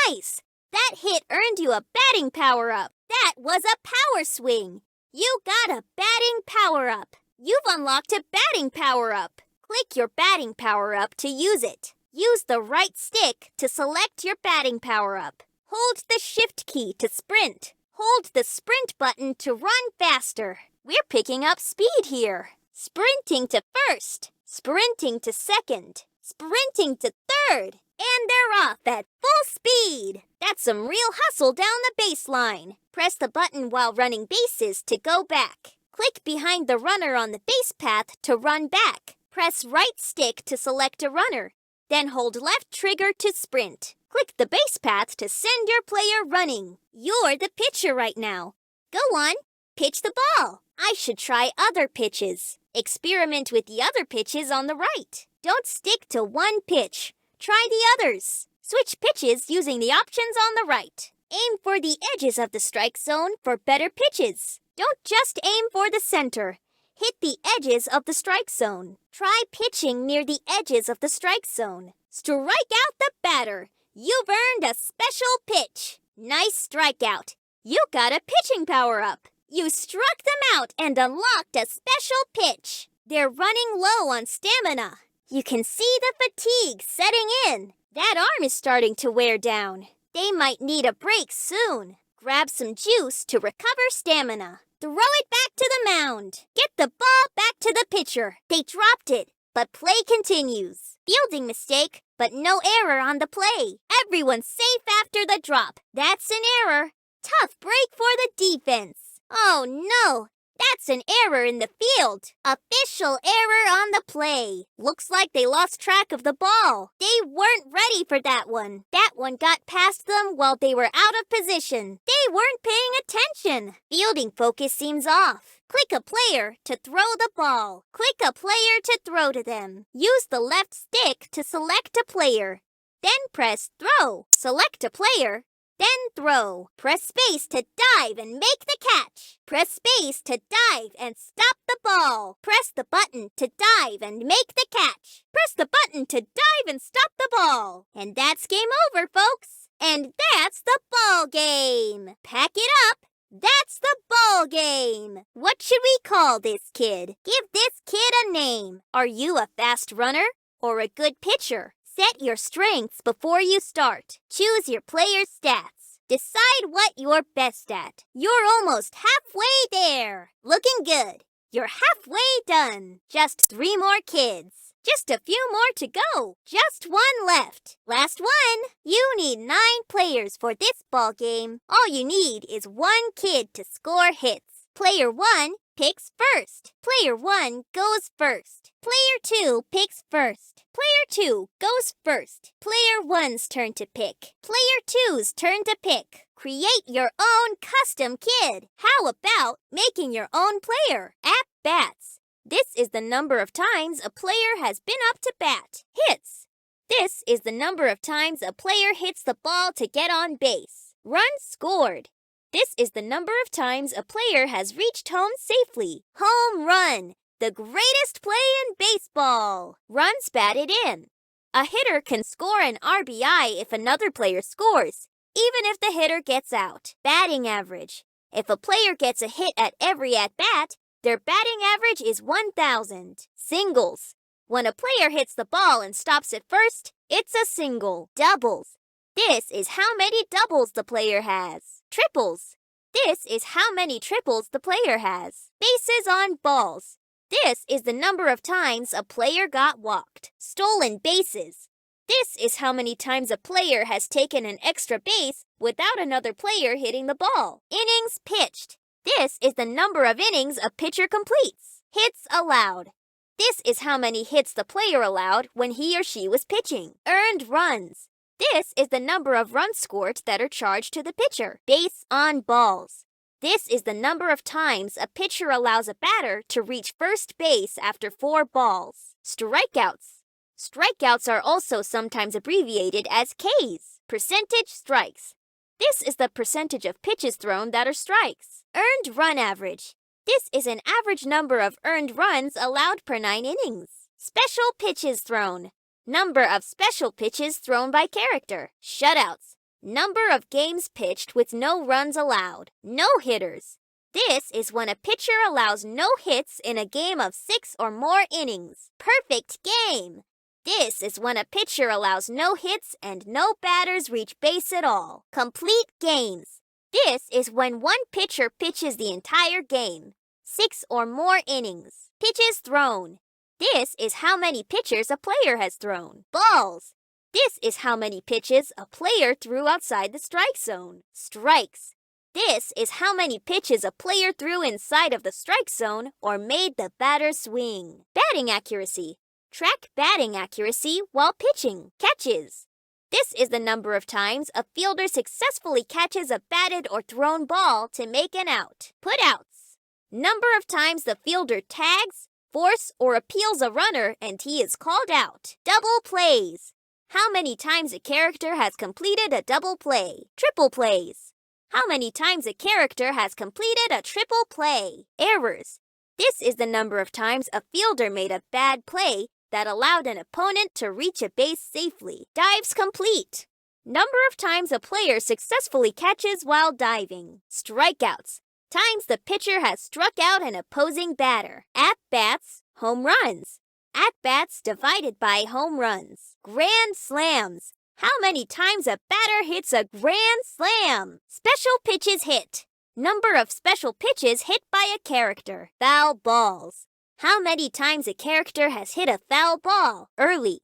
Nice! That hit earned you a batting power-up. That was a power swing. You got a batting power-up. You've unlocked a batting power-up. Click your batting power-up to use it. Use the right stick to select your batting power-up. Hold the shift key to sprint. Hold the sprint button to run faster. We're picking up speed here. Sprinting to first. Sprinting to second. Sprinting to third. And they're off at full speed. That's some real hustle down the baseline. Press the button while running bases to go back. Click behind the runner on the base path to run back. Press right stick to select a runner. Then hold left trigger to sprint. Click the base path to send your player running. You're the pitcher right now. Go on, pitch the ball. I should try other pitches. Experiment with the other pitches on the right. Don't stick to one pitch. Try the others. Switch pitches using the options on the right. Aim for the edges of the strike zone for better pitches. Don't just aim for the center. Hit the edges of the strike zone. Try pitching near the edges of the strike zone. Strike out the batter. You've earned a special pitch. Nice strikeout. You got a pitching power-up. You struck them out and unlocked a special pitch. They're running low on stamina. You can see the fatigue setting in. That arm is starting to wear down. They might need a break soon. Grab some juice to recover stamina. Throw it back to the mound. Get the ball back to the pitcher. They dropped it, but play continues. Fielding mistake, but no error on the play. Everyone's safe after the drop. That's an error. Tough break for the defense. Oh no, that's an error in the field. Official error on the play. Looks like they lost track of the ball. They weren't ready for that one. That one got past them while they were out of position. They weren't paying attention. Fielding focus seems off. Click a player to throw the ball. Click a player to throw to them. Use the left stick to select a player. Then press throw. Select a player. Then throw. Press space to dive and make the catch. Press space to dive and stop the ball. Press the button to dive and make the catch. Press the button to dive and stop the ball. And that's game over, folks. And that's the ball game. Pack it up. That's the ball game. What should we call this kid? Give this kid a name. Are you a fast runner or a good pitcher? Set your strengths before you start. Choose your player's stats. Decide what you're best at. You're almost halfway there. Looking good. You're halfway done. Just 3 more kids. Just a few more to go. Just 1 left. Last one. You need 9 players for this ball game. All you need is 1 kid to score hits. Player 1 picks first. Player 1 goes first. Player 2 picks first. Player 2 goes first. Player 1's turn to pick. Player 2's turn to pick. Create your own custom kid. How about making your own player? At bats. This is the number of times a player has been up to bat. Hits. This is the number of times a player hits the ball to get on base. Runs scored. This is the number of times a player has reached home safely. Home run. The greatest play in baseball. Runs batted in. A hitter can score an RBI if another player scores, even if the hitter gets out. Batting average. If a player gets a hit at every at-bat, their batting average is 1,000. Singles. When a player hits the ball and stops it first, it's a single. Doubles. This is how many doubles the player has. Triples. This is how many triples the player has. Bases on balls. This is the number of times a player got walked. Stolen bases. This is how many times a player has taken an extra base without another player hitting the ball. Innings pitched. This is the number of innings a pitcher completes. Hits allowed. This is how many hits the player allowed when he or she was pitching. Earned runs. This is the number of runs scored that are charged to the pitcher. Base on balls. This is the number of times a pitcher allows a batter to reach first base after 4 balls. Strikeouts. Strikeouts are also sometimes abbreviated as Ks. Percentage strikes. This is the percentage of pitches thrown that are strikes. Earned run average. This is an average number of earned runs allowed per 9 innings. Special pitches thrown. Number of special pitches thrown by character. Shutouts. Number of games pitched with no runs allowed. No-hitters. This is when a pitcher allows no hits in a game of 6 or more innings. Perfect game. This is when a pitcher allows no hits and no batters reach base at all. Complete games. This is when one pitcher pitches the entire game. 6 or more innings. Pitches thrown. This is how many pitches a player has thrown. Balls. This is how many pitches a player threw outside the strike zone. Strikes. This is how many pitches a player threw inside of the strike zone or made the batter swing. Batting accuracy. Track batting accuracy while pitching. Catches. This is the number of times a fielder successfully catches a batted or thrown ball to make an out. Putouts. Number of times the fielder tags, force, or appeals a runner and he is called out. Double plays. How many times a character has completed a double play. Triple plays. How many times a character has completed a triple play. Errors. This is the number of times a fielder made a bad play that allowed an opponent to reach a base safely. Dives complete. Number of times a player successfully catches while diving. Strikeouts. Times the pitcher has struck out an opposing batter. At-bats, home runs. At-bats divided by home runs. Grand slams. How many times a batter hits a grand slam? Special pitches hit. Number of special pitches hit by a character. Foul balls. How many times a character has hit a foul ball? Early.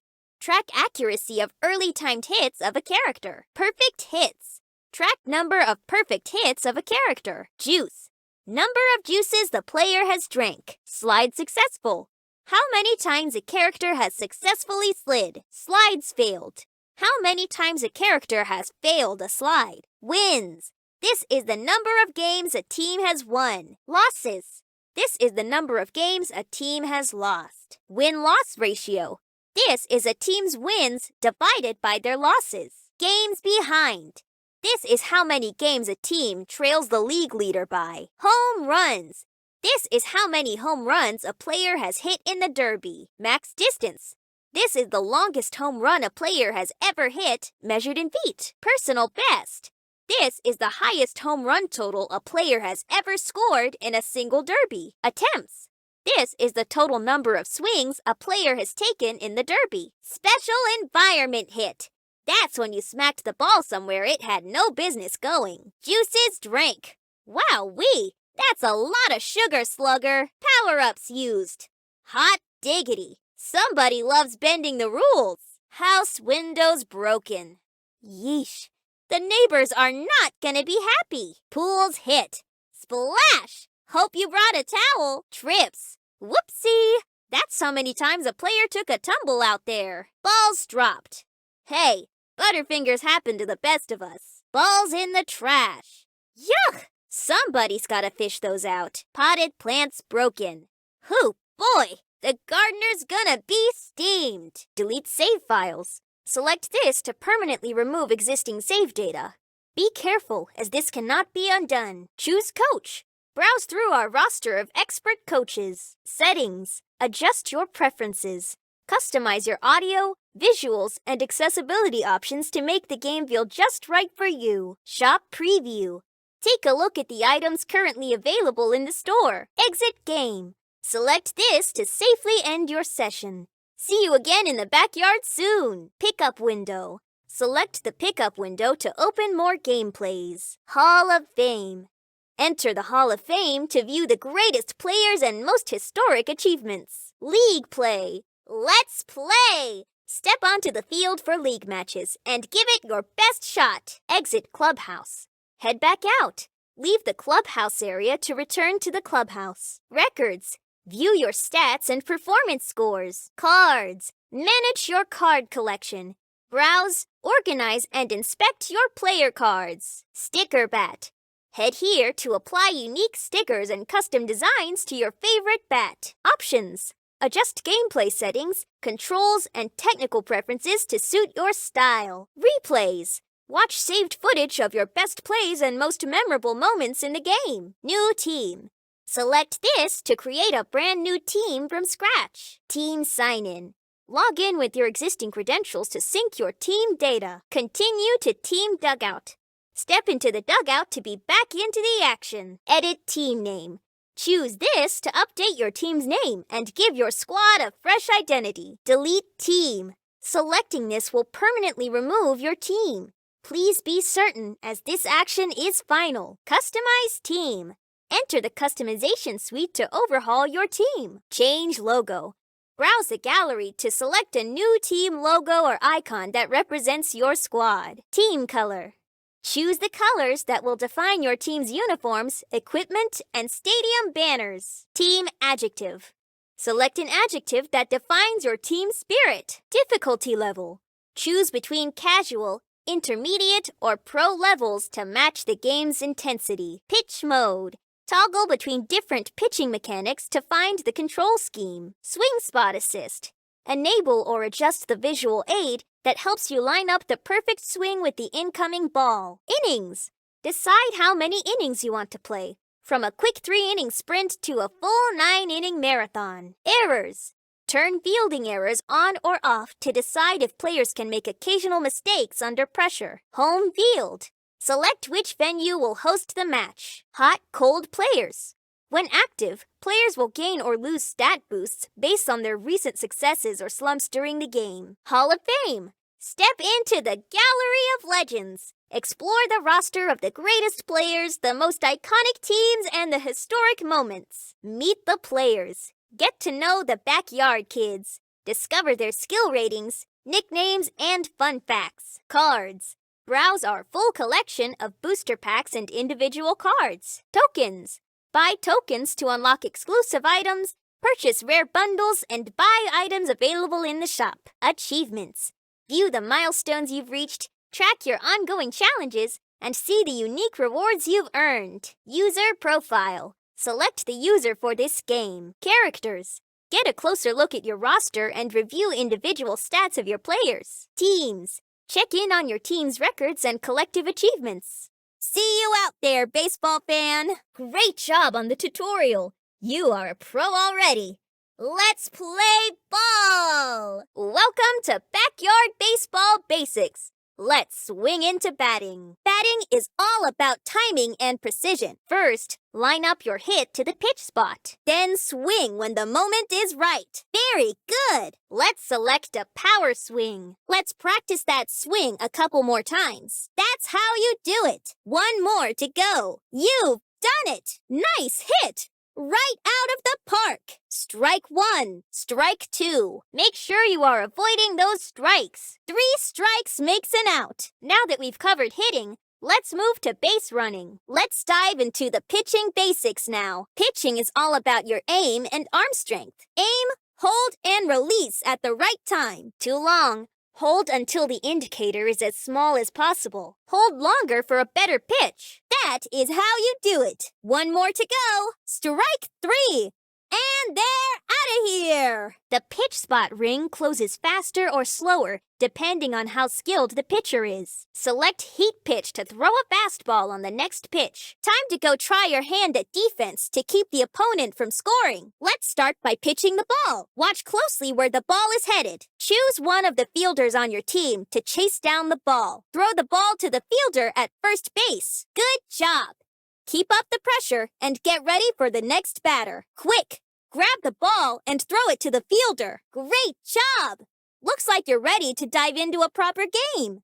Track accuracy of early timed hits of a character. Perfect hits. Track number of perfect hits of a character. Juice. Number of juices the player has drank. Slide successful. How many times a character has successfully slid. Slides failed. How many times a character has failed a slide. Wins. This is the number of games a team has won. Losses. This is the number of games a team has lost. Win-loss ratio. This is a team's wins divided by their losses. Games behind. This is how many games a team trails the league leader by. Home runs. This is how many home runs a player has hit in the derby. Max distance. This is the longest home run a player has ever hit, measured in feet. Personal best. This is the highest home run total a player has ever scored in a single derby. Attempts. This is the total number of swings a player has taken in the derby. Special environment hit. That's when you smacked the ball somewhere it had no business going. Juices drank. Wow-wee, that's a lot of sugar, slugger. Power-ups used. Hot diggity. Somebody loves bending the rules. House windows broken. Yeesh. The neighbors are not gonna be happy. Pools hit. Splash! Hope you brought a towel. Trips. Whoopsie! That's how many times a player took a tumble out there. Balls dropped. Hey, Butterfingers happen to the best of us. Balls in the trash. Yuck! Somebody's gotta fish those out. Potted plants broken. Hoo boy! The gardener's gonna be steamed. Delete save files. Select this to permanently remove existing save data. Be careful, as this cannot be undone. Choose coach. Browse through our roster of expert coaches. Settings. Adjust your preferences. Customize your audio, visuals, and accessibility options to make the game feel just right for you. Shop preview. Take a look at the items currently available in the store. Exit game. Select this to safely end your session. See you again in the backyard soon. Pickup window. Select the pickup window to open more gameplays. Hall of Fame. Enter the Hall of Fame to view the greatest players and most historic achievements. League play. Let's play! Step onto the field for league matches and give it your best shot. Exit clubhouse. Head back out. Leave the clubhouse area to return to the clubhouse. Records. View your stats and performance scores. Cards. Manage your card collection. Browse, organize, and inspect your player cards. Sticker bat. Head here to apply unique stickers and custom designs to your favorite bat. Options. Adjust gameplay settings, controls, and technical preferences to suit your style. Replays. Watch saved footage of your best plays and most memorable moments in the game. New team. Select this to create a brand new team from scratch. Team sign-in. Log in with your existing credentials to sync your team data. Continue to Team Dugout. Step into the dugout to be back into the action. Edit team name. Choose this to update your team's name and give your squad a fresh identity. Delete team. Selecting this will permanently remove your team. Please be certain, as this action is final. Customize team. Enter the customization suite to overhaul your team. Change logo. Browse the gallery to select a new team logo or icon that represents your squad. Team color. Choose the colors that will define your team's uniforms, equipment, and stadium banners. Team adjective. Select an adjective that defines your team's spirit. Difficulty level. Choose between casual, intermediate, or pro levels to match the game's intensity. Pitch mode. Toggle between different pitching mechanics to find the control scheme. Swing spot assist. Enable or adjust the visual aid that helps you line up the perfect swing with the incoming ball. Innings. Decide how many innings you want to play, from a quick 3-inning sprint to a full 9-inning marathon. Errors. Turn fielding errors on or off to decide if players can make occasional mistakes under pressure. Home field. Select which venue will host the match. Hot, cold players. When active, players will gain or lose stat boosts based on their recent successes or slumps during the game. Hall of Fame. Step into the Gallery of Legends. Explore the roster of the greatest players, the most iconic teams, and the historic moments. Meet the players. Get to know the backyard kids. Discover their skill ratings, nicknames, and fun facts. Cards. Browse our full collection of booster packs and individual cards. Tokens. Buy tokens to unlock exclusive items, purchase rare bundles, and buy items available in the shop. Achievements. View the milestones you've reached, track your ongoing challenges, and see the unique rewards you've earned. User profile. Select the user for this game. Characters. Get a closer look at your roster and review individual stats of your players. Teams. Check in on your team's records and collective achievements. See you out there, baseball fan! Great job on the tutorial. You are a pro already. Let's play ball! Welcome to Backyard Baseball Basics. Let's swing into batting. Batting is all about timing and precision. First, line up your hit to the pitch spot. Then swing when the moment is right. Very good. Let's select a power swing. Let's practice that swing a couple more times. That's how you do it. One more to go. You've done it. Nice hit. Right out of the park. Strike 1, strike 2. Make sure you are avoiding those strikes. 3 strikes makes an out. Now that we've covered hitting, let's move to base running. Let's dive into the pitching basics now. Pitching is all about your aim and arm strength. Aim, hold, and release at the right time. Too long. Hold until the indicator is as small as possible. Hold longer for a better pitch. That is how you do it. One more to go. Strike 3. And they're out of here. The pitch spot ring closes faster or slower, depending on how skilled the pitcher is. Select heat pitch to throw a fastball on the next pitch. Time to go try your hand at defense to keep the opponent from scoring. Let's start by pitching the ball. Watch closely where the ball is headed. Choose one of the fielders on your team to chase down the ball. Throw the ball to the fielder at first base. Good job. Keep up the pressure and get ready for the next batter. Quick! Grab the ball and throw it to the fielder. Great job! Looks like you're ready to dive into a proper game.